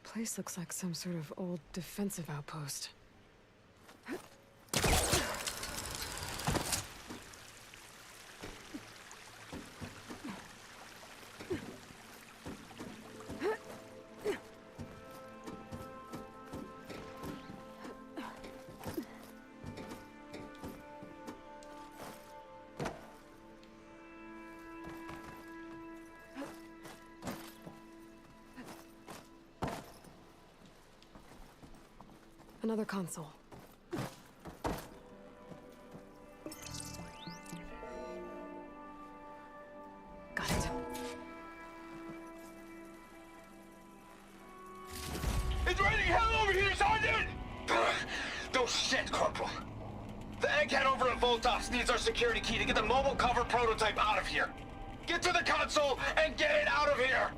Place looks like some sort of old defensive outpost. Another console. Got it. It's raining hell over here, Sergeant! No shit, Corporal. The egghead over at Voltos needs our security key to get the mobile cover prototype out of here. Get to the console and get it out of here!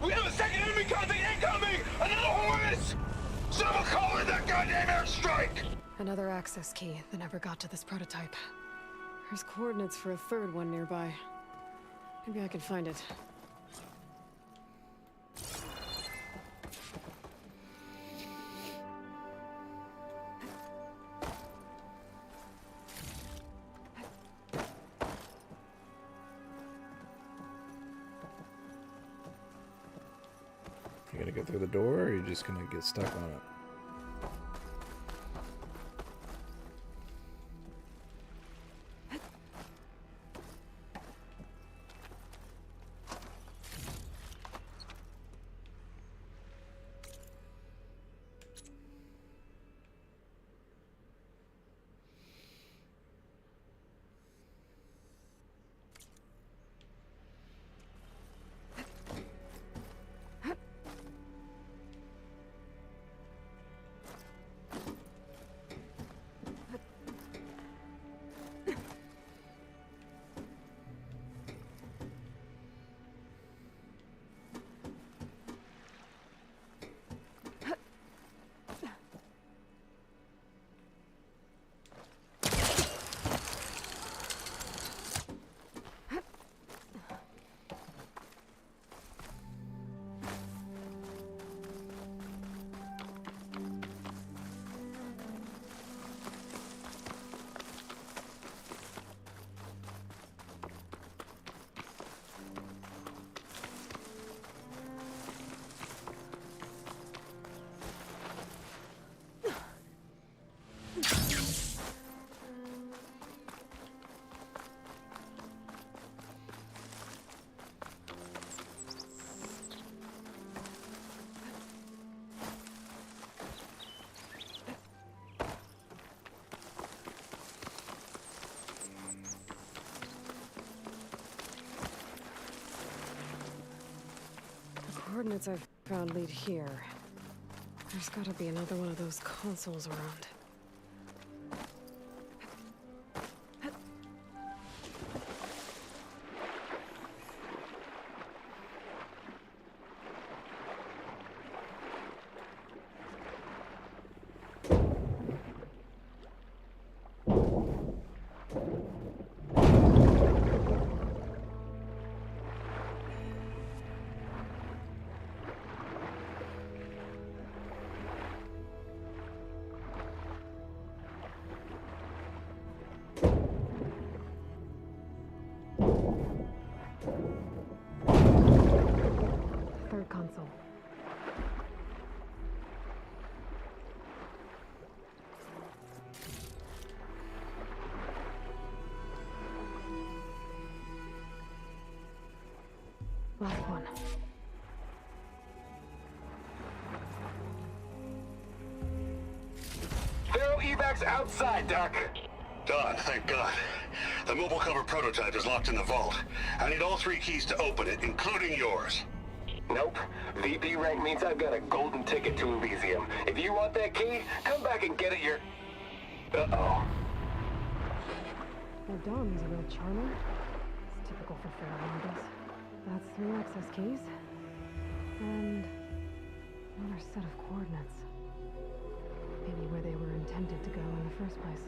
We have a second enemy contact incoming! Another Horus! Someone call in that goddamn airstrike! Another access key that never got to this prototype. There's coordinates for a third one nearby. Maybe I can find it. You gonna go through the door, or are you just gonna get stuck on it? coordinates I've found lead here. There's gotta be another one of those consoles around. Third console. Last one. Pharaoh evacs outside, Doc. Done, thank God. The mobile cover prototype is locked in the vault. I need all 3 keys to open it, including yours. Nope. VP rank means I've got a golden ticket to Elysium. If you want that key, come back and get it Uh-oh. Well, Dom's a real charmer. It's typical for Pharaoh, I guess. That's 3 access keys. And another set of coordinates. Maybe where they were intended to go in the first place.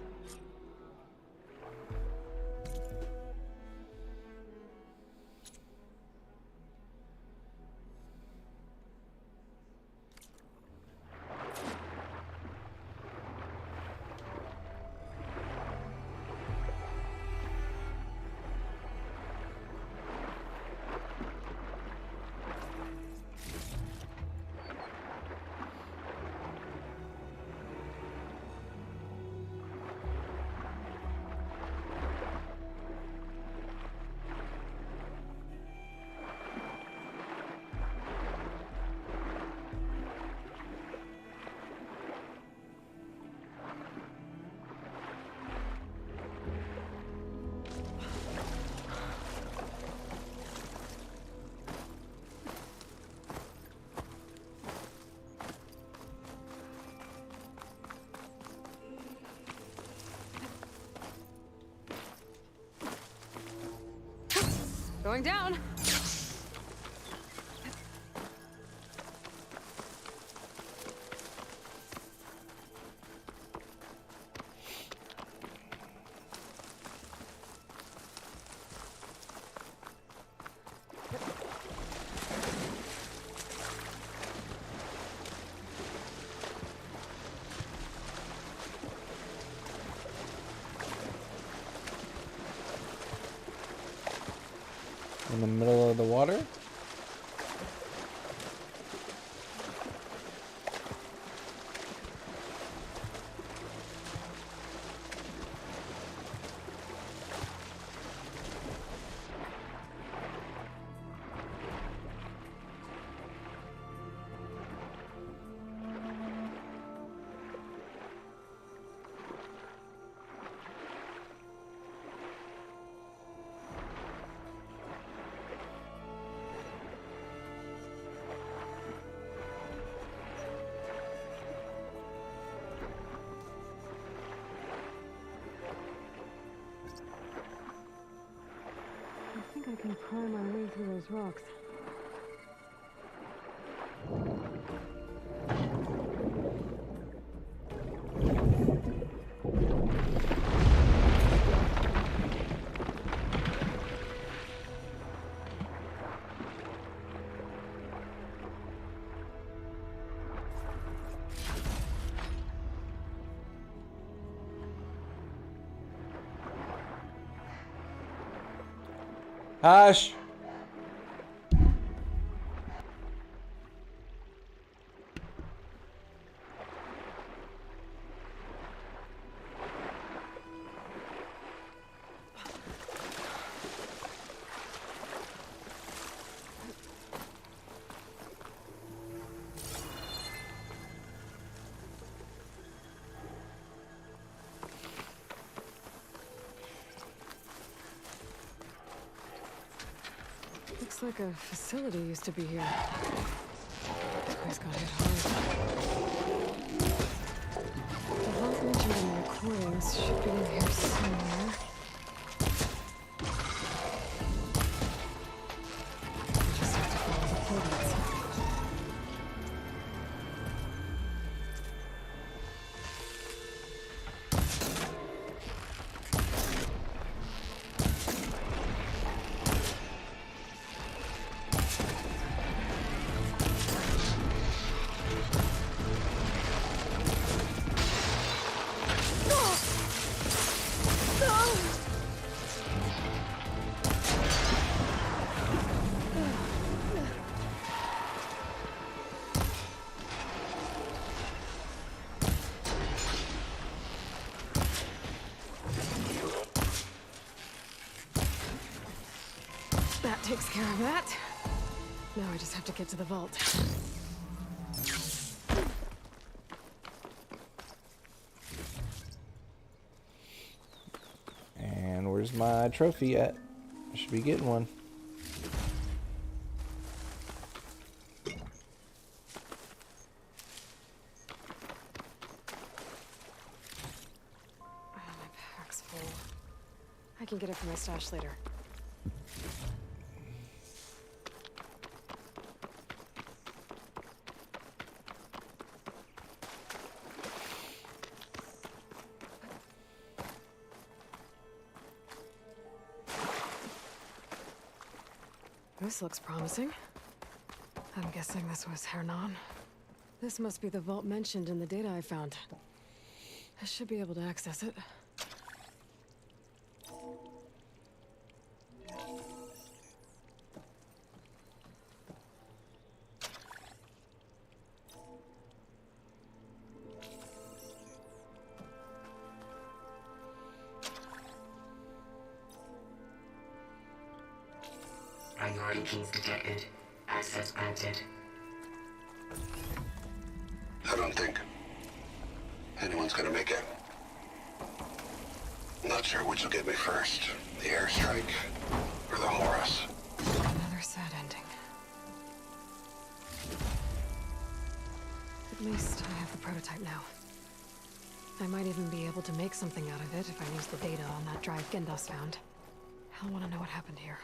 Going down. In the middle of the water? I think I can pry my way through those rocks. Hush! Looks like a facility used to be here. got hit hard. The vault mentioned in the recordings should be in here somewhere. I just have to follow the coordinates. That takes care of that. Now I just have to get to the vault. And where's my trophy at? I should be getting one. Oh, my pack's full. I can get it from my stash later. This looks promising. I'm guessing this was Hernan. This must be the vault mentioned in the data I found. I should be able to access it. Priority keys detected. Access granted. I don't think anyone's gonna make it. Not sure which will get me first. The airstrike or the Horus. Another sad ending. At least I have the prototype now. I might even be able to make something out of it if I use the data on that drive Gendas found. I'll want to know what happened here.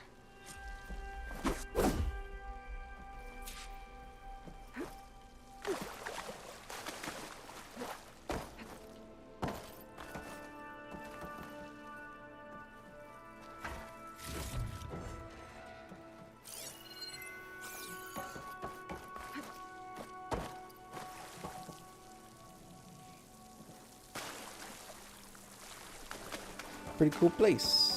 Pretty cool place.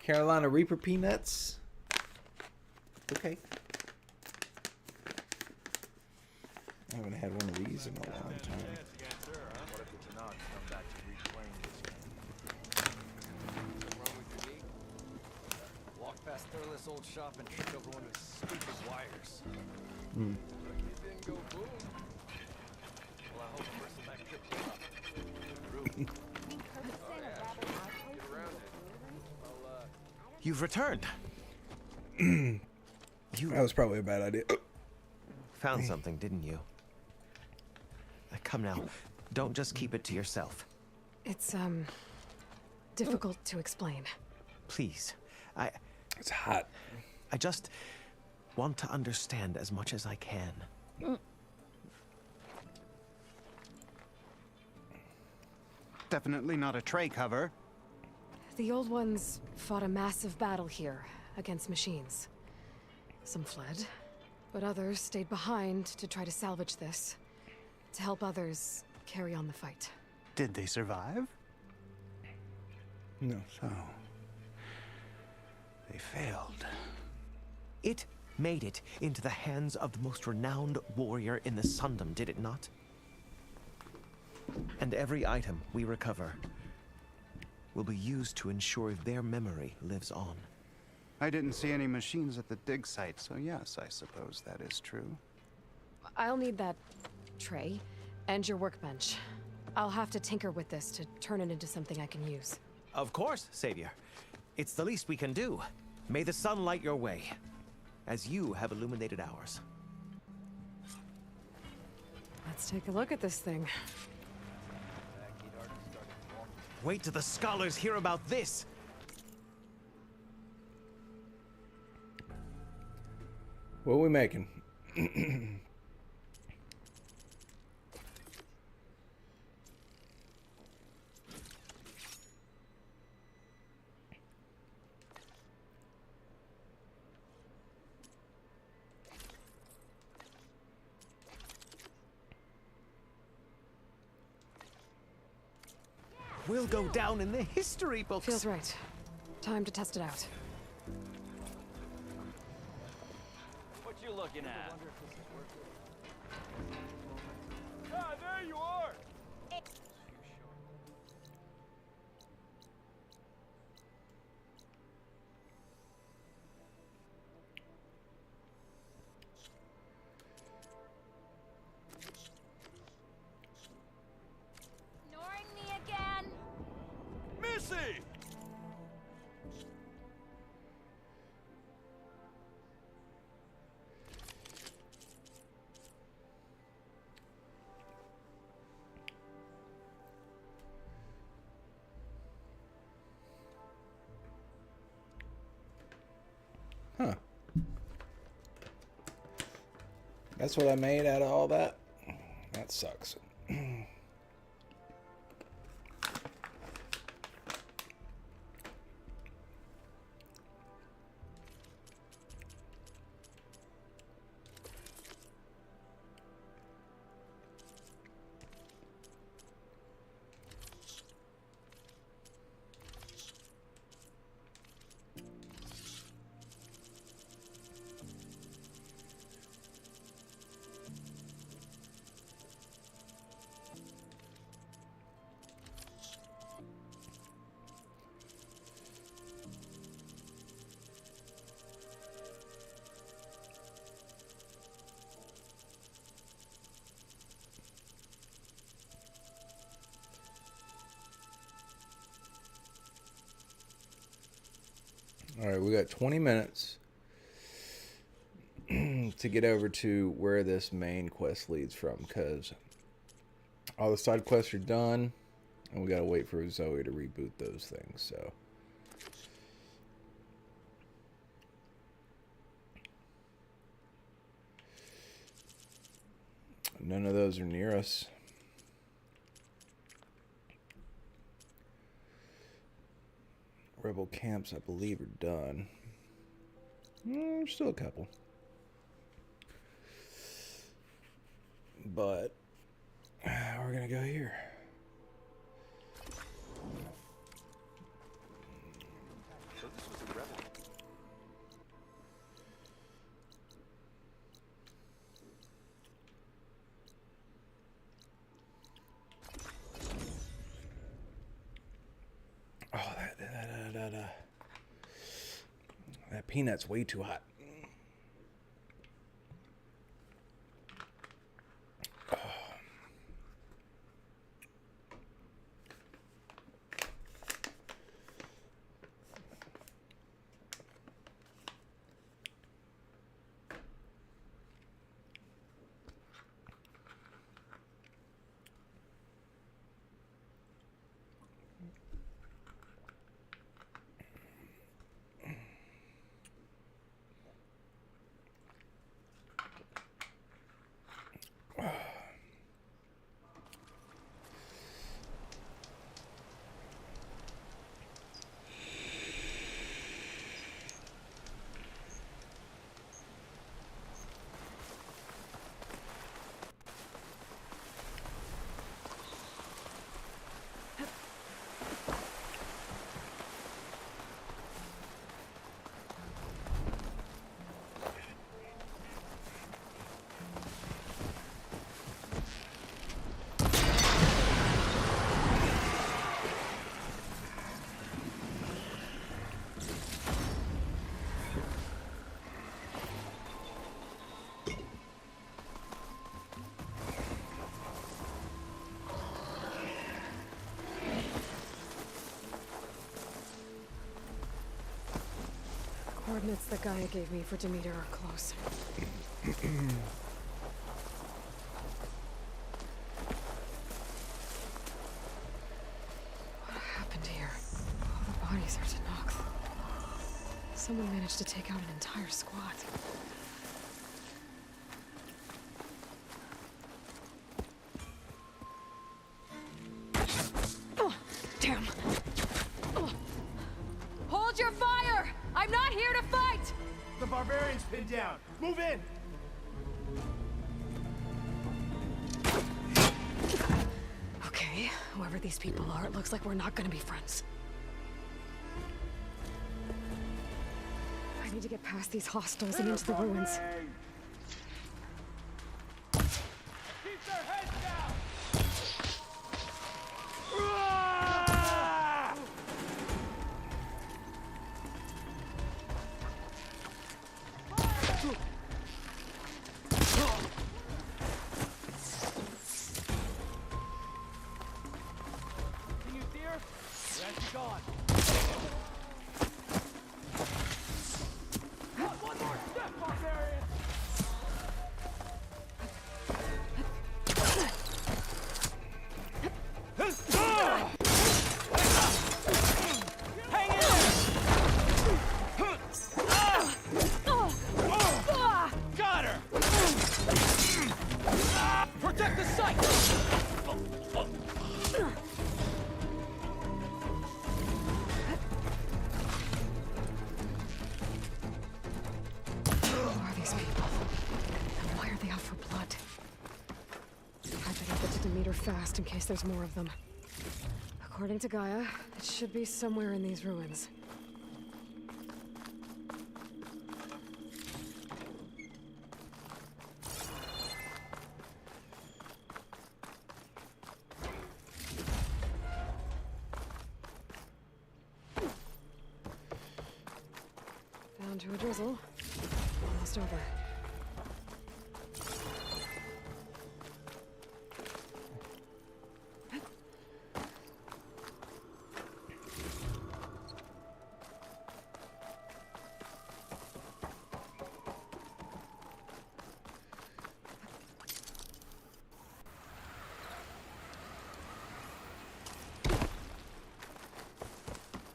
Carolina Reaper peanuts. Okay. I haven't had one of these in a long time. Walk past Thurless old shop and tripped over one of his stupid wires. Hmm. It didn't go boom. Well, I hope the person back tripped it up. You've returned. That was probably a bad idea. found something, didn't you? Come now, don't just keep it to yourself. It's, difficult to explain. Please, It's hot. I just want to understand as much as I can. Definitely not a tray cover. The old ones fought a massive battle here against machines. Some fled, but others stayed behind to try to salvage this, to help others carry on the fight. Did they survive? No. So, they failed. It made it into the hands of the most renowned warrior in the Sundom, did it not? And every item we recover will be used to ensure their memory lives on. I didn't see any machines at the dig site, so yes, I suppose that is true. I'll need that tray and your workbench. I'll have to tinker with this to turn it into something I can use. Of course, Savior. It's the least we can do. May the sun light your way, as you have illuminated ours. Let's take a look at this thing. Wait till the scholars hear about this! What are we making? We'll go down in the history books. Feels right. Time to test it out. What you looking at? Ah, there you are! Ignoring me again? Missy! Huh. That's what I made out of all that? That sucks. All right, we got 20 minutes to get over to where this main quest leads from, because all the side quests are done, and we got to wait for Zoe to reboot those things, so. None of those are near us. Rebel camps, I believe, are done. There's still a couple. But we're going to go here. So this was a rebel. Oh, that peanut's way too hot. Oh. coordinates that Gaia gave me for Demeter are close. What happened here? All the bodies are Tenakth. Someone managed to take out an entire squad. Oh, damn. Oh. Hold your fire! I'm not here to fight! The barbarian's pinned down. Move in! Okay, whoever these people are, it looks like we're not gonna be friends. I need to get past these hostiles and into the ruins. Keep their heads down! Can you steer? That's gone. One more step, barbarian! Hang in! Got her! Protect the site! Who are these people? And why are they out for blood? I better get to Demeter fast in case there's more of them. According to Gaia, it should be somewhere in these ruins. Down to a drizzle. Almost over.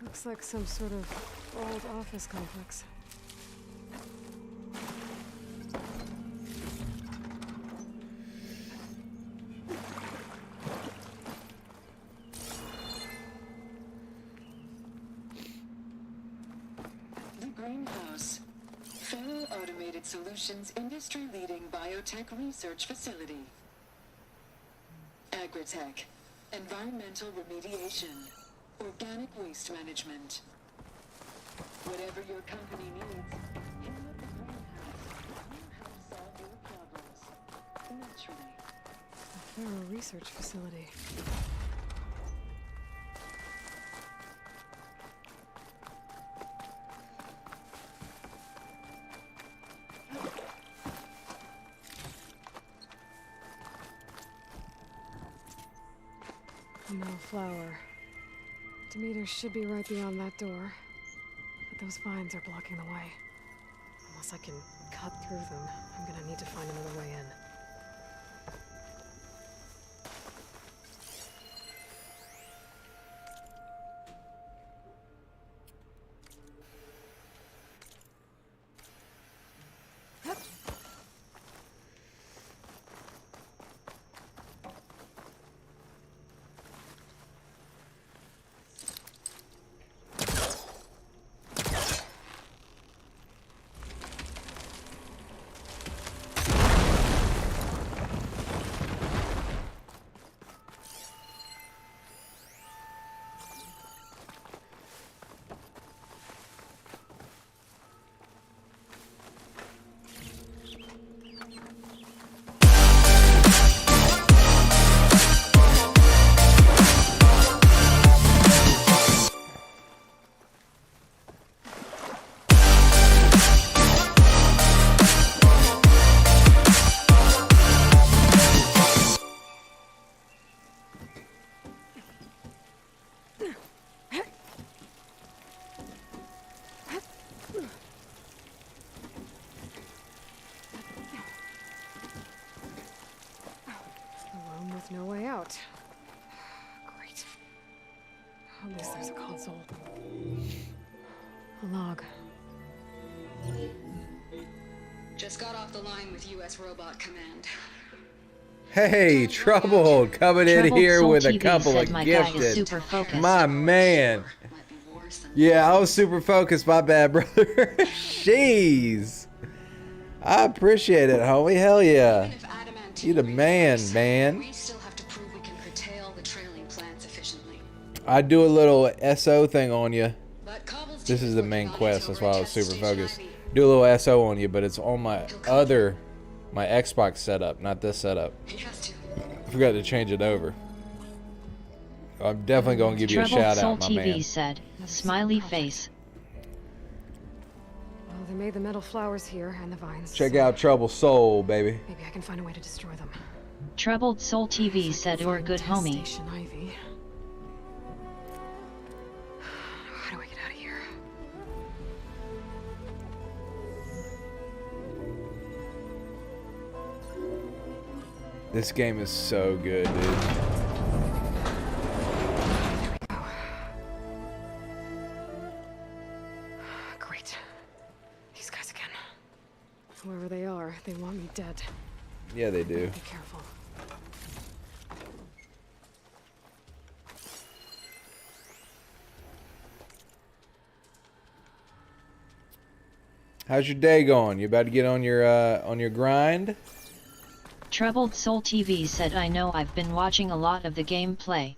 Looks like some sort of old office complex. The Greenhouse. Fellow Automated Solutions industry-leading biotech research facility. Agritech. Environmental remediation. Organic waste management. Whatever your company needs, hit up the Greenhouse. We'll help solve your problems. Naturally. A thorough research facility. No flower. Demeter should be right beyond that door. But those vines are blocking the way. Unless I can cut through them, I'm gonna need to find another way in. way out. Great. At least there's a console. A log. Just got off the line with U.S. Robot Command. Hey, Trouble coming in Troubled here Soul with a TV couple said of my guy is gifted. super focused. My man. Yeah, I was super focused. My bad, brother. Jeez. I appreciate it, homie. Hell yeah. You the man, man. We still have to prove we can curtail the trailing plants efficiently. I do a little SO thing on you. This is the main quest. That's why I was super focused. Do a little SO on you, but it's on my my Xbox setup, not this setup. I forgot to change it over. I'm definitely gonna give you a shout out, my TV man. said, smiley face. Well, they made the metal flowers here and the vines. Check out Trouble Soul, baby. Maybe I can find a way to destroy them. Troubled Soul TV said, or good homie. Station Ivy. How do I get out of here? This game is so good, dude. Great. These guys again. Whoever they are, they want me dead. Yeah, they do. Be careful. How's your day going? You about to get on your grind? Troubled Soul TV said, I know I've been watching a lot of the gameplay.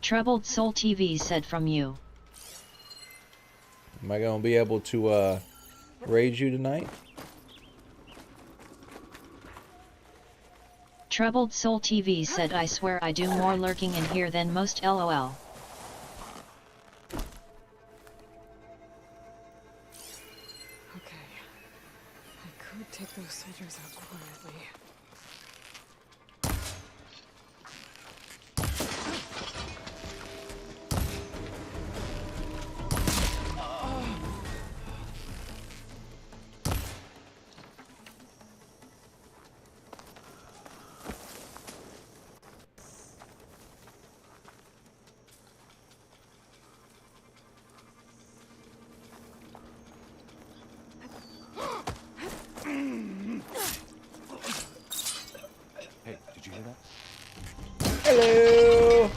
Troubled Soul TV said, from you. Am I gonna be able to raid you tonight? Troubled Soul TV said, I swear I do more lurking in here than most, LOL. Okay. I could take those soldiers out quietly. Hey, did you hear that? Hello.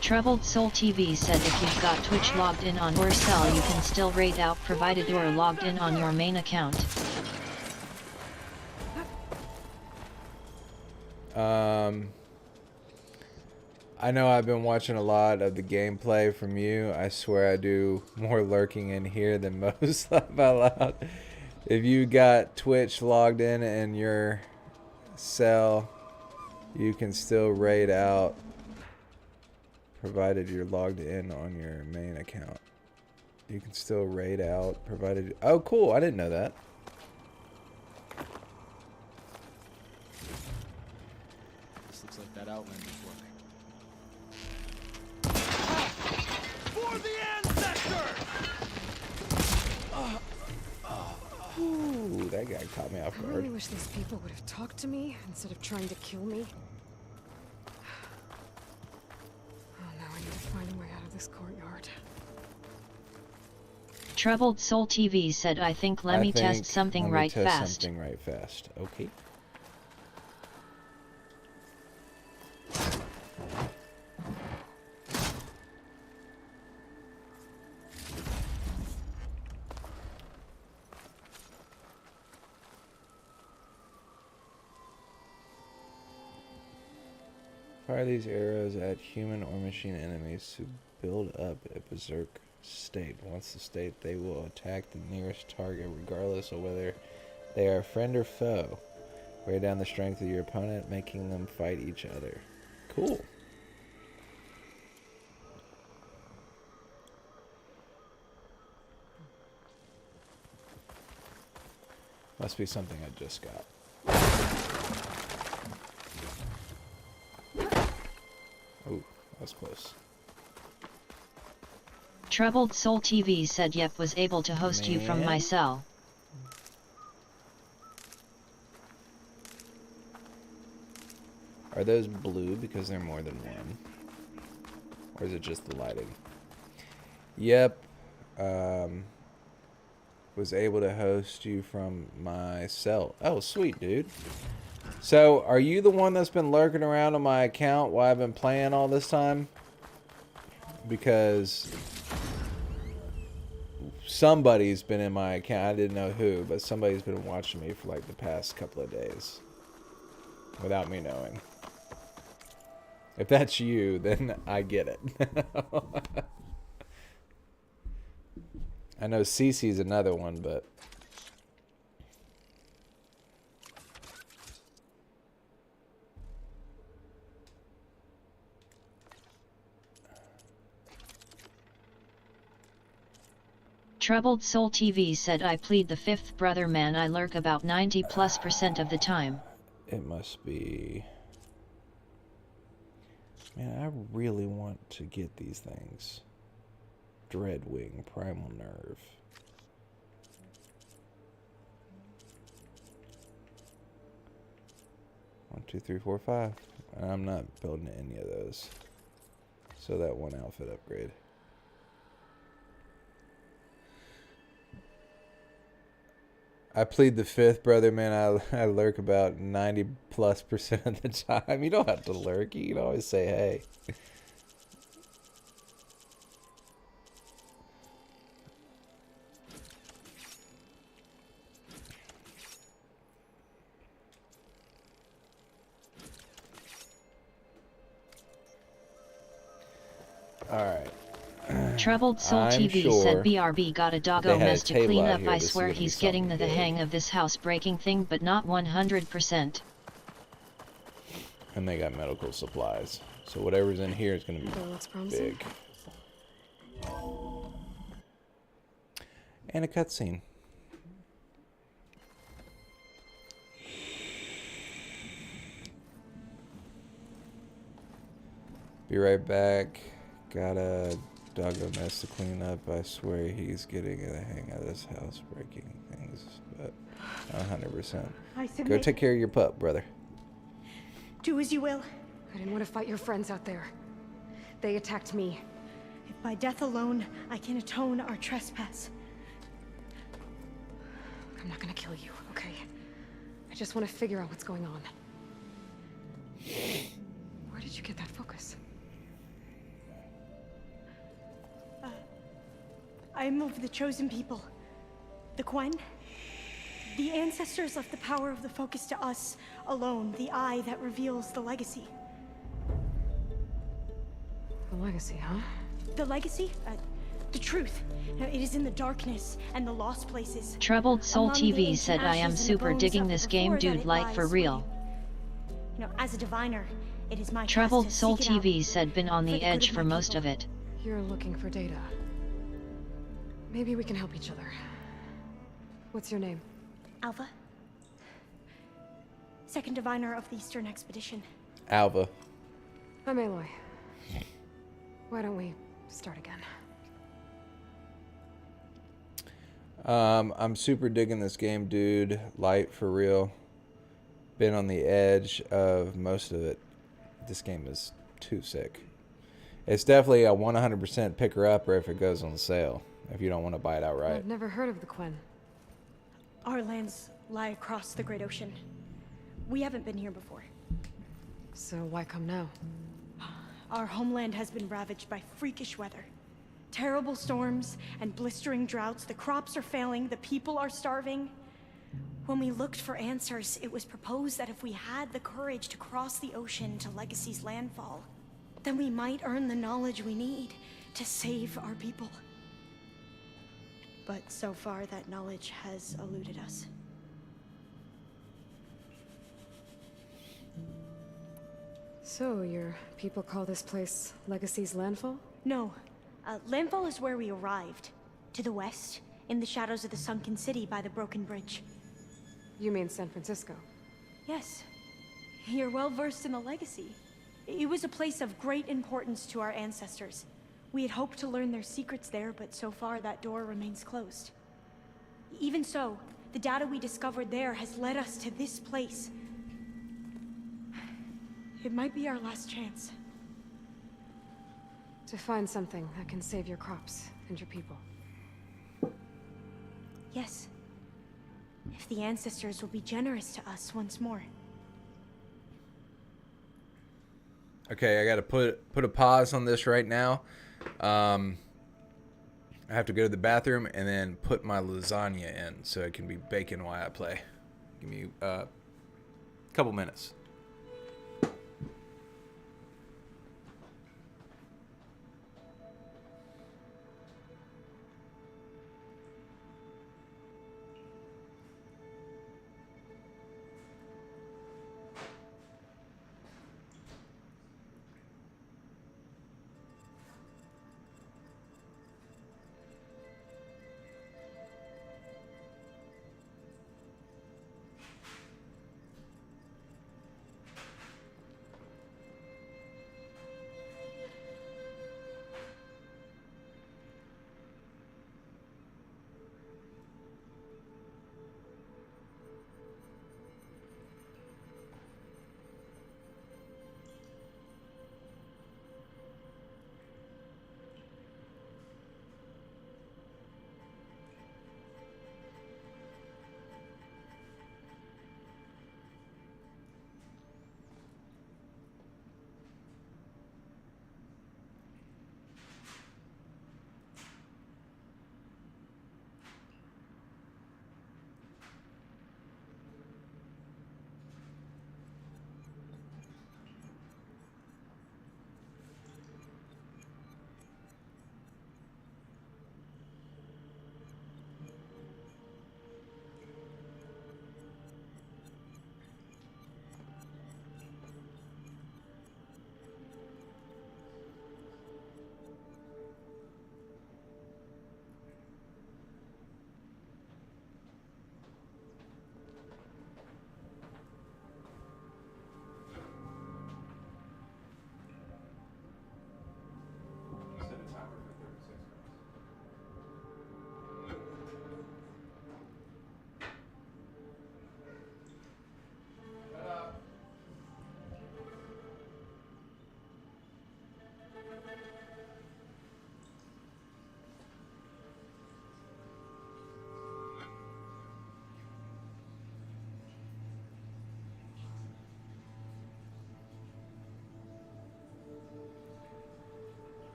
Troubled Soul TV said, if you've got Twitch logged in on your cell, you can still raid out provided you're logged in on your main account. I know I've been watching a lot of the gameplay from you. I swear I do more lurking in here than most. Laugh out loud. If you got Twitch logged in your cell, you can still raid out provided you're logged in on your main account. You can still raid out provided... Oh, cool. I didn't know that. This looks like that Outlander's work. For the ancestor! Ooh, that guy caught me off I guard. really wish these people would have talked to me instead of trying to kill me. Oh, now I need to find a way out of this courtyard. Troubled Soul TV said, I think let me test something right fast. Something right fast. Okay. Fire these arrows at human or machine enemies to build up a berserk state. Once the state, they will attack the nearest target regardless of whether they are friend or foe. Weigh down the strength of your opponent, making them fight each other. Cool. Must be something I just got. Oh, that was close. Troubled Soul TV said, yep, was able to host you from my cell. Are those blue because they're more than one? Or is it just the lighting? Yep. Was able to host you from my cell. Oh, sweet, dude. So, are you the one that's been lurking around on my account while I've been playing all this time? Because somebody's been in my account. I didn't know who, but somebody's been watching me for like the past couple of days without me knowing. If that's you, then I get it. I know Cece's another one, but... Troubled Soul TV said, I plead the fifth brother, man. I lurk about 90+% of the time. It must be... Man, I really want to get these things. Dreadwing, Primal Nerve. One, two, three, four, five. And I'm not building any of those. So that one outfit upgrade. I plead the fifth, brother, man. I lurk about 90+% of the time. You don't have to lurk. You can always say, hey. Alright. Troubled Soul TV said, BRB got a doggo mess to clean up. I swear he's getting the hang of this house breaking thing, but not 100%. And they got medical supplies. So whatever's in here is going to be big. And a cutscene. Be right back. Got a doggo mess to clean up. I swear he's getting the hang of this house breaking things, but 100%. Go take care of your pup, brother. Do as you will. I didn't want to fight your friends out there. They attacked me. If by death alone I can atone our trespass. I'm not gonna kill you, okay? I just want to figure out what's going on. Where did you get that focus? I'm of the chosen people. The Quen. The ancestors left the power of the focus to us alone, the eye that reveals the legacy. The legacy, huh? The legacy? The truth. It is in the darkness and the lost places. Troubled Soul TV said, I am super digging this game, dude, like for real. You know, as a diviner, it is my Troubled Soul TV said, been on the edge for most of it. You're looking for data. Maybe we can help each other. What's your name? Alva. Second diviner of the Eastern Expedition. Alva. I'm Aloy. Why don't we start again? I'm super digging this game, dude. Light for real. Been on the edge of most of it. This game is too sick. It's definitely a 100% picker upper if it goes on sale. If you don't want to buy it outright. I've never heard of the Quen. Our lands lie across the Great Ocean. We haven't been here before. So why come now? Our homeland has been ravaged by freakish weather. Terrible storms and blistering droughts. The crops are failing, the people are starving. When we looked for answers, it was proposed that if we had the courage to cross the ocean to Legacy's landfall, then we might earn the knowledge we need to save our people. But so far, that knowledge has eluded us. So, your people call this place Legacy's landfall? No. Landfall is where we arrived. To the west, in the shadows of the sunken city by the broken bridge. You mean San Francisco? Yes. You're well versed in the Legacy. It was a place of great importance to our ancestors. We had hoped to learn their secrets there, but so far that door remains closed. Even so, the data we discovered there has led us to this place. It might be our last chance. To find something that can save your crops and your people. Yes. If the ancestors will be generous to us once more. Okay, I gotta put a pause on this right now. I have to go to the bathroom and then put my lasagna in so it can be baking while I play. Give me a couple minutes.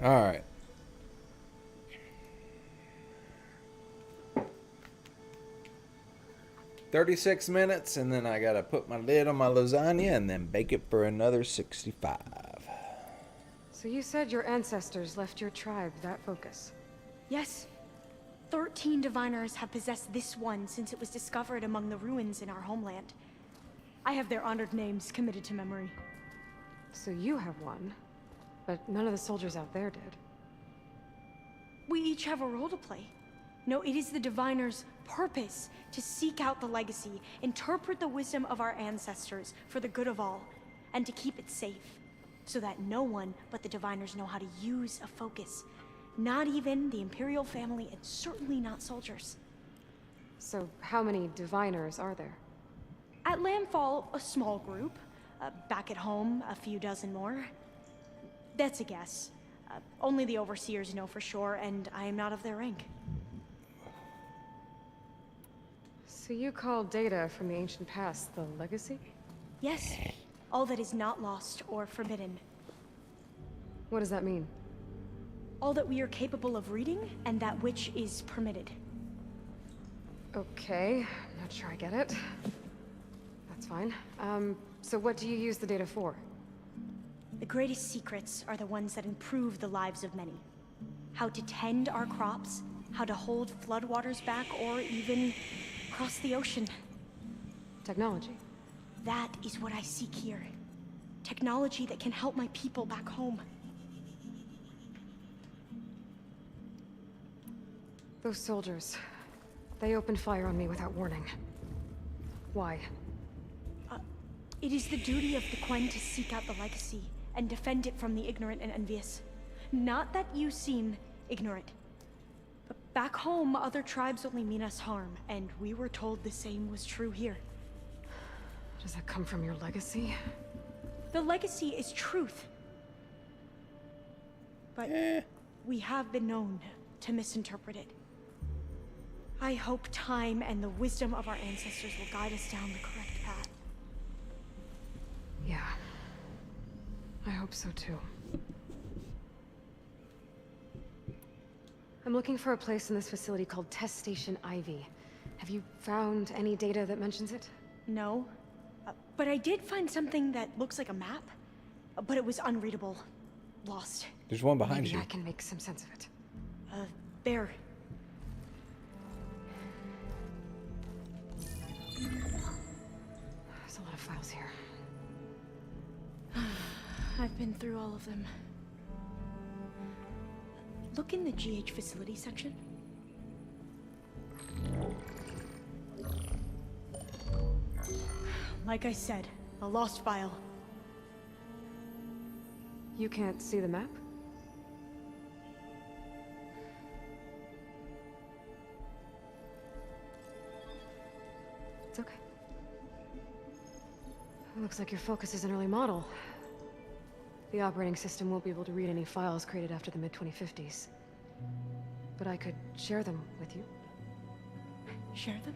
All right. "36 minutes, and then I gotta put my lid on my lasagna and then bake it for another 65. So you said your ancestors left your tribe that focus? Yes. 13 diviners have possessed this one since it was discovered among the ruins in our homeland. I have their honored names committed to memory. So you have one, but none of the soldiers out there did. We each have a role to play. No, it is the diviner's purpose to seek out the legacy, interpret the wisdom of our ancestors for the good of all, and to keep it safe, so that no one but the diviners know how to use a focus. Not even the Imperial family, and certainly not soldiers. So how many diviners are there? At Landfall, a small group. Back at home, a few dozen more. That's a guess. Only the overseers know for sure, and I am not of their rank. So you call data from the ancient past the legacy? Yes. All that is not lost or forbidden. What does that mean? All that we are capable of reading, and that which is permitted. Okay, I'm not sure I get it. That's fine. So what do you use the data for? The greatest secrets are the ones that improve the lives of many. How to tend our crops, how to hold floodwaters back, or even cross the ocean. Technology. That is what I seek here. Technology that can help my people back home. Those soldiers, they opened fire on me without warning. Why? It is the duty of the Quen to seek out the legacy and defend it from the ignorant and envious. Not that you seem ignorant. But back home, other tribes only mean us harm, and we were told the same was true here. Does that come from your legacy? The legacy is truth. But we have been known to misinterpret it. I hope time and the wisdom of our ancestors will guide us down the correct path. Yeah. I hope so too. I'm looking for a place in this facility called Test Station Ivy. Have you found any data that mentions it? No. But I did find something that looks like a map. But it was unreadable. Lost. There's one behind Maybe you. I can make some sense of it. There. There's a lot of files here. I've been through all of them. Look in the GH facility section. Like I said, a lost file. You can't see the map? It's okay. It looks like your focus is an early model. The operating system won't be able to read any files created after the mid-2050s. But I could share them with you. Share them?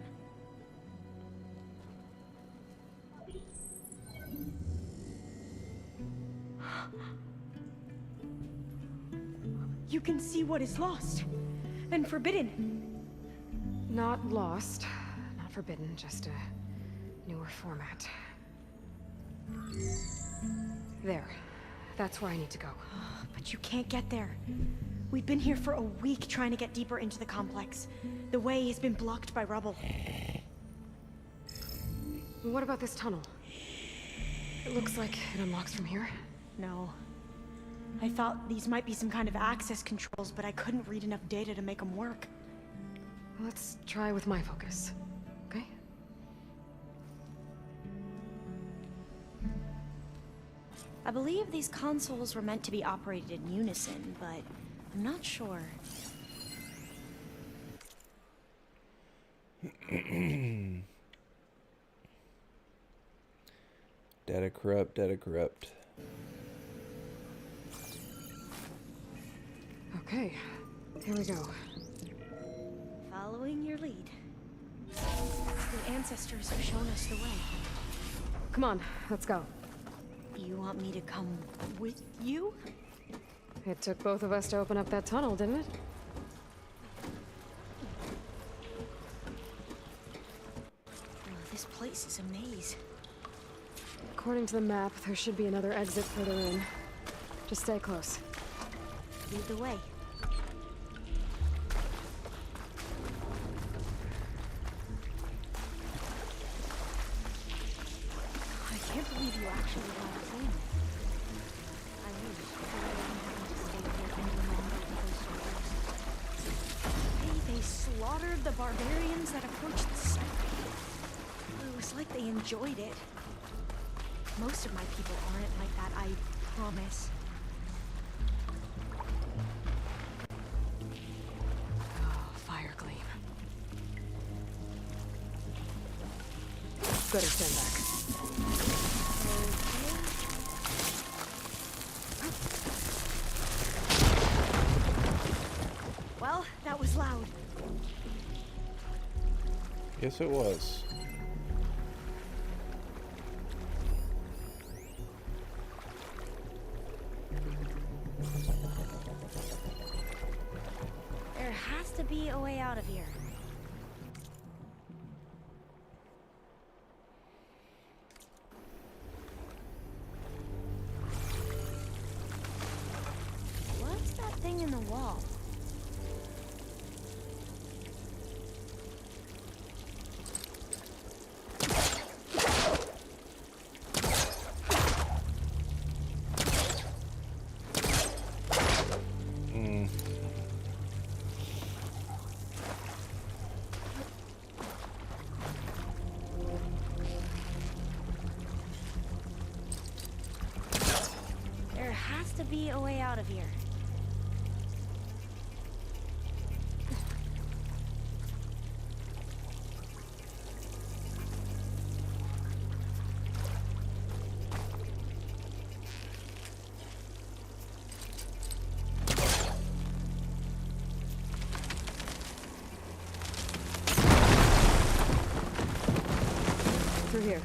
You can see what is lost and forbidden. Not lost, not forbidden, just a newer format. There. That's where I need to go. But you can't get there. We've been here for a week trying to get deeper into the complex. The way has been blocked by rubble. What about this tunnel? It looks like it unlocks from here. No. I thought these might be some kind of access controls, but I couldn't read enough data to make them work. Let's try with my focus, okay? I believe these consoles were meant to be operated in unison, but I'm not sure. Data corrupt, data corrupt. Okay, here we go. Following your lead. The ancestors have shown us the way. Come on, let's go. You want me to come with you? It took both of us to open up that tunnel, didn't it? Oh, this place is a maze. According to the map, there should be another exit further in. Just stay close. Lead the way. I can't believe you actually got us in. I wish I wouldn't have to stay here any longer with those soldiers. They slaughtered the barbarians that approached the site. It was like they enjoyed it. Most of my people aren't like that, I promise. Better stand back. Well, that was loud. Yes, it was. There has to be a way out of here. in the wall. There has to be a way out of here. Through here.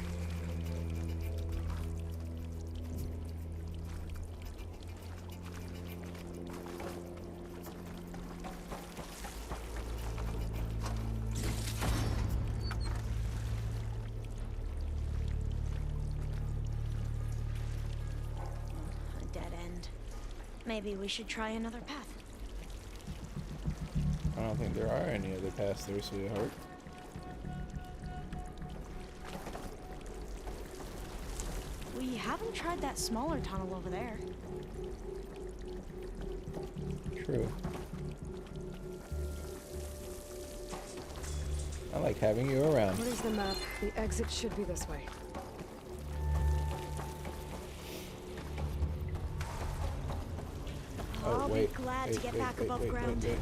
A dead end. Maybe we should try another path. I don't think there are any other paths there, sweetheart. We haven't tried that smaller tunnel over there. True. I like having you around. What is the map? The exit should be this way. I'll be glad to get back above ground. Wait.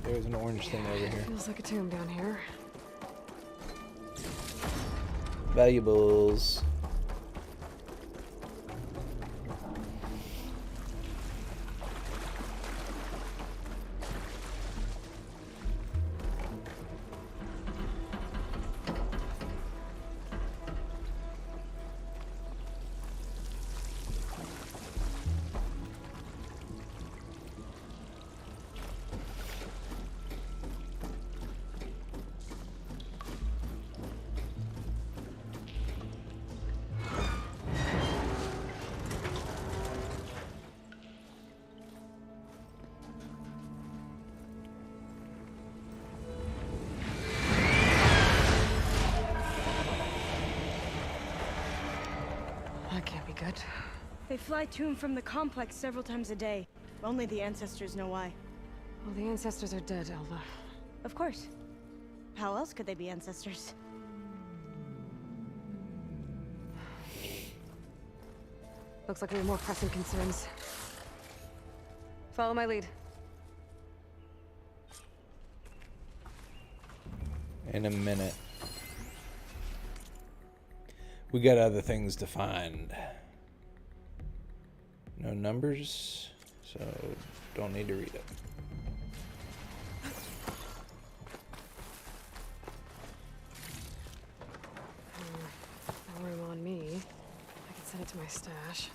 There's an orange thing over here. Feels like a tomb down here. Valuables. That can't be good. They fly to and from the complex several times a day. Only the ancestors know why. Well, the ancestors are dead, Elva. Of course. How else could they be ancestors? Looks like we have more pressing concerns. Follow my lead. In a minute. We got other things to find. No numbers, so don't need to read it. No room on me. I can send it to my stash.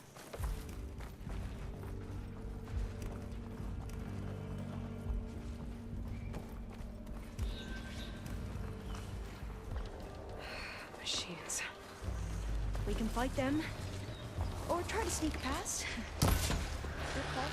Machines. We can fight them, or try to sneak past. Good call.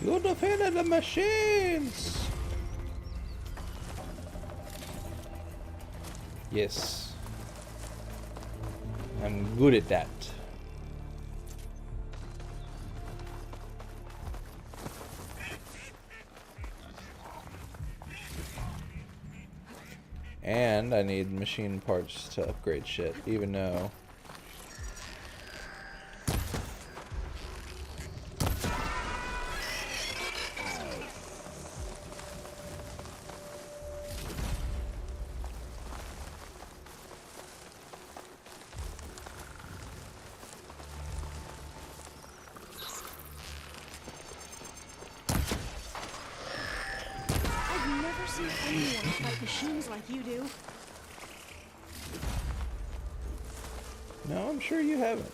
You defeated the machines! Yes. I'm good at that. And I need machine parts to upgrade shit, even though... ever seen anyone fight machines like you do? No, I'm sure you haven't.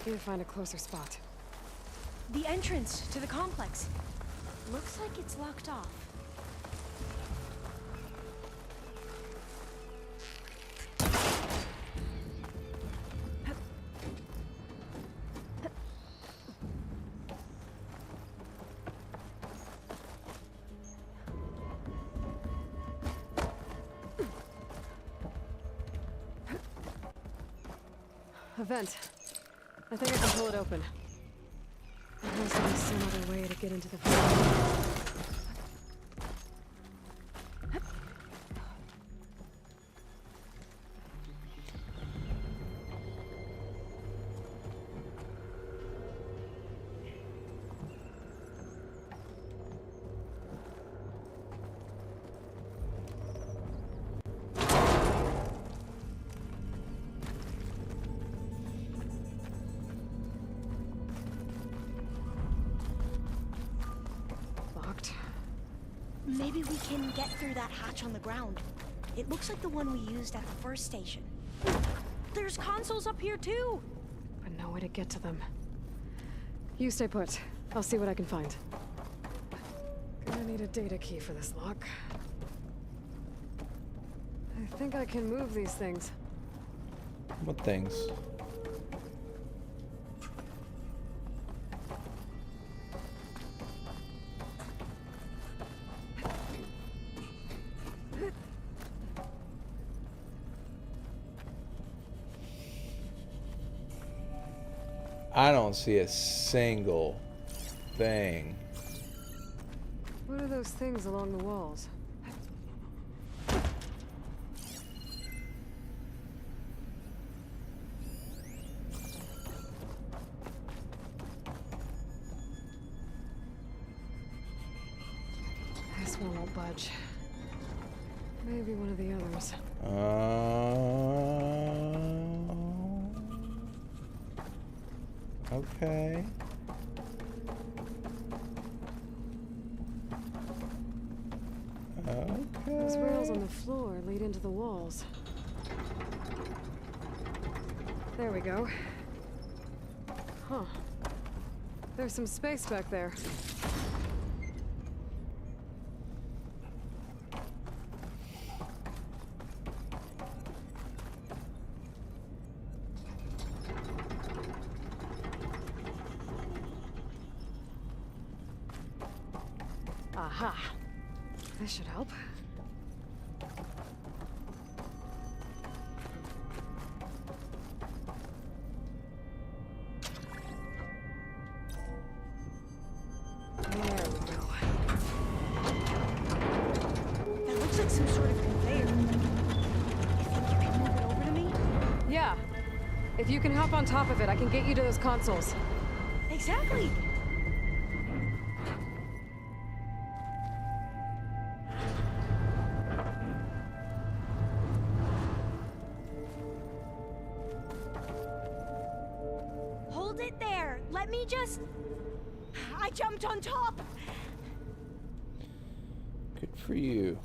Need to find a closer spot. The entrance to the complex. Looks like it's locked off. A vent. I think I can pull it open. There has to be some other way to get into the vent. Maybe we can get through that hatch on the ground. It looks like the one we used at the first station. There's consoles up here too! But no way to get to them. You stay put. I'll see what I can find. Gonna need a data key for this lock. I think I can move these things. What things? I don't see a single thing. What are those things along the walls? This one won't budge. Maybe one of the others. Okay. Those rails on the floor lead into the walls. There we go. Huh. There's some space back there. Aha. This should help. There we go. That looks like some sort of conveyor. You think you can move it over to me? Yeah. If you can hop on top of it, I can get you to those consoles. Exactly. Hold it there. Let me just... I jumped on top. Good for you.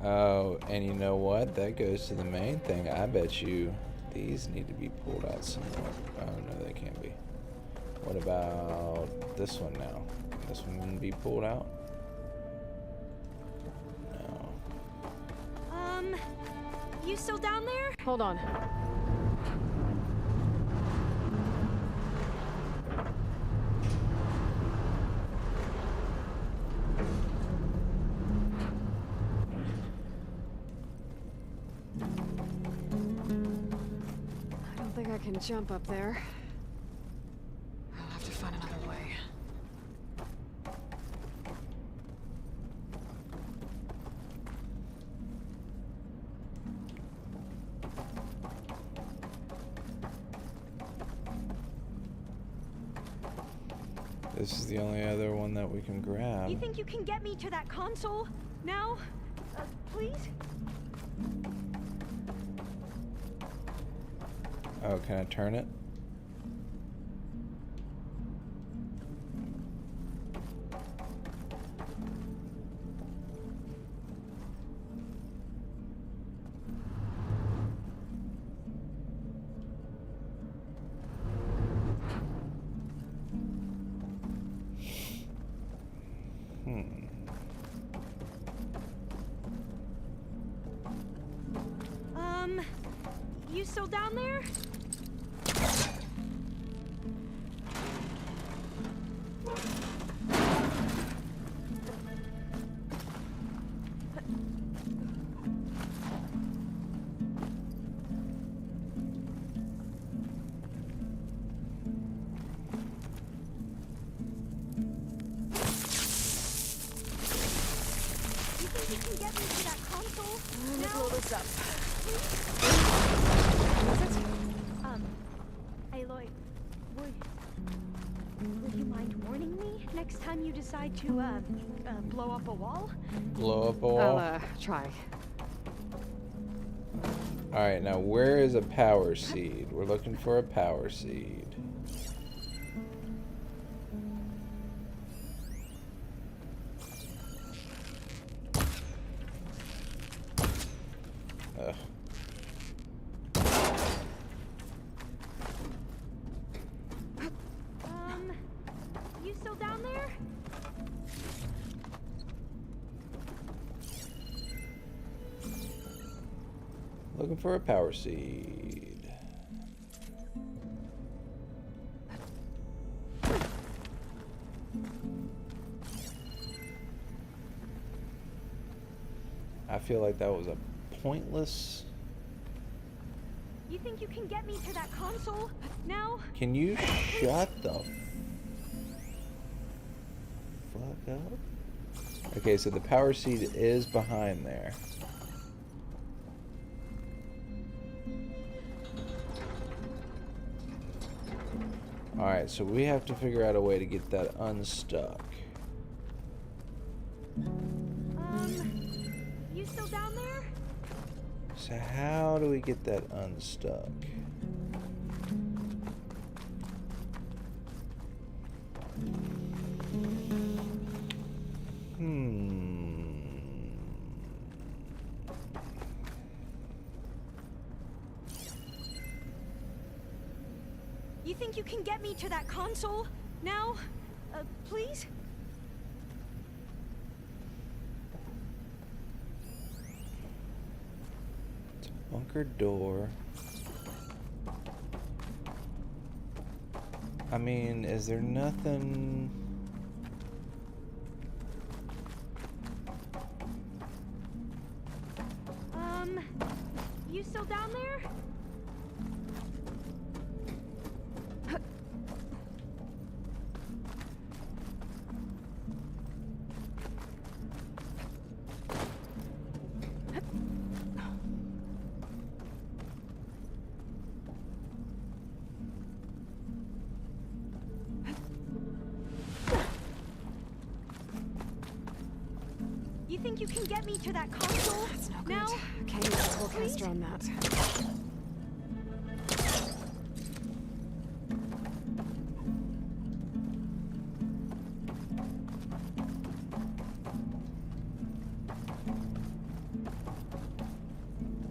Oh, and you know what? That goes to the main thing. I bet you these need to be pulled out somewhere. Oh, no, they can't be. What about this one now? This one wouldn't be pulled out? No. You still down there? Hold on. I don't think I can jump up there. I'll have to find another way. This is the only other one that we can grab. You think you can get me to that console now? Please? Oh, can I turn it? You still down there? You think you can get me to that console? Let's roll this up. Aloy, would you mind warning me next time you decide to, blow up a wall? Blow up a wall? I'll, try. Alright, now where is a power seed? We're looking for a power seed. Ugh. You still down there? Looking for a power seed. I feel like that was a pointless. You think you can get me to that console now? Can you shut the fuck up? Okay, so the power seed is behind there. Alright, so we have to figure out a way to get that unstuck. You still down there? So how do we get that unstuck? You think you can get me to that console now? Please? It's a bunker door. I mean, is there nothing? You still down there? You think you can get me to that console? That's no good. Now? Can't use a full caster on that.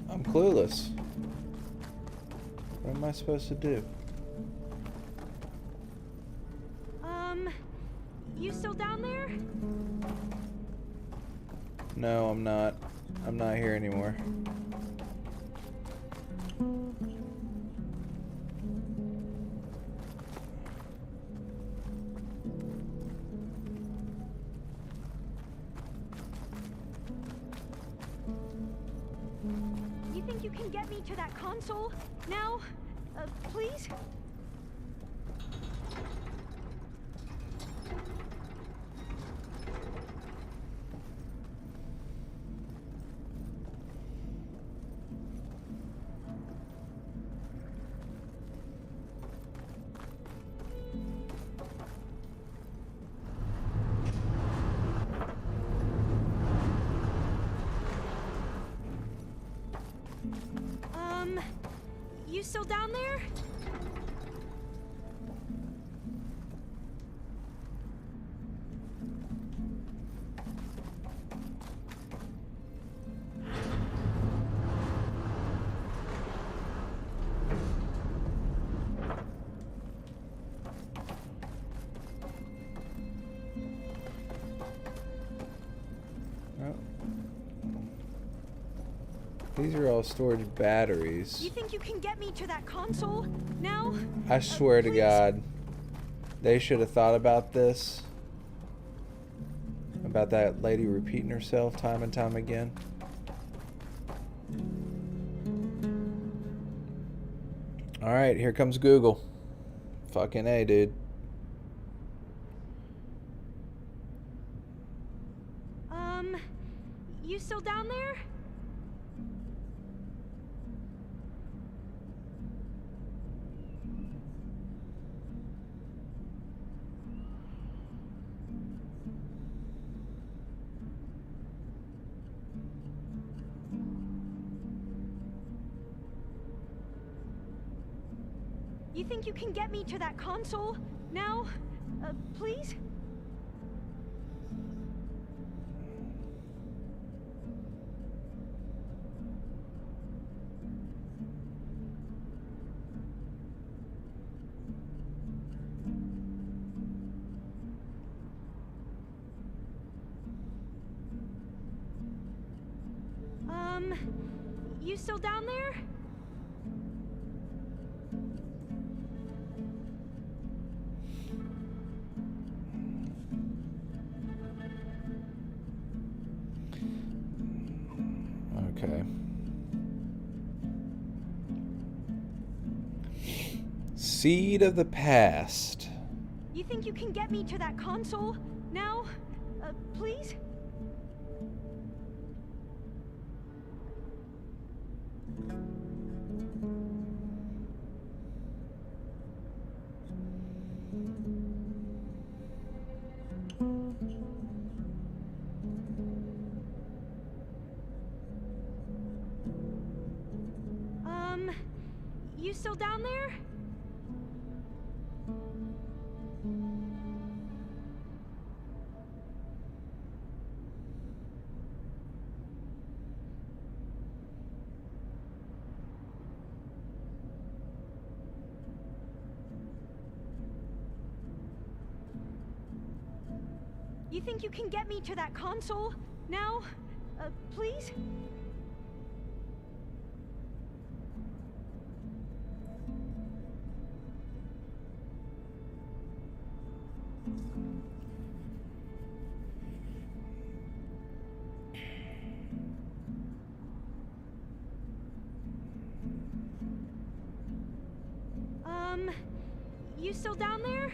I'm clueless. What am I supposed to do? You still down there? No, I'm not. I'm not here anymore. You think you can get me to that console now? Please? You still down there? These are all storage batteries. You think you can get me to that console now? I swear to God, they should have thought about this. About that lady repeating herself time and time again. Alright, here comes Google. Fucking A, dude. You still down there? You think you can get me to that console now? Please? You still down there? Okay. Seed of the past. You think you can get me to that console now? Please? You still down there? You think you can get me to that console now? Please? You still down there?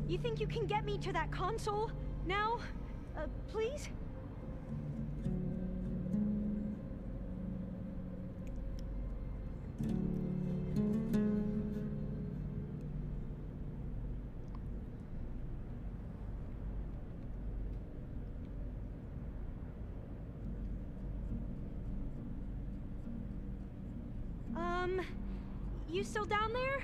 You think you can get me to that console now? Please? You still down there?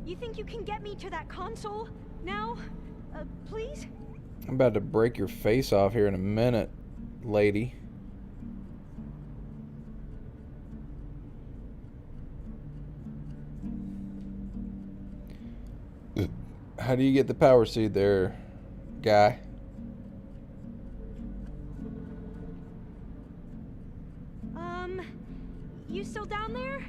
You think you can get me to that console now? Please? I'm about to break your face off here in a minute, lady. How do you get the power seed there, guy? You still down there?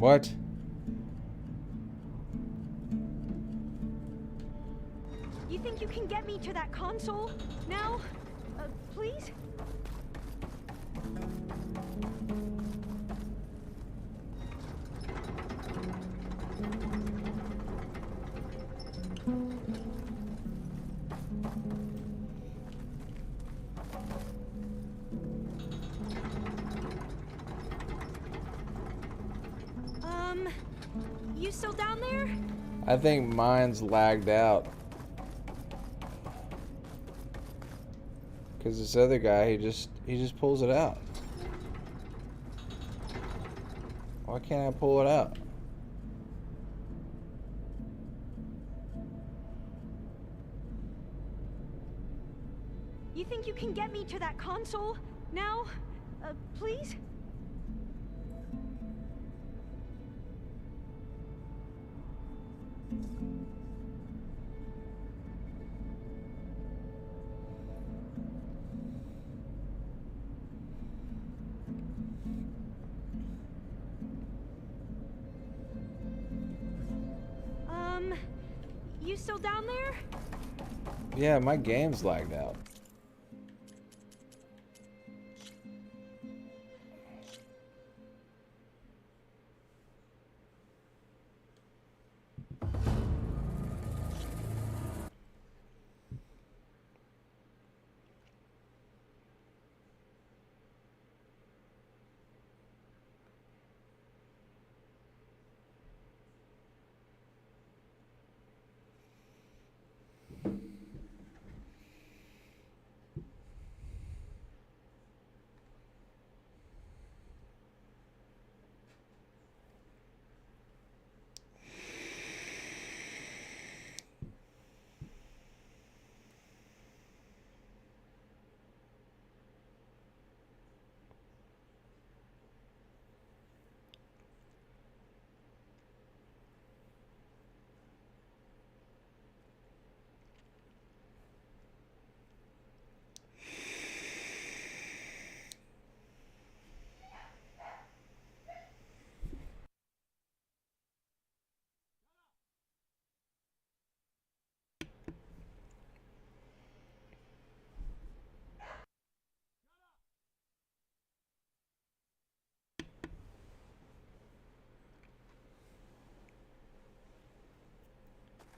What? You think you can get me to that console now? Please? You still down there? I think mine's lagged out. Cause this other guy, he just pulls it out. Why can't I pull it out? You think you can get me to that console now? Please? You still down there? Yeah, my game's lagged out.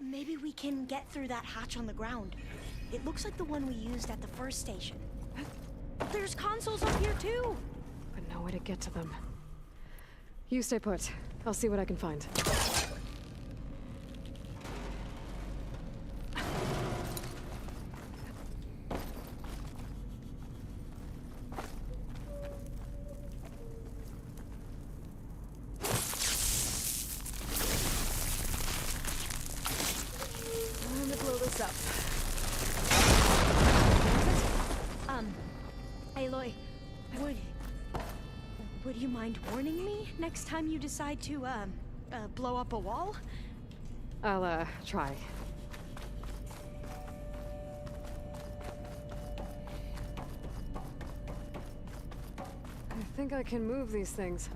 Maybe we can get through that hatch on the ground. It looks like the one we used at the first station. There's consoles up here too! But no way to get to them. You stay put. I'll see what I can find. Would you mind warning me next time you decide to, blow up a wall? I'll, try. I think I can move these things.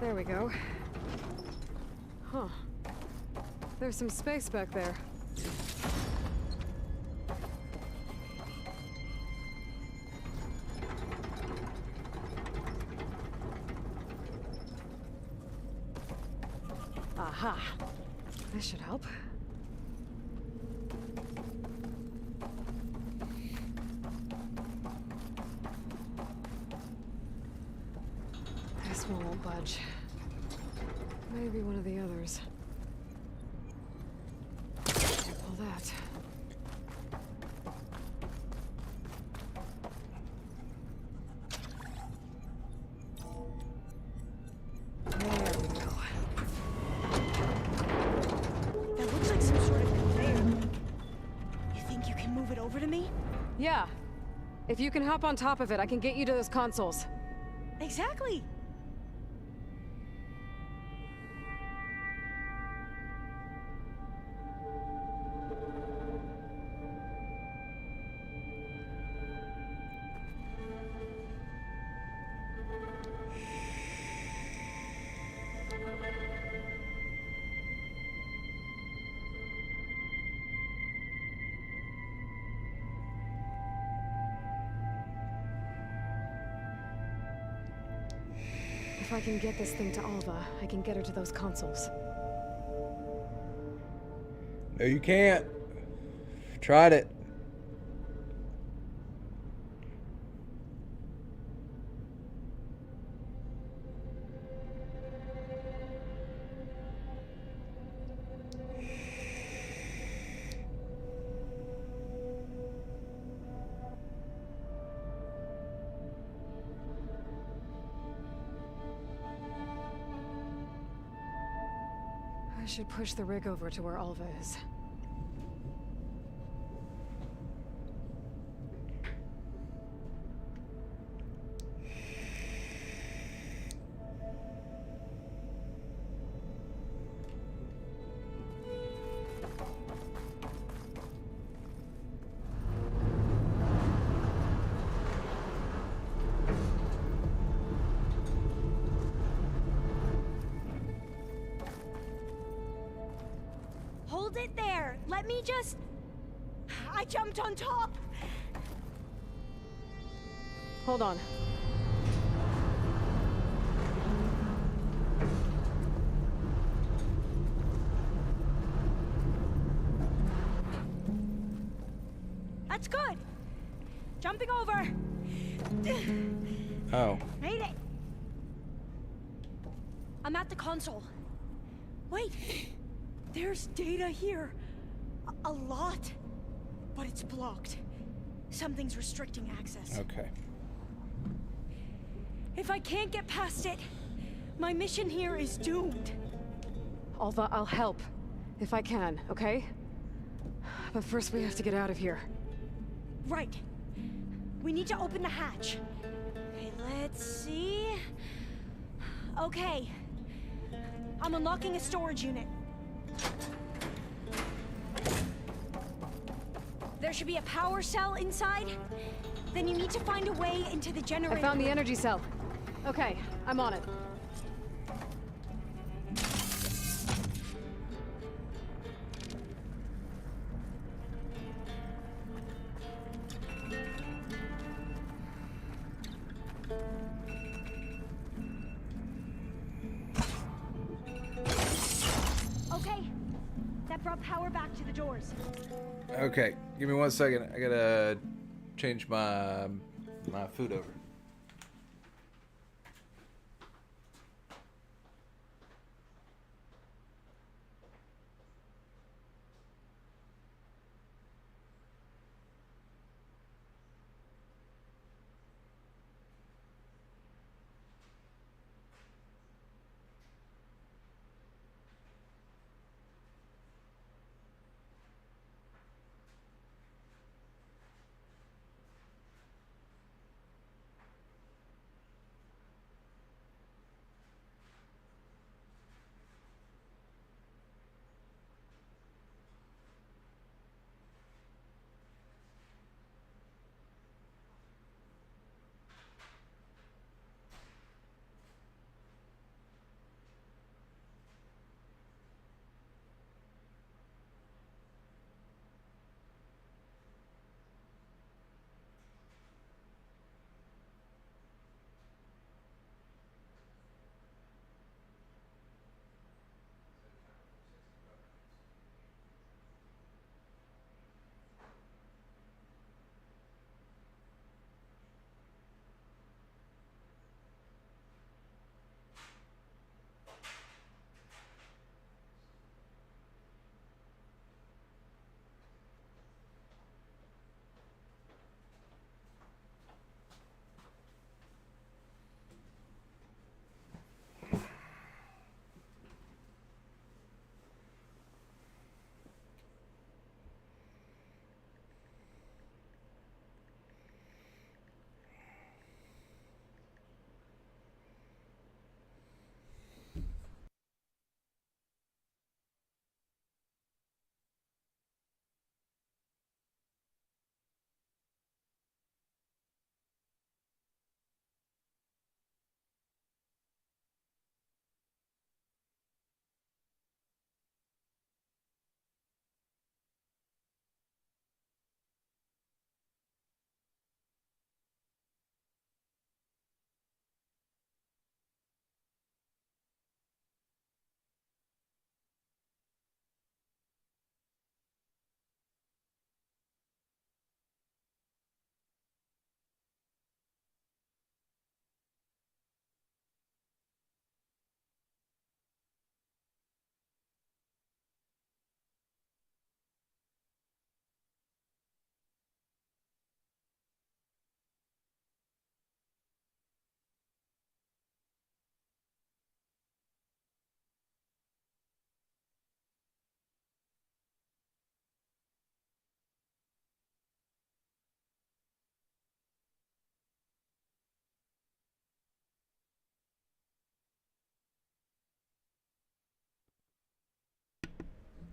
There we go. Huh. There's some space back there. Aha. This should help. This one won't budge. Maybe one of the others. Can't pull that. There we go. That looks like some sort of conveyor. You think you can move it over to me? Yeah. If you can hop on top of it, I can get you to those consoles. Exactly. I can get this thing to Alva, I can get her to those consoles. No, you can't. Tried it. I should push the rig over to where Alva is. Hold it there. Let me just... I jumped on top. Hold on. That's good. Jumping over. Oh. Made it. I'm at the console. Wait. There's data here. A lot. But it's blocked. Something's restricting access. Okay. If I can't get past it, my mission here is doomed. Alva, I'll help. If I can, okay? But first we have to get out of here. Right. We need to open the hatch. Okay, let's see. Okay. I'm unlocking a storage unit. There should be a power cell inside. Then you need to find a way into the generator. I found the energy cell. Okay, I'm on it. Okay. That brought power back to the doors. Okay, give me 1 second. I gotta change my food over.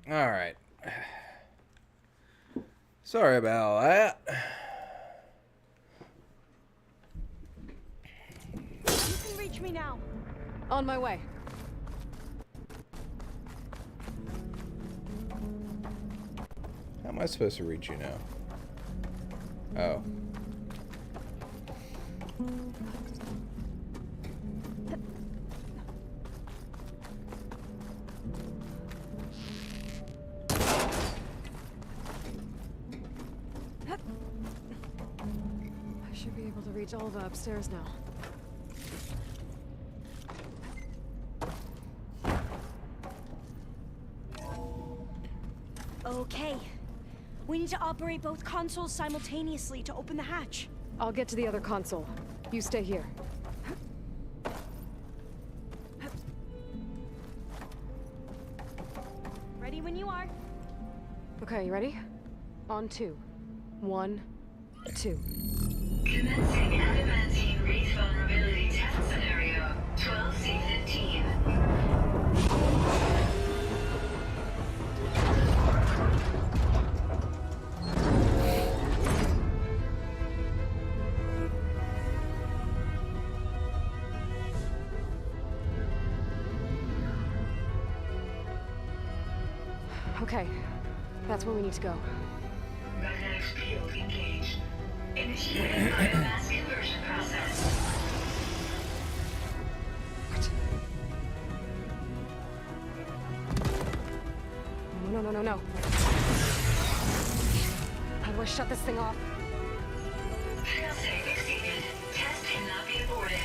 Alright. Sorry about that. You can reach me now. On my way. How am I supposed to reach you now? Oh. I should be able to reach Alva upstairs now. Okay. We need to operate both consoles simultaneously to open the hatch. I'll get to the other console. You stay here. Ready when you are. Okay, you ready? On 2. 1, 2. Commencing adamantine wreath vulnerability test scenario 12C15. Okay, that's where we need to go. Magnetic field engaged. Initiating biomass conversion process. No. How do I shut this thing off? Failsafe exceeded. Test cannot be aborted.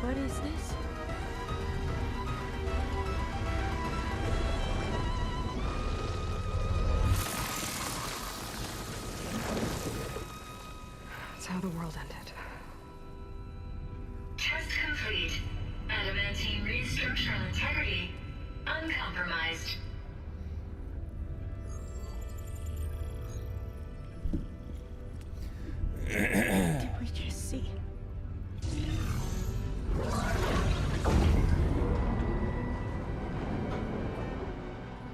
What is this? That's how the world ended. Test complete. Adamantine wreath structural integrity uncompromised. What did we just see?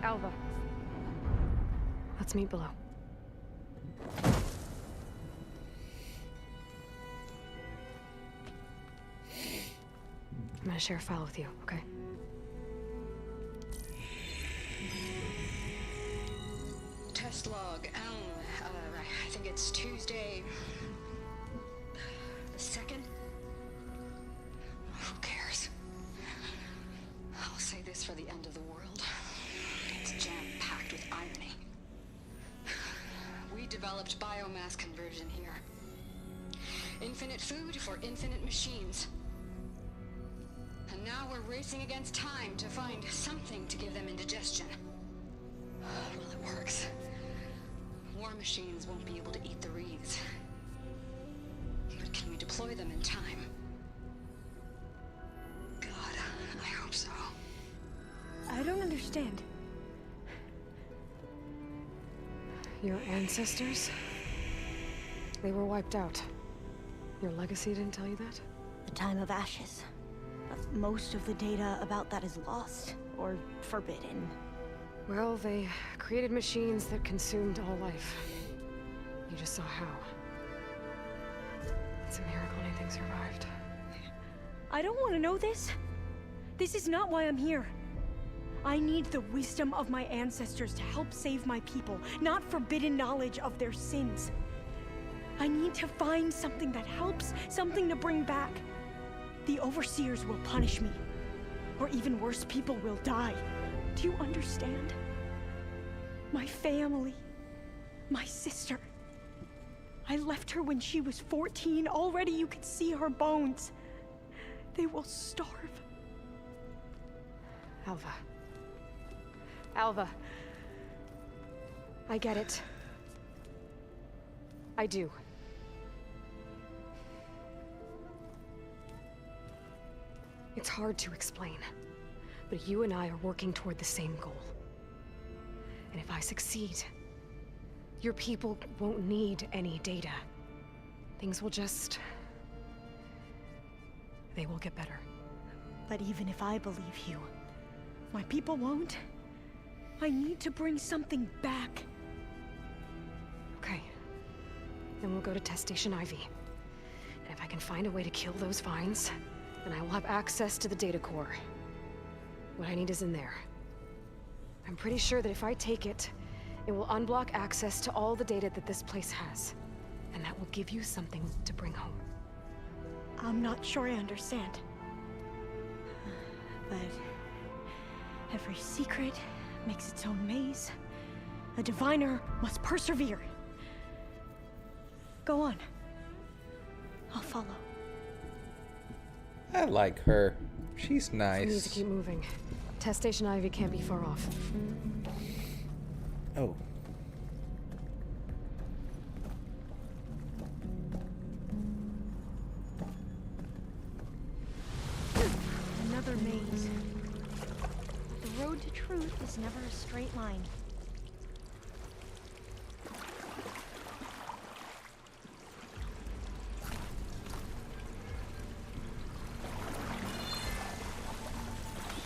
Alva. Let's meet below. I'm gonna share a file with you, okay? Test log, I think it's Tuesday the 2nd? Who cares? I'll say this for the end of the world. It's jam-packed with irony. We developed biomass conversion here. Infinite food for infinite machines. And now we're racing against time to find something to give them indigestion. Well, it works. War machines won't be able to eat the wreaths. But can we deploy them in time? God, I hope so. I don't understand. Your ancestors? They were wiped out. Your legacy didn't tell you that? The time of ashes. But most of the data about that is lost or forbidden. Well, they created machines that consumed all life. You just saw how. It's a miracle anything survived. I don't want to know this. This is not why I'm here. I need the wisdom of my ancestors to help save my people, not forbidden knowledge of their sins. I need to find something that helps, something to bring back. The overseers will punish me. Or even worse, people will die. Do you understand? My family. My sister. I left her when she was 14. Already you could see her bones. They will starve. Alva. Alva. I get it. I do. It's hard to explain, but you and I are working toward the same goal. And if I succeed, your people won't need any data. Things will just They will get better. But even if I believe you, my people won't. I need to bring something back. Okay. Then we'll go to Test Station Ivy. And if I can find a way to kill those vines, then I will have access to the data core. What I need is in there. I'm pretty sure that if I take it, it will unblock access to all the data that this place has. And that will give you something to bring home. I'm not sure I understand. But every secret makes its own maze. A diviner must persevere. Go on. I'll follow. I like her. She's nice. We need to keep moving. Test Station Ivy can't be far off. Oh. Another maze. The road to truth is never a straight line.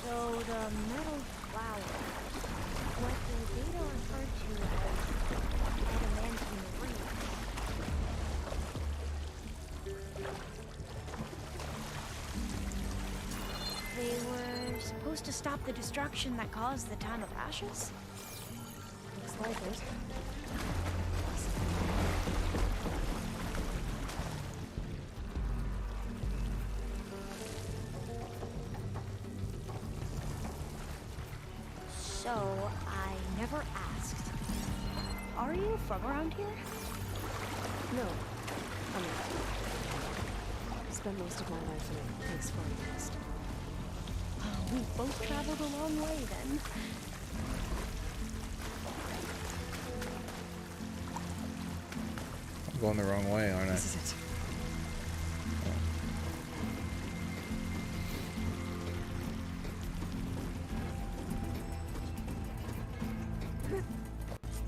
So the metal flower, what the data referred to as adamantine reeds. They were supposed to stop the destruction that caused the Time of Ashes? Looks like it. So, I never asked. Are you from around here? No. I mean, I spent most of my life in a place far east. We both traveled a long way then. I'm going the wrong way, aren't I? This is it.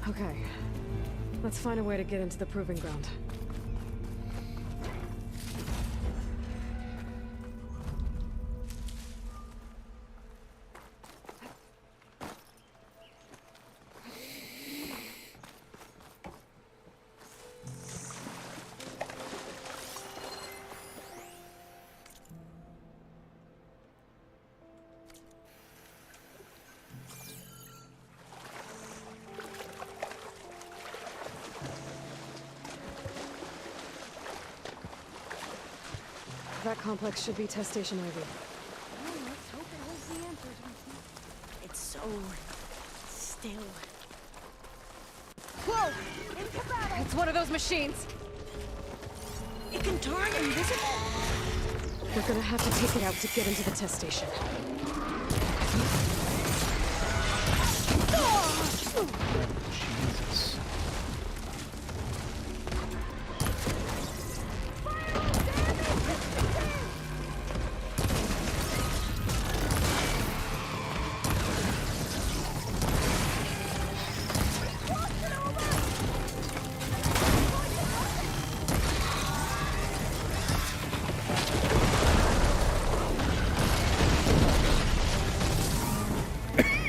Okay. Let's find a way to get into the proving ground. That complex should be Test Station Ivy. Well, let's hope it holds the answers we seek. It's so still. Whoa! Into battle! It's one of those machines! It can turn invisible! We're gonna have to take it out to get into the test station. Jesus.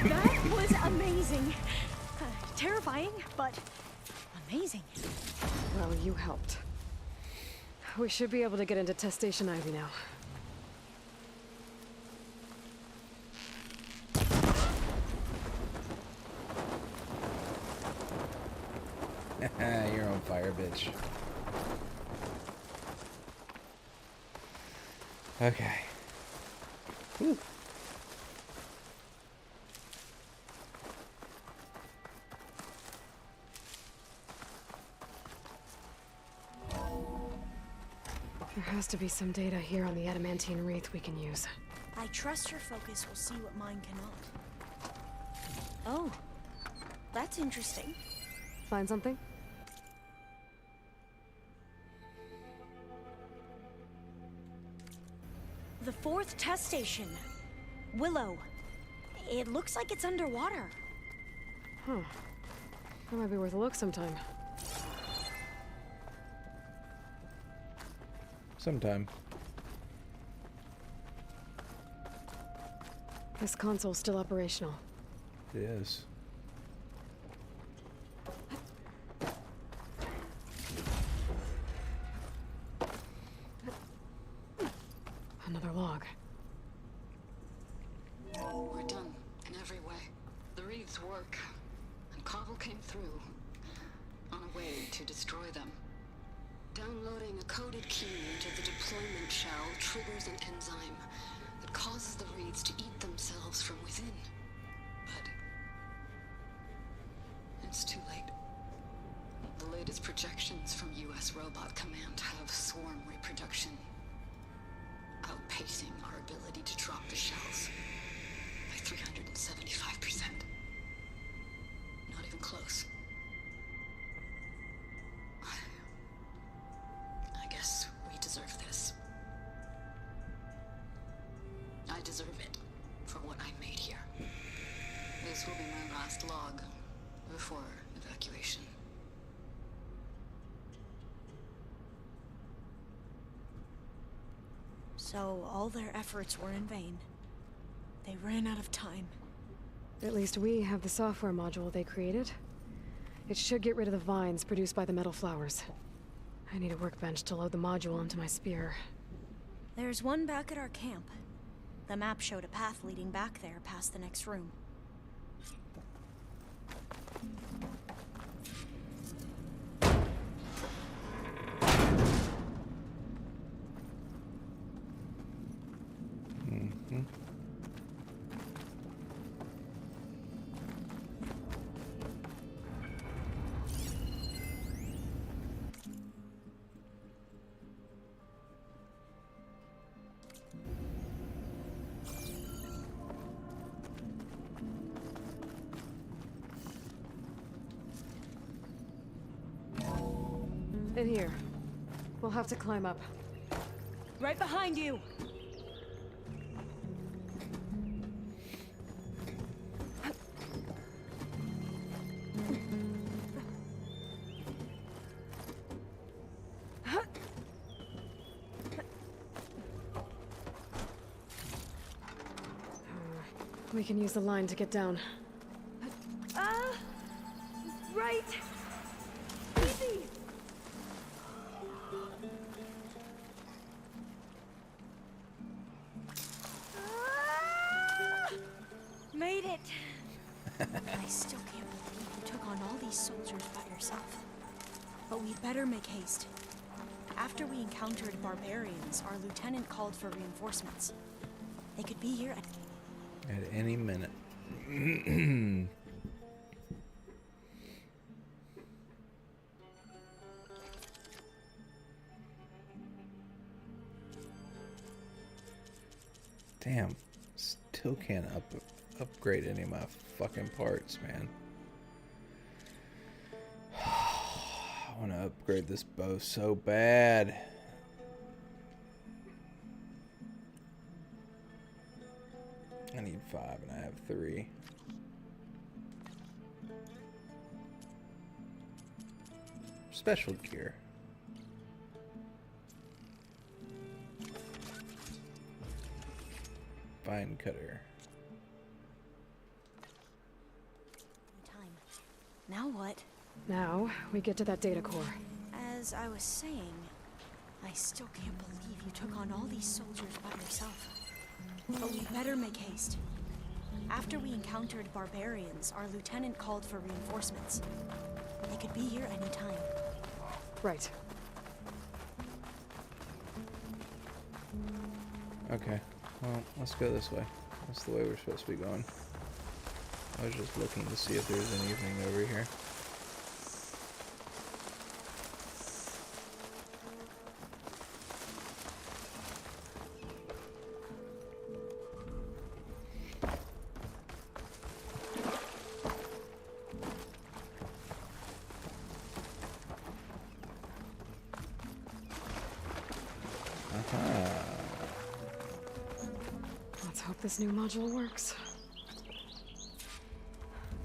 That was amazing. Terrifying, but amazing. Well, you helped. We should be able to get into Test Station Ivy now. You're on fire, bitch. Okay. Whew. There has to be some data here on the adamantine wreath we can use. I trust your focus will see what mine cannot. Oh, that's interesting. Find something? The fourth test station. Willow. It looks like it's underwater. Huh. That might be worth a look sometime. Sometime. This console's still operational. It is. Another log. We're done in every way. The reeds work, and Cobble came through on a way to destroy them. Downloading a coded key into the deployment shell triggers an enzyme that causes the reeds to eat themselves from within. But it's too late. The latest projections from U.S. Robot Command have swarm reproduction outpacing our ability to drop the shells by 375%. Not even close. I guess we deserve this. I deserve it for what I made here. This will be my last log before evacuation. So all their efforts were in vain. They ran out of time. At least we have the software module they created. It should get rid of the vines produced by the metal flowers. I need a workbench to load the module onto my spear. There's one back at our camp. The map showed a path leading back there past the next room. In here. We'll have to climb up. Right behind you! We can use the line to get down. Right! Easy! Made it! I still can't believe you took on all these soldiers by yourself. But we'd better make haste. After we encountered barbarians, our lieutenant called for reinforcements. They could be here at any minute. Damn, still can't upgrade any of my fucking parts, man. I want to upgrade this bow so bad. I need 5 and I have 3. Special gear. Vine cutter. time. Now what? Now, we get to that data core. As I was saying, I still can't believe you took on all these soldiers by yourself. But we better make haste. After we encountered barbarians, our lieutenant called for reinforcements. They could be here any time. Right. Okay, well, let's go this way. That's the way we're supposed to be going. I was just looking to see if there's anything over here. Let's hope this new module works.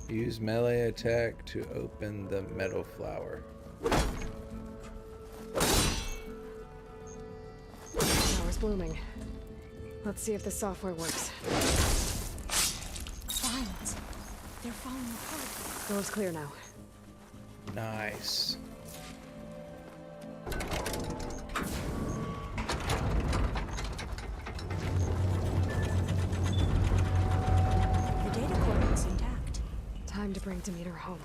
Use melee attack to open the metal flower. Flower's blooming. Let's see if the software works. They're falling apart. Door's clear now. Nice. The data core looks intact. Time to bring Demeter home.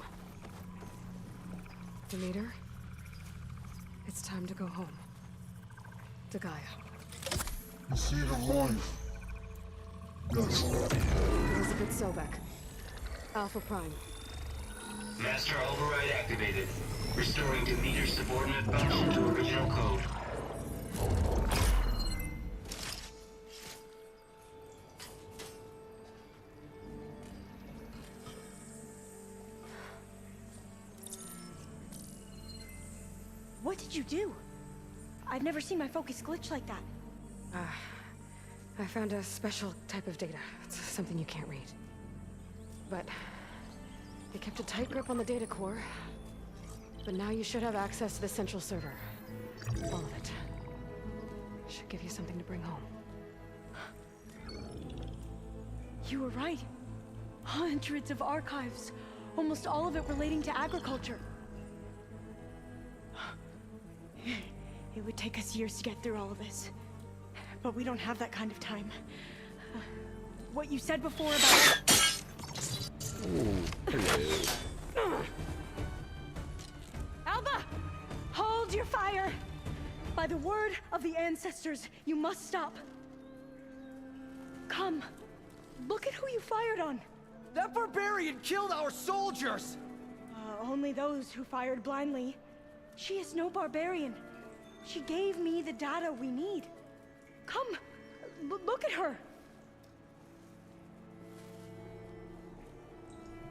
Demeter, it's time to go home. To Gaia. You see the light? Yes. Elizabeth Sobek. Alpha Prime. Master override activated. Restoring Demeter's subordinate function to original code. What did you do? I've never seen my focus glitch like that. I found a special type of data. It's something you can't read. But it kept a tight grip on the data core. But now you should have access to the central server. All of it. Should give you something to bring home. You were right. Hundreds of archives. Almost all of it relating to agriculture. It would take us years to get through all of this. But we don't have that kind of time. What you said before about... Alba! Hold your fire! By the word of the ancestors, you must stop. Come. Look at who you fired on. That barbarian killed our soldiers! Only those who fired blindly. She is no barbarian. She gave me the data we need. Come, look at her.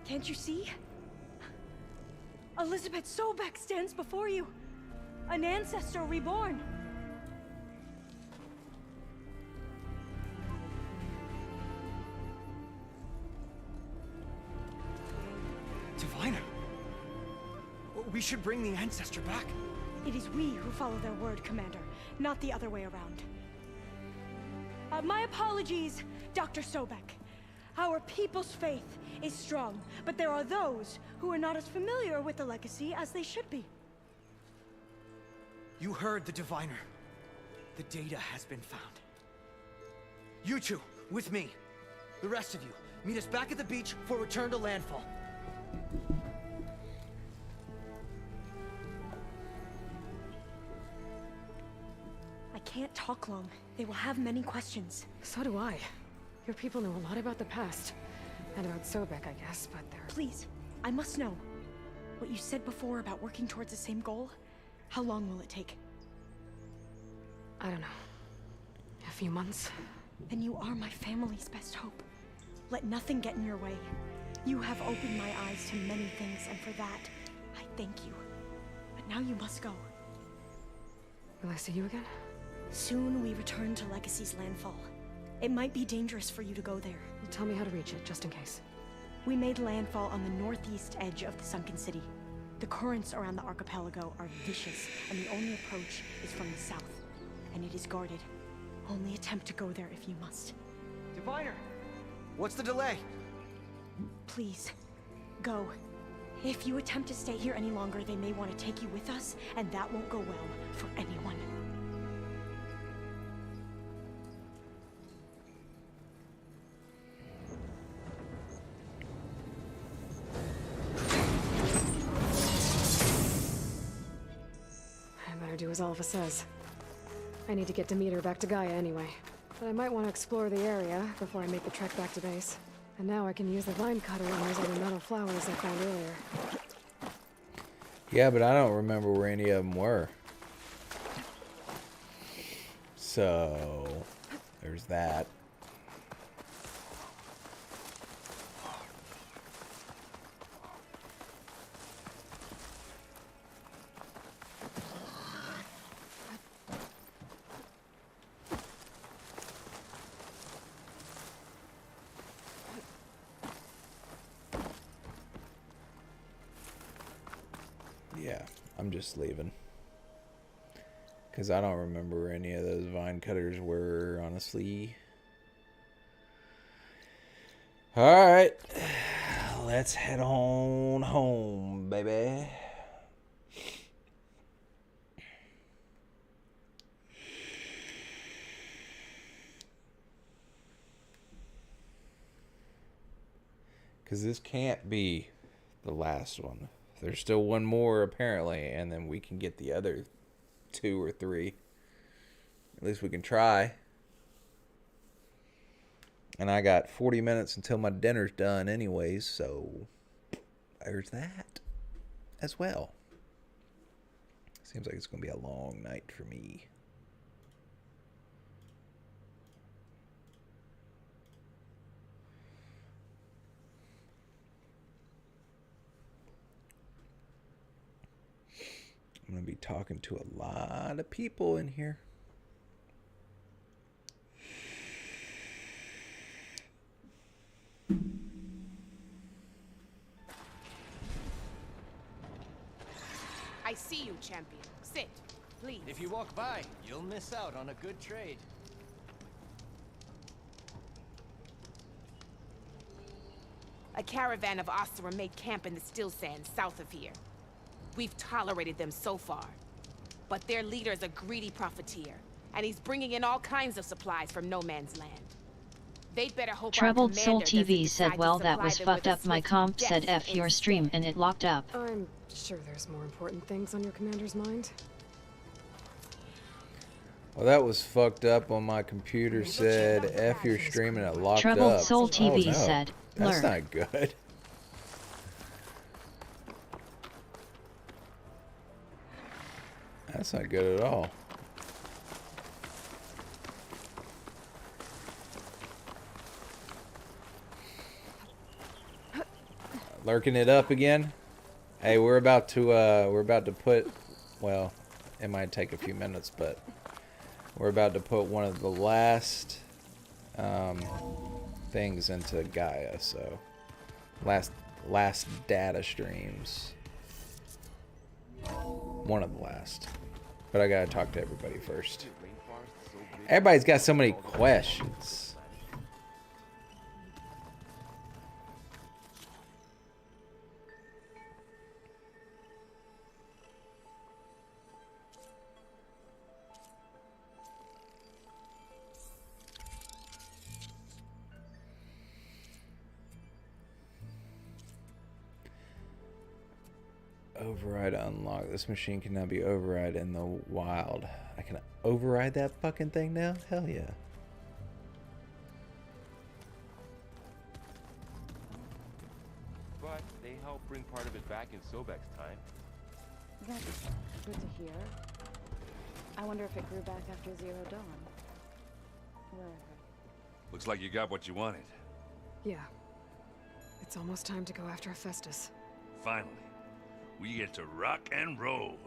Can't you see? Elizabeth Sobek stands before you. An ancestor reborn. Diviner! We should bring the ancestor back. It is we who follow their word, Commander, not the other way around. My apologies, Dr. Sobek. Our people's faith is strong, but there are those who are not as familiar with the legacy as they should be. You heard the diviner. The data has been found. You two, with me. The rest of you, meet us back at the beach for return to landfall. I can't talk long. They will have many questions. So do I. Your people know a lot about the past. And about Sobek, I guess, but they're... Please, I must know. What you said before about working towards the same goal, how long will it take? I don't know. A few months? Then you are my family's best hope. Let nothing get in your way. You have opened my eyes to many things, and for that, I thank you. But now you must go. Will I see you again? Soon we return to Legacy's landfall. It might be dangerous for you to go there. Tell me how to reach it, just in case. We made landfall on the northeast edge of the sunken city. The currents around the archipelago are vicious, and the only approach is from the south. And it is guarded. Only attempt to go there if you must. Diviner! What's the delay? Please, go. If you attempt to stay here any longer, they may want to take you with us, and that won't go well for anyone. I better do as Alpha says. I need to get Demeter back to Gaia anyway. But I might want to explore the area before I make the trek back to base. And now I can use the vine cutter on those other metal flowers I found earlier. Yeah, but I don't remember where any of them were. So, there's that. Yeah, I'm just leaving. Because I don't remember where any of those vine cutters were, honestly. Alright. Let's head on home, baby. Because this can't be the last one. There's still one more, apparently, and then we can get the other 2 or 3. At least we can try. And I got 40 minutes until my dinner's done anyways, so there's that as well. Seems like it's going to be a long night for me. I'm going to be talking to a lot of people in here. I see you, champion. Sit, please. If you walk by, you'll miss out on a good trade. A caravan of Oseram made camp in the still sands south of here. We've tolerated them so far. But their leader's a greedy profiteer, and he's bringing in all kinds of supplies from no man's land. They'd better hope Troubled Soul TV said, well, that was fucked up. My comp said F your stream and it locked up. I'm sure there's more important things on your commander's mind. Well, that was fucked up on my computer. Said F your stream and it locked up. Troubled Soul TV no. said, That's learn. not good. That's not good at all. Lurking it up again. Hey, we're about to put, well, it might take a few minutes, but we're about to put one of the last things into Gaia, so last data streams. One of the last. But I gotta talk to everybody first. Everybody's got so many questions. Override unlocked. This machine can now be override in the wild. I can override that fucking thing now? Hell yeah. But they helped bring part of it back in Sobek's time. That's good to hear. I wonder if it grew back after Zero Dawn. Wherever. Looks like you got what you wanted. Yeah. It's almost time to go after Hephaestus. Finally. We get to rock and roll.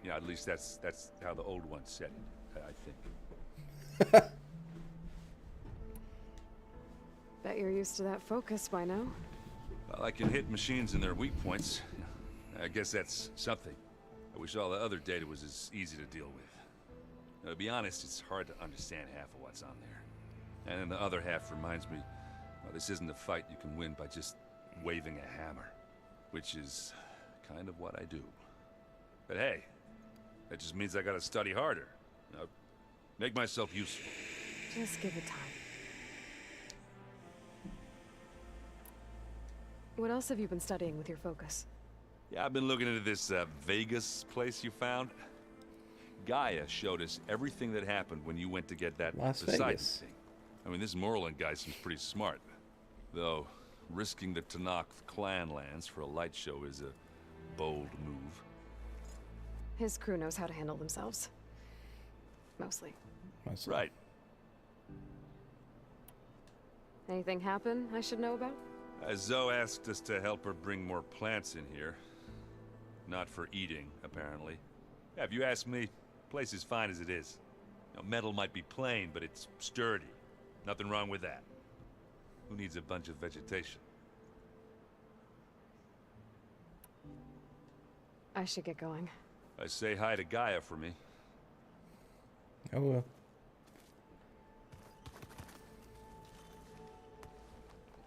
Yeah, at least that's how the old one said it, I think. Bet you're used to that focus by now. Well, I can hit machines in their weak points. I guess that's something. I wish all the other data was as easy to deal with. Now, to be honest, it's hard to understand half of what's on there. And then the other half reminds me, well, this isn't a fight you can win by just waving a hammer. Which is kind of what I do. But hey, that just means I gotta study harder. Now, make myself useful. Just give it time. What else have you been studying with your focus? Yeah, I've been looking into this Vegas place you found. Gaia showed us everything that happened when you went to get that Las Poseidon Vegas. thing. I mean, this Moreland guy seems pretty smart. Though, risking the Tanakh clan lands for a light show is a bold move. His crew knows how to handle themselves. Mostly. Right. Anything happen I should know about? Zoe asked us to help her bring more plants in here. Not for eating, apparently. Yeah, if you ask me, the place is fine as it is. Now, metal might be plain, but it's sturdy. Nothing wrong with that. Who needs a bunch of vegetation? I should get going. I say hi to Gaia for me. Oh well.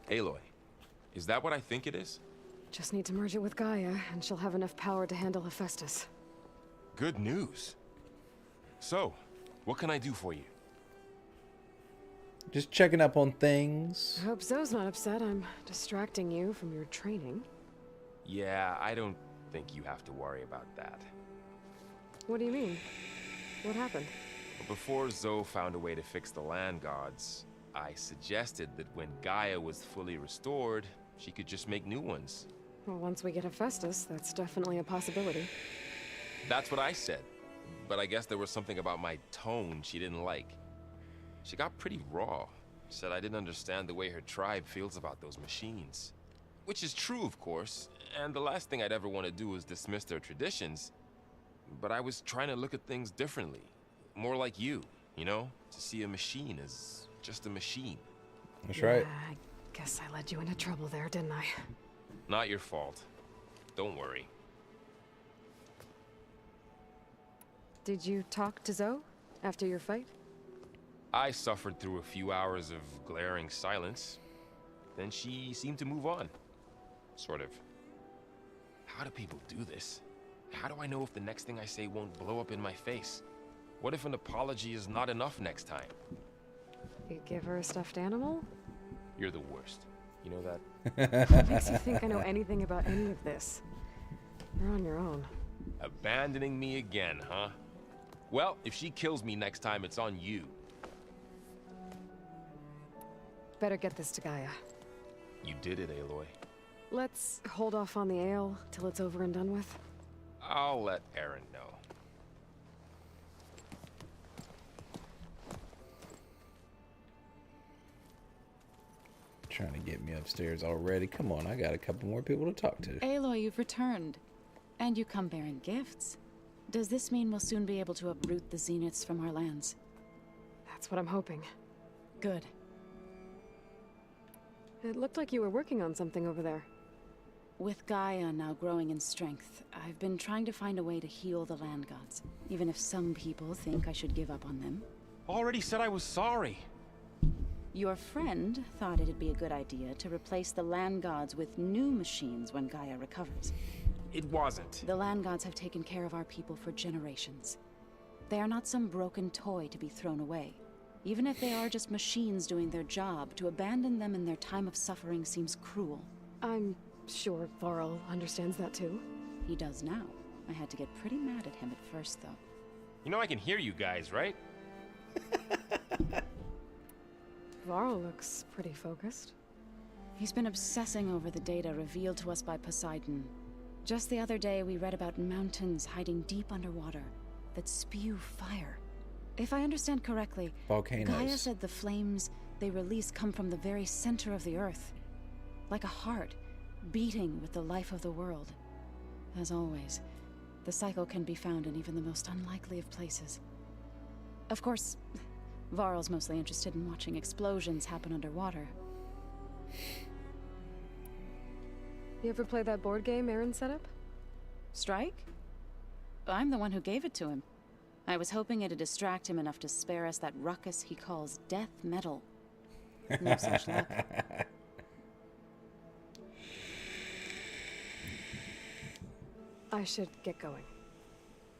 Aloy, Is that what I think it is? Just need to merge it with Gaia, and she'll have enough power to handle Hephaestus. Good news. So, what can I do for you? Just checking up on things. I hope Zoe's not upset I'm distracting you from your training. Yeah, I don't think you have to worry about that. What do you mean? What happened? Before Zoe found a way to fix the land gods, I suggested that when Gaia was fully restored, she could just make new ones. Well, once we get Hephaestus, that's definitely a possibility. That's what I said, but I guess there was something about my tone she didn't like. She got pretty raw. Said I didn't understand the way her tribe feels about those machines. Which is true, of course, and the last thing I'd ever want to do is dismiss their traditions. But I was trying to look at things differently. More like you know? To see a machine as just a machine. That's right. I guess I led you into trouble there, didn't I? Not your fault. Don't worry. Did you talk to Zoe after your fight? I suffered through a few hours of glaring silence. Then she seemed to move on. Sort of. How do people do this? How do I know if the next thing I say won't blow up in my face? What if an apology is not enough next time? You give her a stuffed animal? You're the worst. You know that? What makes you think I know anything about any of this? You're on your own. Abandoning me again, huh? Well, if she kills me next time, it's on you. Better get this to Gaia. You did it, Aloy. Let's hold off on the ale till it's over and done with. I'll let Aaron know. Trying to get me upstairs already. Come on, I got a couple more people to talk to. Aloy, you've returned. And you come bearing gifts. Does this mean we'll soon be able to uproot the Zeniths from our lands? That's what I'm hoping. Good. It looked like you were working on something over there. With Gaia now growing in strength, I've been trying to find a way to heal the land gods, even if some people think I should give up on them. Already said I was sorry. Your friend thought it'd be a good idea to replace the land gods with new machines when Gaia recovers. It wasn't. The land gods have taken care of our people for generations. They are not some broken toy to be thrown away. Even if they are just machines doing their job, to abandon them in their time of suffering seems cruel. I'm sure Varl understands that too. He does now. I had to get pretty mad at him at first, though. You know I can hear you guys, right? Varl looks pretty focused. He's been obsessing over the data revealed to us by Poseidon. Just the other day, we read about mountains hiding deep underwater that spew fire. If I understand correctly, Volcanoes. Gaia said the flames they release come from the very center of the earth. Like a heart, beating with the life of the world. As always, the cycle can be found in even the most unlikely of places. Of course, Varl's mostly interested in watching explosions happen underwater. You ever play that board game Aaron set up? Strike? I'm the one who gave it to him. I was hoping it'd distract him enough to spare us that ruckus he calls death metal. No such luck. I should get going.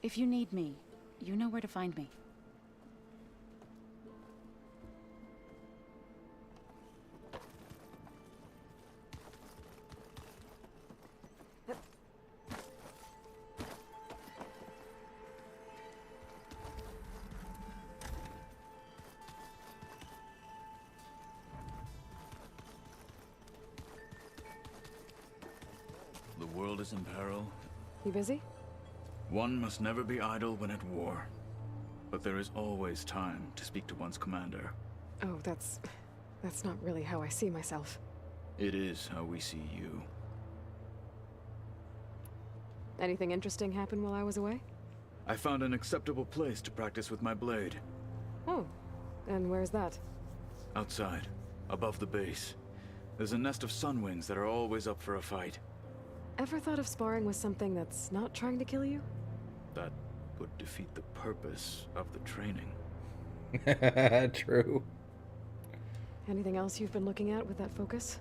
If you need me, you know where to find me. The world is in peril. You busy? One must never be idle when at war. But there is always time to speak to one's commander. Oh, that's not really how I see myself. It is how we see you. Anything interesting happen while I was away? I found an acceptable place to practice with my blade. Oh, and where's that? Outside, above the base. There's a nest of sunwings that are always up for a fight. Ever thought of sparring with something that's not trying to kill you? That would defeat the purpose of the training. True. Anything else you've been looking at with that focus?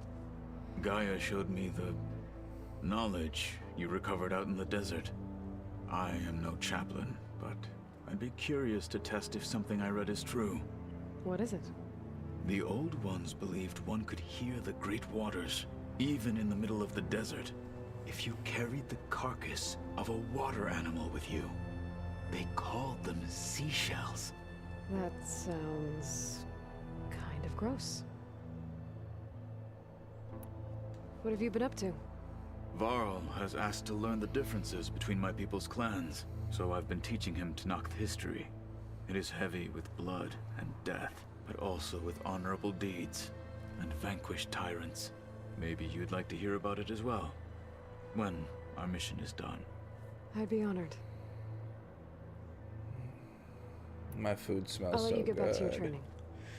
Gaia showed me the knowledge you recovered out in the desert. I am no chaplain, but I'd be curious to test if something I read is true. What is it? The old ones believed one could hear the great waters, even in the middle of the desert, if you carried the carcass of a water animal with you. They called them seashells. That sounds kind of gross. What have you been up to? Varl has asked to learn the differences between my people's clans, so I've been teaching him Tenakth history. It is heavy with blood and death, but also with honorable deeds and vanquished tyrants. Maybe you'd like to hear about it as well, when our mission is done. I'd be honored. My food smells I'll let so you get back to your good. training.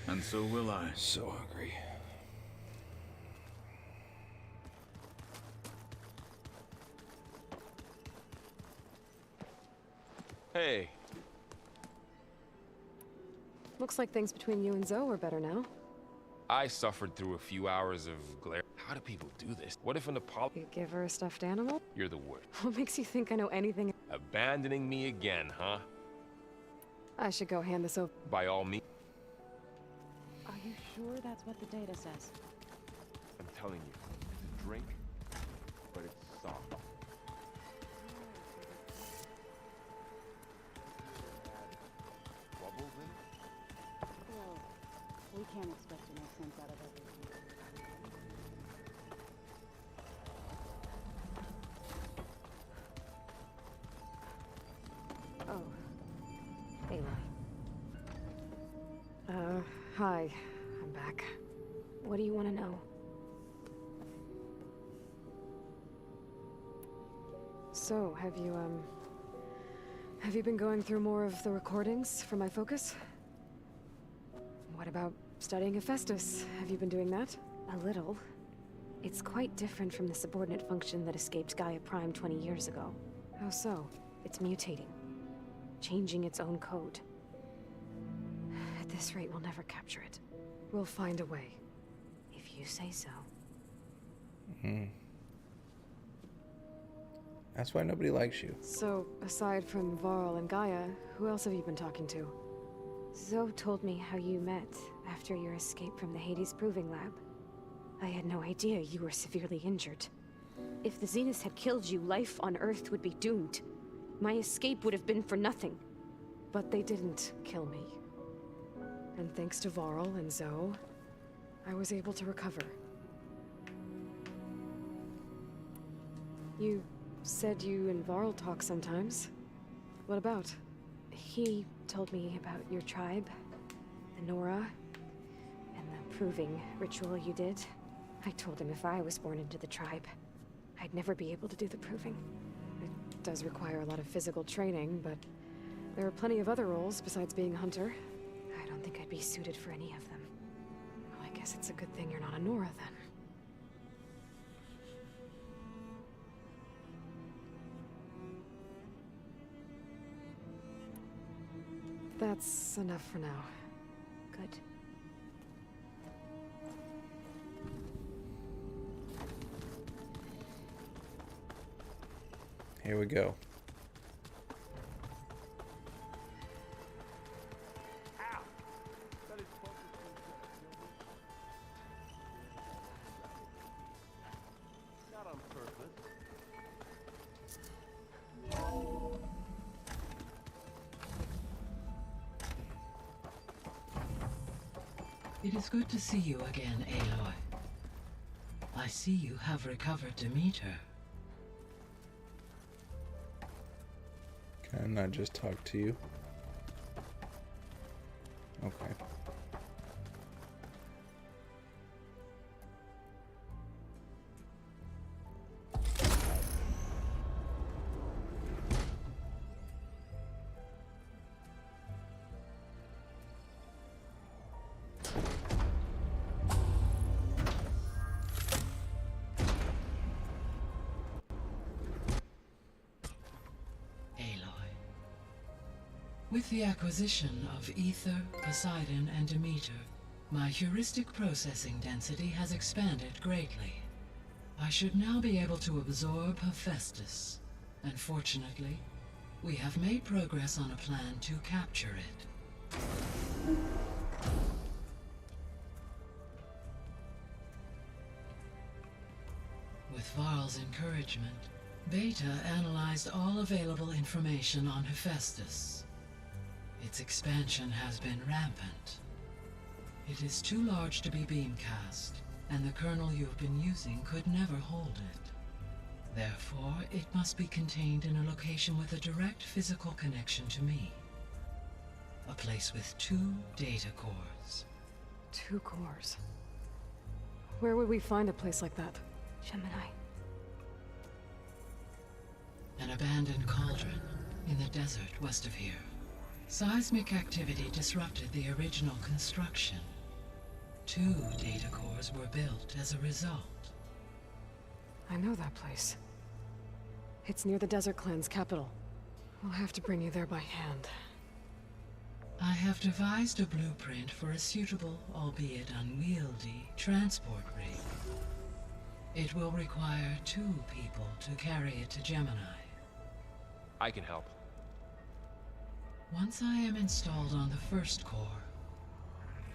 And so will I. So hungry. Hey. Looks like things between you and Zoe are better now. I suffered through a few hours of glare. How do people do this? What if an Apollo... You give her a stuffed animal? You're the worst. What makes you think I know anything? Abandoning me again, huh? I should go hand this over. By all means. Are you sure that's what the data says? I'm telling you, it's a drink, but it's soft. Bubbles in it? Well, we can't expect to make sense out of everything. Oh. Aloy. Hi. I'm back. What do you want to know? So, have you been going through more of the recordings for my focus? What about studying Hephaestus? Have you been doing that? A little. It's quite different from the subordinate function that escaped Gaia Prime 20 years ago. How so? It's mutating. Changing its own code. At this rate, we'll never capture it. We'll find a way. If you say so. That's why nobody likes you. So, aside from Varl and Gaia, who else have you been talking to? Zoe told me how you met after your escape from the Hades Proving Lab. I had no idea you were severely injured. If the Zeniths had killed you, life on Earth would be doomed. My escape would have been for nothing. But they didn't kill me. And thanks to Varl and Zoe, I was able to recover. You said you and Varl talk sometimes. What about? He told me about your tribe, the Nora, and the proving ritual you did. I told him if I was born into the tribe, I'd never be able to do the proving. It does require a lot of physical training, but there are plenty of other roles besides being a hunter. I don't think I'd be suited for any of them. Well, I guess it's a good thing you're not a Nora, then. That's enough for now. Good. Here we go. Not on purpose. It is good to see you again, Aloy. I see you have recovered Demeter. Can I not just talk to you? Okay. With the acquisition of Ether, Poseidon, and Demeter, my heuristic processing density has expanded greatly. I should now be able to absorb Hephaestus. And fortunately, we have made progress on a plan to capture it. With Varl's encouragement, Beta analyzed all available information on Hephaestus. Its expansion has been rampant. It is too large to be beamcast, and the kernel you've been using could never hold it. Therefore, it must be contained in a location with a direct physical connection to me. A place with 2 data cores. 2 cores? Where would we find a place like that? Gemini. An abandoned cauldron in the desert west of here. Seismic activity disrupted the original construction. 2 data cores were built as a result. I know that place. It's near the Desert Clan's capital. We'll have to bring you there by hand. I have devised a blueprint for a suitable, albeit unwieldy, transport rig. It will require 2 people to carry it to Gemini. I can help. Once I am installed on the first core,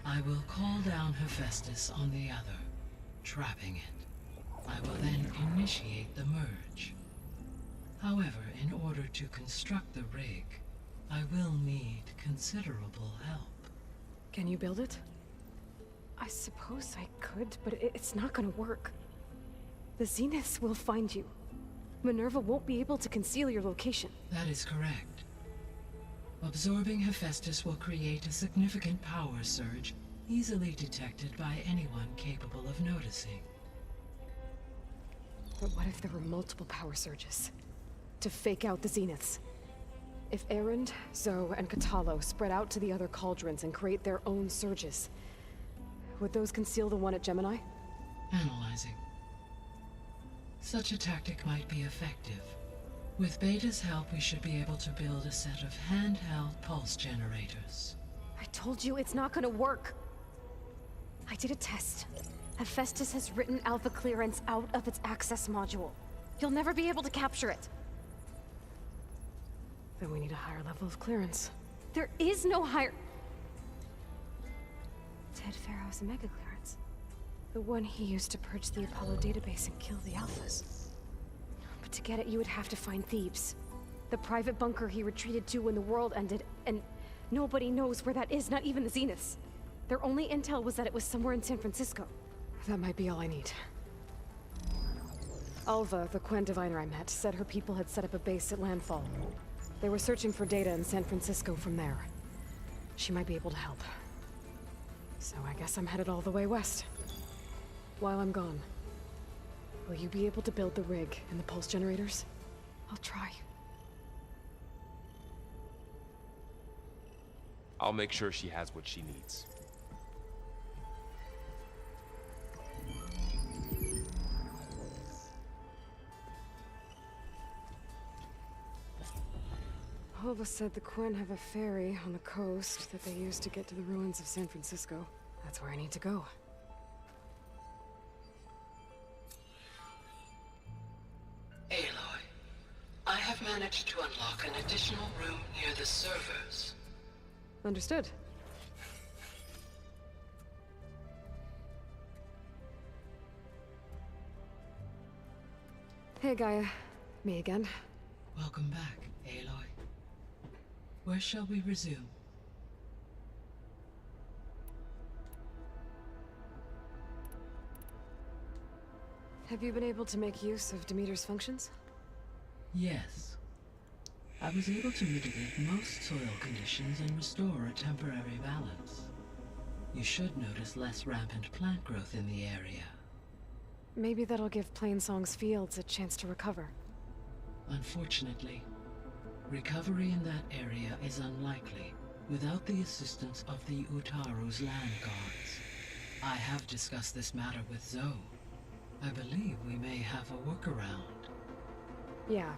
I will call down Hephaestus on the other, trapping it. I will then initiate the merge. However, in order to construct the rig, I will need considerable help. Can you build it? I suppose I could, but it's not gonna work. The Zeniths will find you. Minerva won't be able to conceal your location. That is correct. Absorbing Hephaestus will create a significant power surge, easily detected by anyone capable of noticing. But what if there were multiple power surges? To fake out the Zeniths? If Erend, Zoe, and Katalo spread out to the other cauldrons and create their own surges, would those conceal the one at Gemini? Analyzing. Such a tactic might be effective. With Beta's help, we should be able to build a set of handheld pulse generators. I told you it's not gonna work. I did a test. Hephaestus has written Alpha clearance out of its access module. You'll never be able to capture it. Then we need a higher level of clearance. There is no higher... Ted Pharaoh's Omega clearance. The one he used to purge the Apollo database and kill the Alphas. But to get it, you would have to find Thebes. The private bunker he retreated to when the world ended, and nobody knows where that is, not even the Zeniths. Their only intel was that it was somewhere in San Francisco. That might be all I need. Alva, the Quen diviner I met, said her people had set up a base at landfall. They were searching for data in San Francisco from there. She might be able to help. So I guess I'm headed all the way west. While I'm gone, will you be able to build the rig and the pulse generators? I'll try. I'll make sure she has what she needs. Alva said the Quen have a ferry on the coast that they use to get to the ruins of San Francisco. That's where I need to go. Aloy, I have managed to unlock an additional room near the servers. Understood. Hey, Gaia. Me again. Welcome back, Aloy. Where shall we resume? Have you been able to make use of Demeter's functions? Yes. I was able to mitigate most soil conditions and restore a temporary balance. You should notice less rampant plant growth in the area. Maybe that'll give Plainsong's fields a chance to recover. Unfortunately, recovery in that area is unlikely without the assistance of the Utaru's land gods. I have discussed this matter with Zoe. I believe we may have a workaround. Yeah,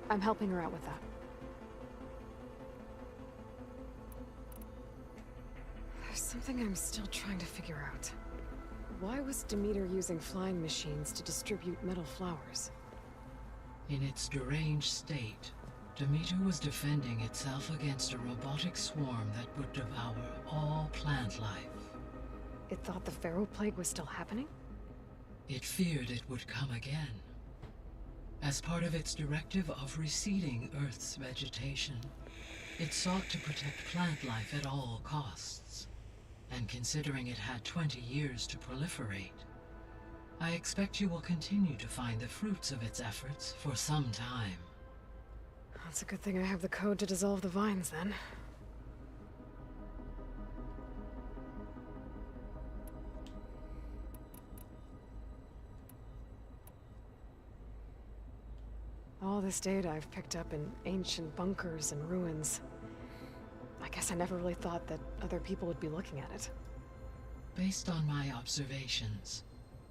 I'm helping her out with that. There's something I'm still trying to figure out. Why was Demeter using flying machines to distribute metal flowers? In its deranged state, Demeter was defending itself against a robotic swarm that would devour all plant life. It thought the Pharaoh Plague was still happening? It feared it would come again. As part of its directive of receding Earth's vegetation, it sought to protect plant life at all costs. And considering it had 20 years to proliferate, I expect you will continue to find the fruits of its efforts for some time. That's a good thing I have the code to dissolve the vines, then. All this data I've picked up in ancient bunkers and ruins. I guess I never really thought that other people would be looking at it. Based on my observations,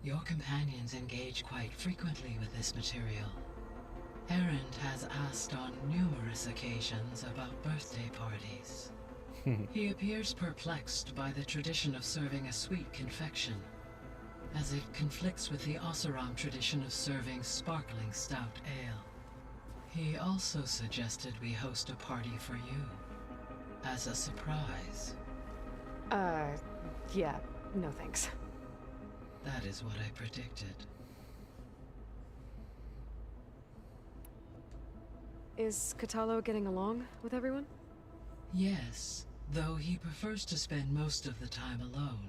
your companions engage quite frequently with this material. Erend has asked on numerous occasions about birthday parties. He appears perplexed by the tradition of serving a sweet confection, as it conflicts with the Oseram tradition of serving sparkling stout ale. He also suggested we host a party for you, as a surprise. Yeah, no thanks. That is what I predicted. Is Katalo getting along with everyone? Yes, though he prefers to spend most of the time alone.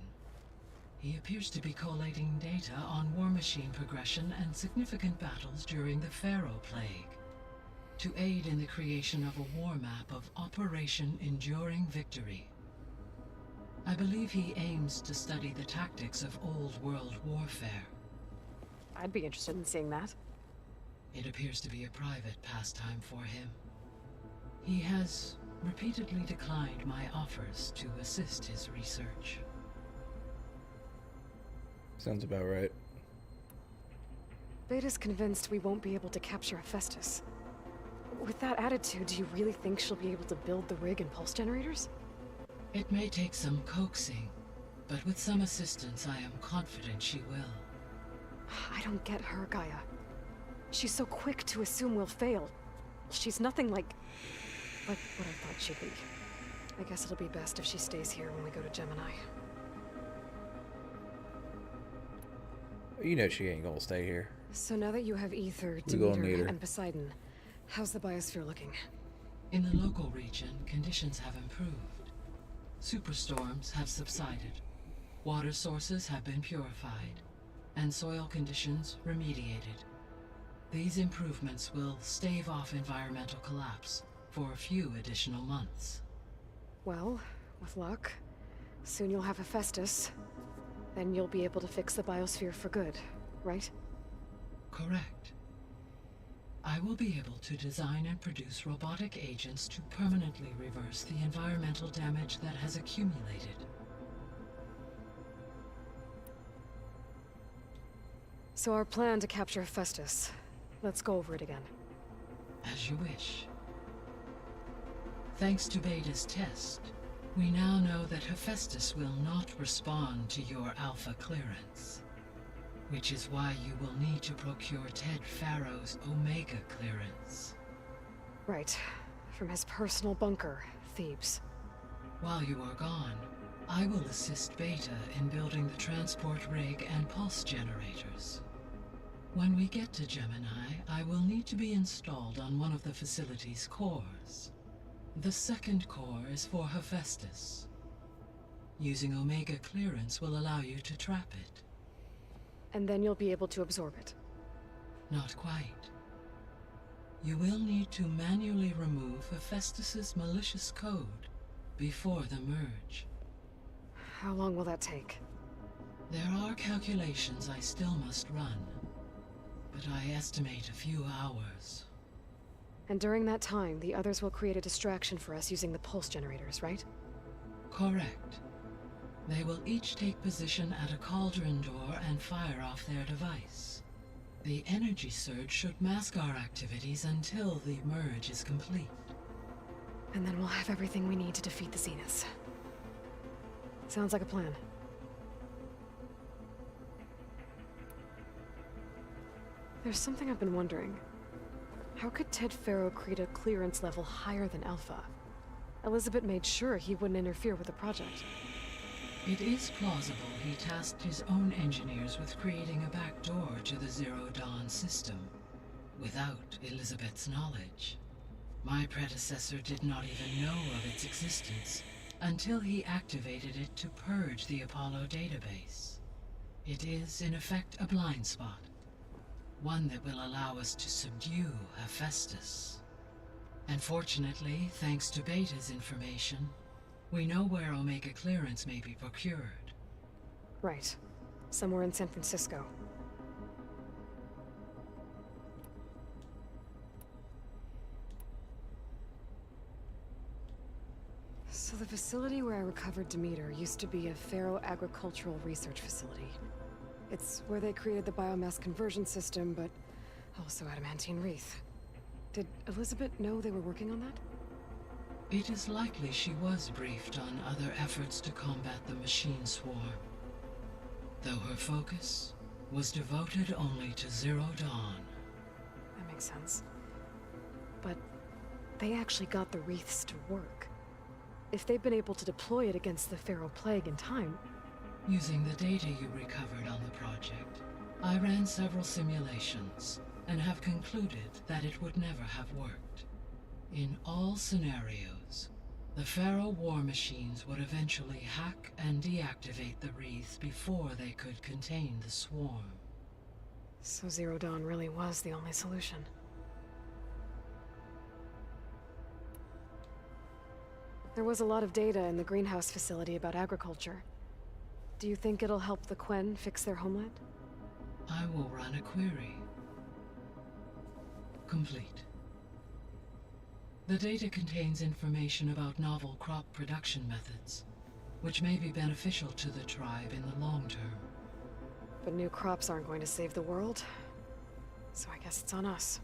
He appears to be collating data on war machine progression and significant battles during the Pharaoh Plague, to aid in the creation of a war map of Operation Enduring Victory. I believe he aims to study the tactics of Old World warfare. I'd be interested in seeing that. It appears to be a private pastime for him. He has repeatedly declined my offers to assist his research. Sounds about right. Beta's convinced we won't be able to capture Hephaestus. With that attitude, do you really think she'll be able to build the rig and pulse generators? It may take some coaxing, but with some assistance I am confident she will. I don't get her, Gaia. She's so quick to assume we'll fail. She's nothing like what I thought she'd be. I guess it'll be best if she stays here when we go to Gemini. You know she ain't gonna stay here. So now that you have Ether, We gonna need Demeter, her. and Poseidon, how's the biosphere looking? In the local region, conditions have improved. Superstorms have subsided. Water sources have been purified, and soil conditions remediated. These improvements will stave off environmental collapse for a few additional months. Well, with luck, soon you'll have Hephaestus. Then you'll be able to fix the biosphere for good, right? Correct. I will be able to design and produce robotic agents to permanently reverse the environmental damage that has accumulated. So our plan to capture Hephaestus. Let's go over it again. As you wish. Thanks to Beta's test, we now know that Hephaestus will not respond to your Alpha clearance, which is why you will need to procure Ted Pharaoh's Omega clearance. Right. From his personal bunker, Thebes. While you are gone, I will assist Beta in building the transport rig and pulse generators. When we get to Gemini, I will need to be installed on one of the facility's cores. The second core is for Hephaestus. Using Omega clearance will allow you to trap it. And then you'll be able to absorb it. Not quite. You will need to manually remove Hephaestus's malicious code before the merge. How long will that take? There are calculations I still must run, but I estimate a few hours. And during that time, the others will create a distraction for us using the pulse generators, right? Correct. They will each take position at a cauldron door and fire off their device. The energy surge should mask our activities until the merge is complete. And then we'll have everything we need to defeat the Zeniths. Sounds like a plan. There's something I've been wondering. How could Ted Faro create a clearance level higher than Alpha? Elizabeth made sure he wouldn't interfere with the project. It is plausible he tasked his own engineers with creating a backdoor to the Zero Dawn system, without Elizabeth's knowledge. My predecessor did not even know of its existence until he activated it to purge the Apollo database. It is, in effect, a blind spot. One that will allow us to subdue Hephaestus. And fortunately, thanks to Beta's information, we know where Omega clearance may be procured. Right. Somewhere in San Francisco. So the facility where I recovered Demeter used to be a Faro agricultural research facility. It's where they created the biomass conversion system, but also adamantine wreath. Did Elizabeth know they were working on that? It is likely she was briefed on other efforts to combat the machine swarm, though her focus was devoted only to Zero Dawn. That makes sense. But they actually got the wreaths to work. If they've been able to deploy it against the Faro Plague in time... Using the data you recovered on the project, I ran several simulations and have concluded that it would never have worked. In all scenarios, the Faro war machines would eventually hack and deactivate the wreaths before they could contain the swarm. So Zero Dawn really was the only solution. There was a lot of data in the greenhouse facility about agriculture. Do you think it'll help the Quen fix their homeland? I will run a query. Complete. The data contains information about novel crop production methods, which may be beneficial to the tribe in the long term. But new crops aren't going to save the world, so I guess it's on us.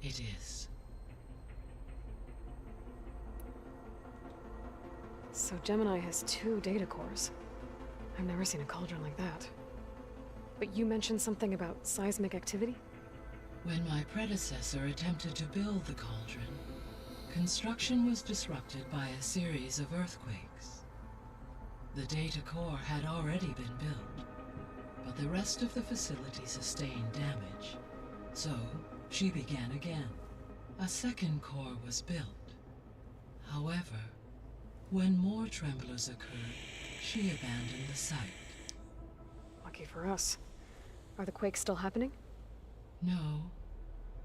It is. So Gemini has 2 data cores. I've never seen a cauldron like that. But you mentioned something about seismic activity? When my predecessor attempted to build the cauldron, construction was disrupted by a series of earthquakes. The data core had already been built, but the rest of the facility sustained damage. So, she began again. A second core was built. However, when more tremblers occurred, she abandoned the site. Lucky for us. Are the quakes still happening? No,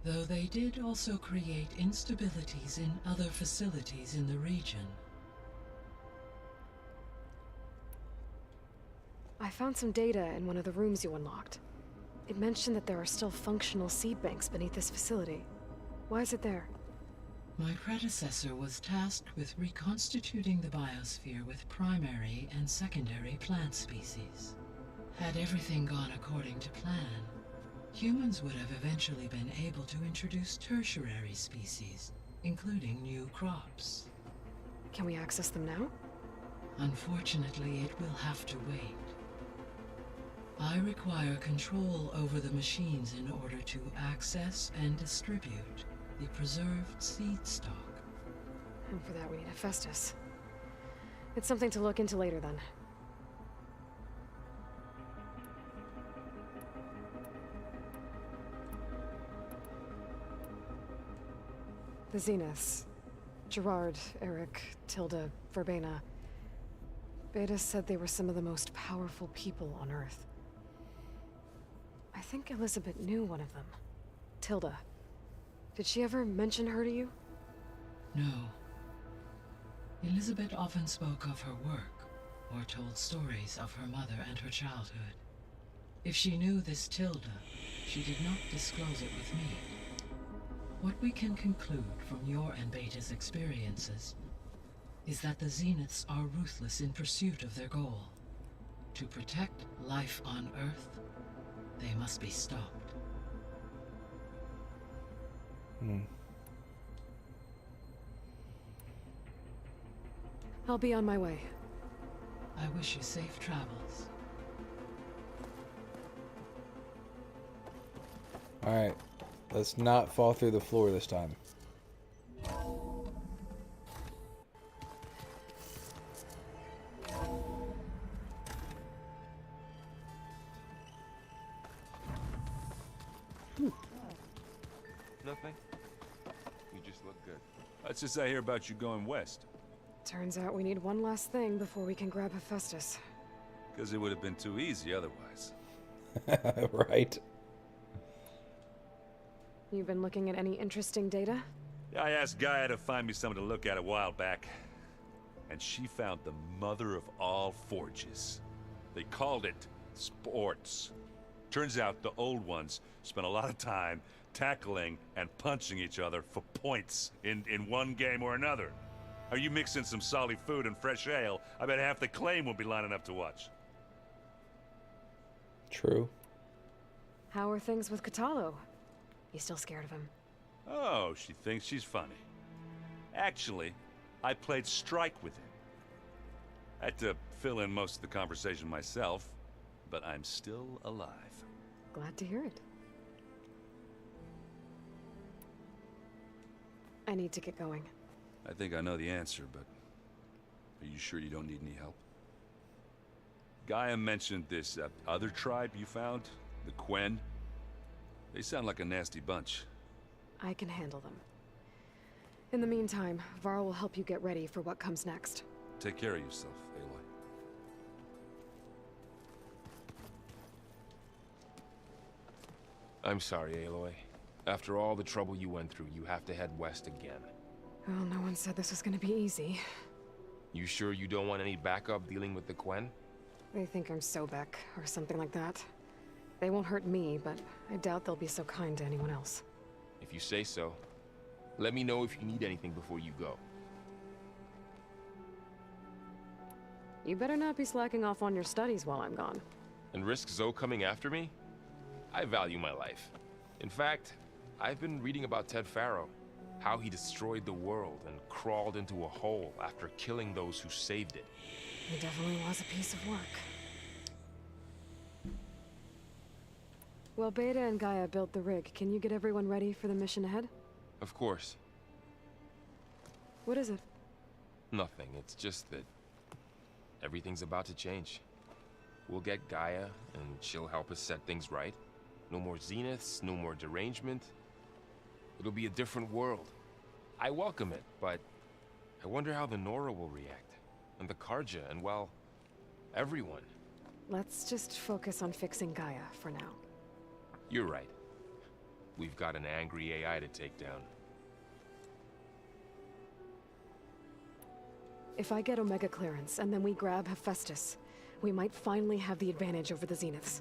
though they did also create instabilities in other facilities in the region. I found some data in one of the rooms you unlocked. It mentioned that there are still functional seed banks beneath this facility. Why is it there? My predecessor was tasked with reconstituting the biosphere with primary and secondary plant species. Had everything gone according to plan, humans would have eventually been able to introduce tertiary species, including new crops. Can we access them now? Unfortunately, it will have to wait. I require control over the machines in order to access and distribute the preserved seed stock. And for that we need Hephaestus. It's something to look into later then. The Zeniths. Gerard, Eric, Tilda, Verbena. Beta said they were some of the most powerful people on Earth. I think Elizabeth knew one of them. Tilda. Did she ever mention her to you? No. Elizabeth often spoke of her work, or told stories of her mother and her childhood. If she knew this Tilda, she did not disclose it with me. What we can conclude from your and Beta's experiences is that the Zeniths are ruthless in pursuit of their goal. To protect life on Earth, they must be stopped. I'll be on my way. I wish you safe travels. Alright. Let's not fall through the floor this time. Nothing? You just look good. What's this I hear about you going west? Turns out we need one last thing before we can grab Hephaestus. Because it would have been too easy otherwise. Right. You've been looking at any interesting data? I asked Gaia to find me something to look at a while back. And she found the mother of all forges. They called it sports. Turns out the old ones spent a lot of time tackling and punching each other for points in one game or another. Are you mixing some solid food and fresh ale? I bet half the claim will be lining up to watch. True. How are things with Catalo? You still scared of him? Oh, she thinks she's funny. Actually, I played strike with him. I had to fill in most of the conversation myself, but I'm still alive. Glad to hear it. I need to get going. I think I know the answer, but are you sure you don't need any help? Gaia mentioned this other tribe you found, the Quen. They sound like a nasty bunch. I can handle them. In the meantime, Varl will help you get ready for what comes next. Take care of yourself, Aloy. I'm sorry, Aloy. After all the trouble you went through, you have to head west again. Well, no one said this was gonna be easy. You sure you don't want any backup dealing with the Quen? They think I'm Sobek, or something like that. They won't hurt me, but I doubt they'll be so kind to anyone else. If you say so. Let me know if you need anything before you go. You better not be slacking off on your studies while I'm gone. And risk Zoe coming after me? I value my life. In fact, I've been reading about Ted Faro. How he destroyed the world and crawled into a hole after killing those who saved it. It definitely was a piece of work. Well, Beta and Gaia built the rig. Can you get everyone ready for the mission ahead? Of course. What is it? Nothing. It's just that everything's about to change. We'll get Gaia, and she'll help us set things right. No more zeniths, no more derangement. It'll be a different world. I welcome it, but I wonder how the Nora will react. And the Karja, and well, everyone. Let's just focus on fixing Gaia for now. You're right. We've got an angry AI to take down. If I get Omega clearance, and then we grab Hephaestus, we might finally have the advantage over the Zeniths.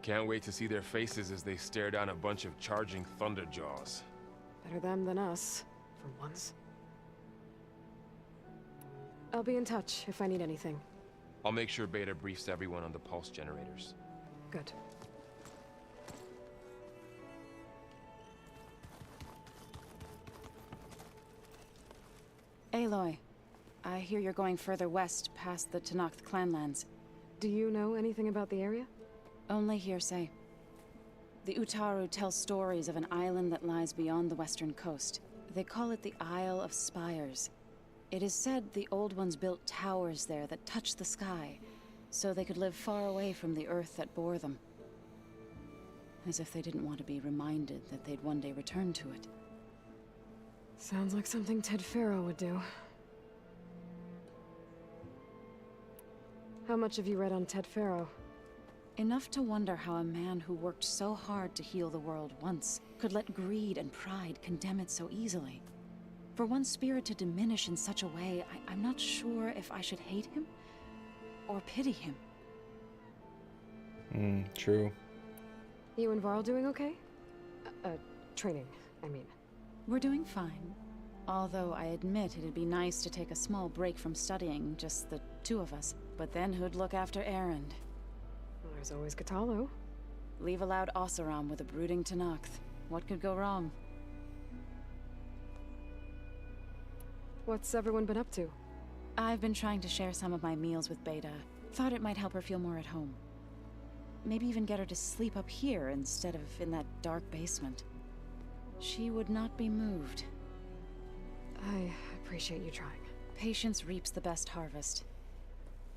Can't wait to see their faces as they stare down a bunch of charging Thunderjaws. Better them than us, for once. I'll be in touch if I need anything. I'll make sure Beta briefs everyone on the pulse generators. Good. Aloy, I hear you're going further west past the Tenakth clanlands. Do you know anything about the area? Only hearsay. The Utaru tell stories of an island that lies beyond the western coast. They call it the Isle of Spires. It is said the Old Ones built towers there that touch the sky, so they could live far away from the earth that bore them. As if they didn't want to be reminded that they'd one day return to it. Sounds like something Ted Faro would do. How much have you read on Ted Faro? Enough to wonder how a man who worked so hard to heal the world once could let greed and pride condemn it so easily. For one spirit to diminish in such a way, I'm not sure if I should hate him or pity him. True. You and Varl doing okay? Training, I mean. We're doing fine. Although I admit it'd be nice to take a small break from studying, just the two of us. But then who'd look after Erend? Well, there's always Catalo. Leave a loud Oseram with a brooding Tenakth. What could go wrong? What's everyone been up to? I've been trying to share some of my meals with Beta. Thought it might help her feel more at home. Maybe even get her to sleep up here instead of in that dark basement. She would not be moved. I appreciate you trying. Patience reaps the best harvest.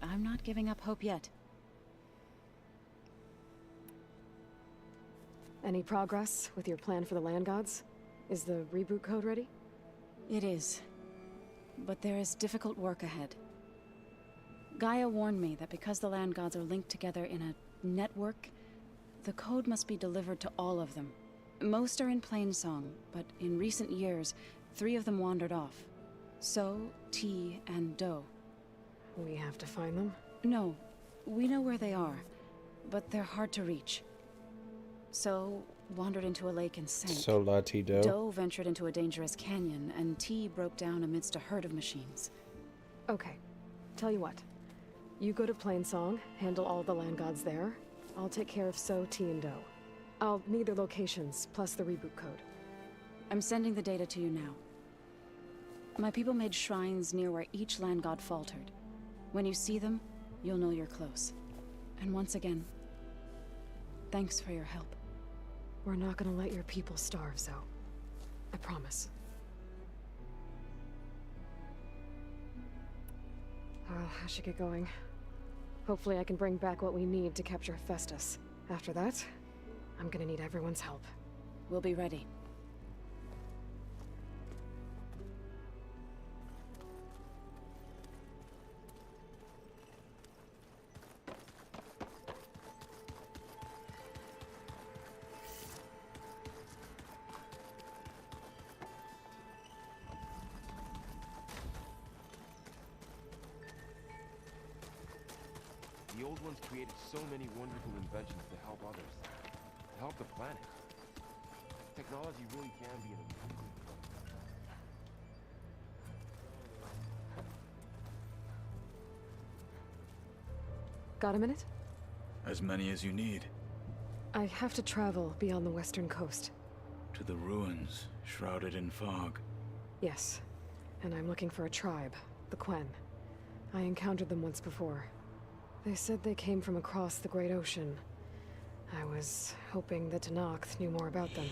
I'm not giving up hope yet. Any progress with your plan for the land gods? Is the reboot code ready? It is. But there is difficult work ahead. Gaia warned me that because the land gods are linked together in a network, the code must be delivered to all of them. Most are in Plainsong, but in recent years, 3 of them wandered off. So, T, and Do. We have to find them? No, we know where they are, but they're hard to reach. So, wandered into a lake and sank. So la-ti-do. Do ventured into a dangerous canyon, and T broke down amidst a herd of machines. Okay, tell you what. You go to Plainsong, handle all the land gods there. I'll take care of So, T, and Do. I'll need their locations, plus the reboot code. I'm sending the data to you now. My people made shrines near where each land god faltered. When you see them, you'll know you're close. And once again, thanks for your help. We're not gonna let your people starve, Zo. I promise. I should get going. Hopefully I can bring back what we need to capture Hephaestus. After that, I'm gonna need everyone's help. We'll be ready. The old ones created so many wonderful inventions to help others, to help the planet. Technology really can be an amazing. Got a minute? As many as you need. I have to travel beyond the western coast. To the ruins, shrouded in fog. Yes, and I'm looking for a tribe, the Quen. I encountered them once before. They said they came from across the Great Ocean. I was hoping that Tenakth knew more about them.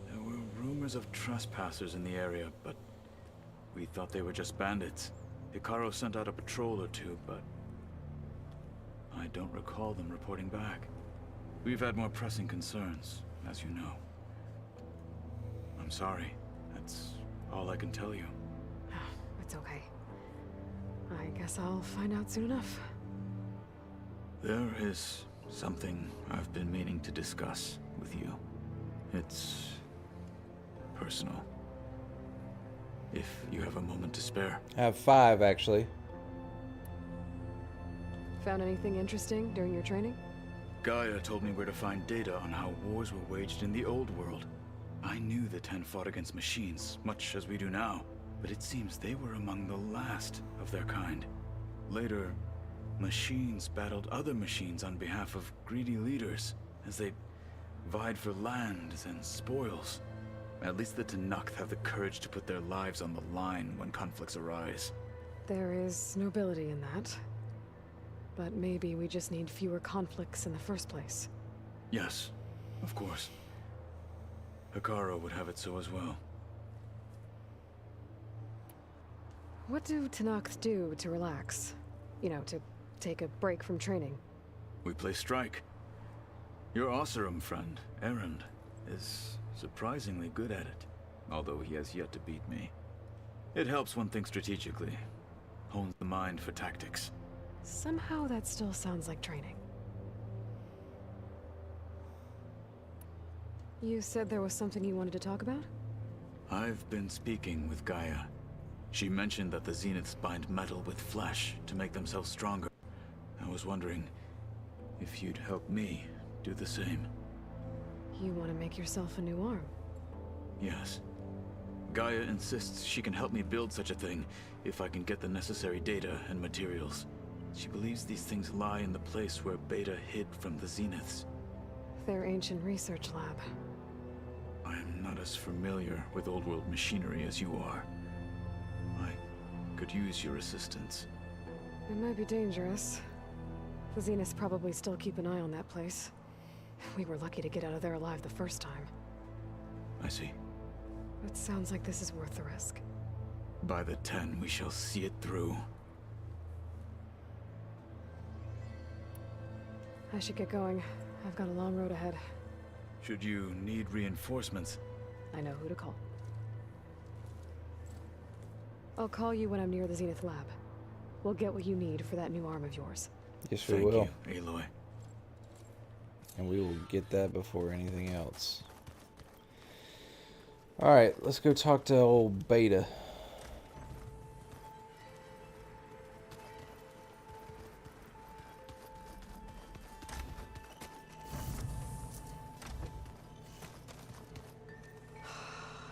There were rumors of trespassers in the area, but we thought they were just bandits. Hikaru sent out a patrol or two, but I don't recall them reporting back. We've had more pressing concerns, as you know. I'm sorry. That's all I can tell you. It's okay. I guess I'll find out soon enough. There is something I've been meaning to discuss with you. It's personal. If you have a moment to spare. I have 5, actually. Found anything interesting during your training? Gaia told me where to find data on how wars were waged in the old world. I knew the Ten fought against machines, much as we do now, but it seems they were among the last of their kind. Later, machines battled other machines on behalf of greedy leaders, as they vied for lands and spoils. At least the Tenakth have the courage to put their lives on the line when conflicts arise. There is nobility in that. But maybe we just need fewer conflicts in the first place. Yes, of course. Hikaru would have it so as well. What do Tenakth do to relax? You know, to take a break from training? We play strike. Your Oseram friend, Erend, is surprisingly good at it, although he has yet to beat me. It helps one think strategically, hones the mind for tactics. Somehow that still sounds like training. You said there was something you wanted to talk about? I've been speaking with Gaia. She mentioned that the Zeniths bind metal with flesh to make themselves stronger. I was wondering if you'd help me do the same. You want to make yourself a new arm? Yes. Gaia insists she can help me build such a thing if I can get the necessary data and materials. She believes these things lie in the place where Beta hid from the Zeniths. Their ancient research lab. I am not as familiar with old world machinery as you are. I could use your assistance. It might be dangerous, The Zeniths probably still keep an eye on that place. We were lucky to get out of there alive the first time. I see. It sounds like this is worth the risk. By the 10, we shall see it through. I should get going. I've got a long road ahead. Should you need reinforcements? I know who to call. I'll call you when I'm near the Zenith lab. We'll get what you need for that new arm of yours. Yes, we will. Thank you, Aloy. And we will get that before anything else. Alright, let's go talk to old Beta.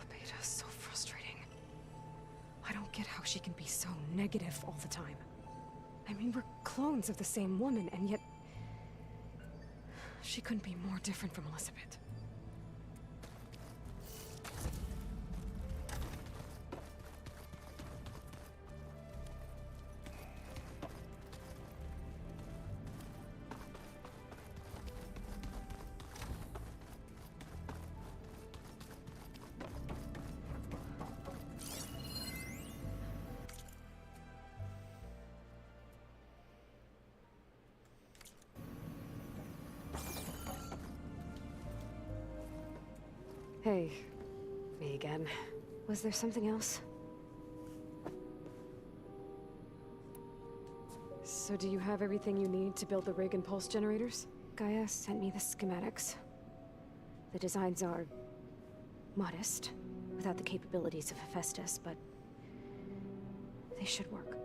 Beta's so frustrating. I don't get how she can be so negative all the time. I mean, we're clones of the same woman, and yet she couldn't be more different from Elizabeth. Hey, me again. Was there something else? So do you have everything you need to build the rig and pulse generators? Gaia sent me the schematics. The designs are modest, without the capabilities of Hephaestus, but they should work.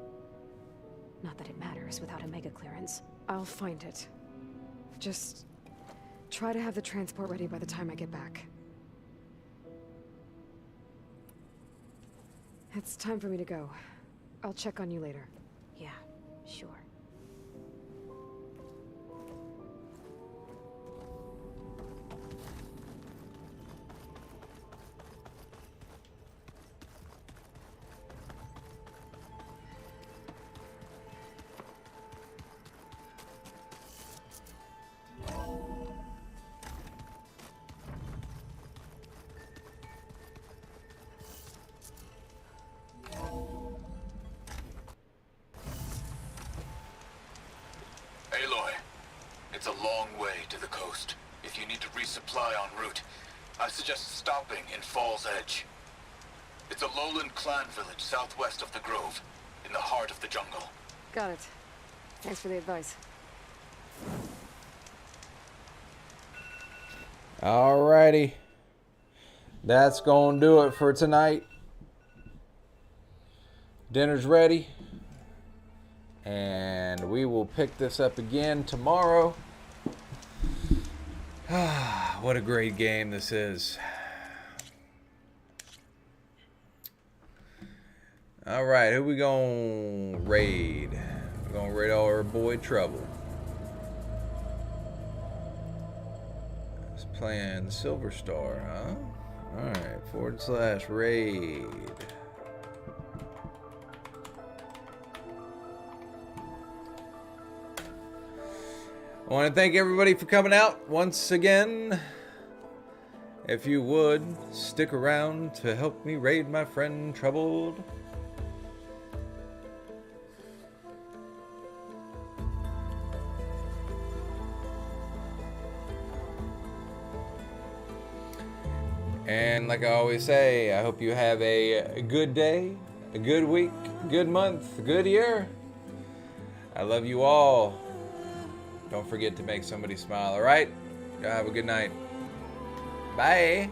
Not that it matters without a mega clearance. I'll find it. Just try to have the transport ready by the time I get back. It's time for me to go. I'll check on you later. Yeah, sure. Aloy, it's a long way to the coast. If you need to resupply en route, I suggest stopping in Fall's Edge. It's a lowland clan village southwest of the Grove, in the heart of the jungle. Got it. Thanks for the advice. Alrighty. That's gonna do it for tonight. Dinner's ready. And we will pick this up again tomorrow. What a great game this is. Alright, who we gonna raid? We're gonna raid our boy Trouble. He's playing Silver Star, huh? Alright, /raid. I want to thank everybody for coming out once again. If you would, stick around to help me raid my friend Troubled. And like I always say, I hope you have a good day, a good week, a good month, a good year. I love you all. Don't forget to make somebody smile, alright? Y'all have a good night. Bye.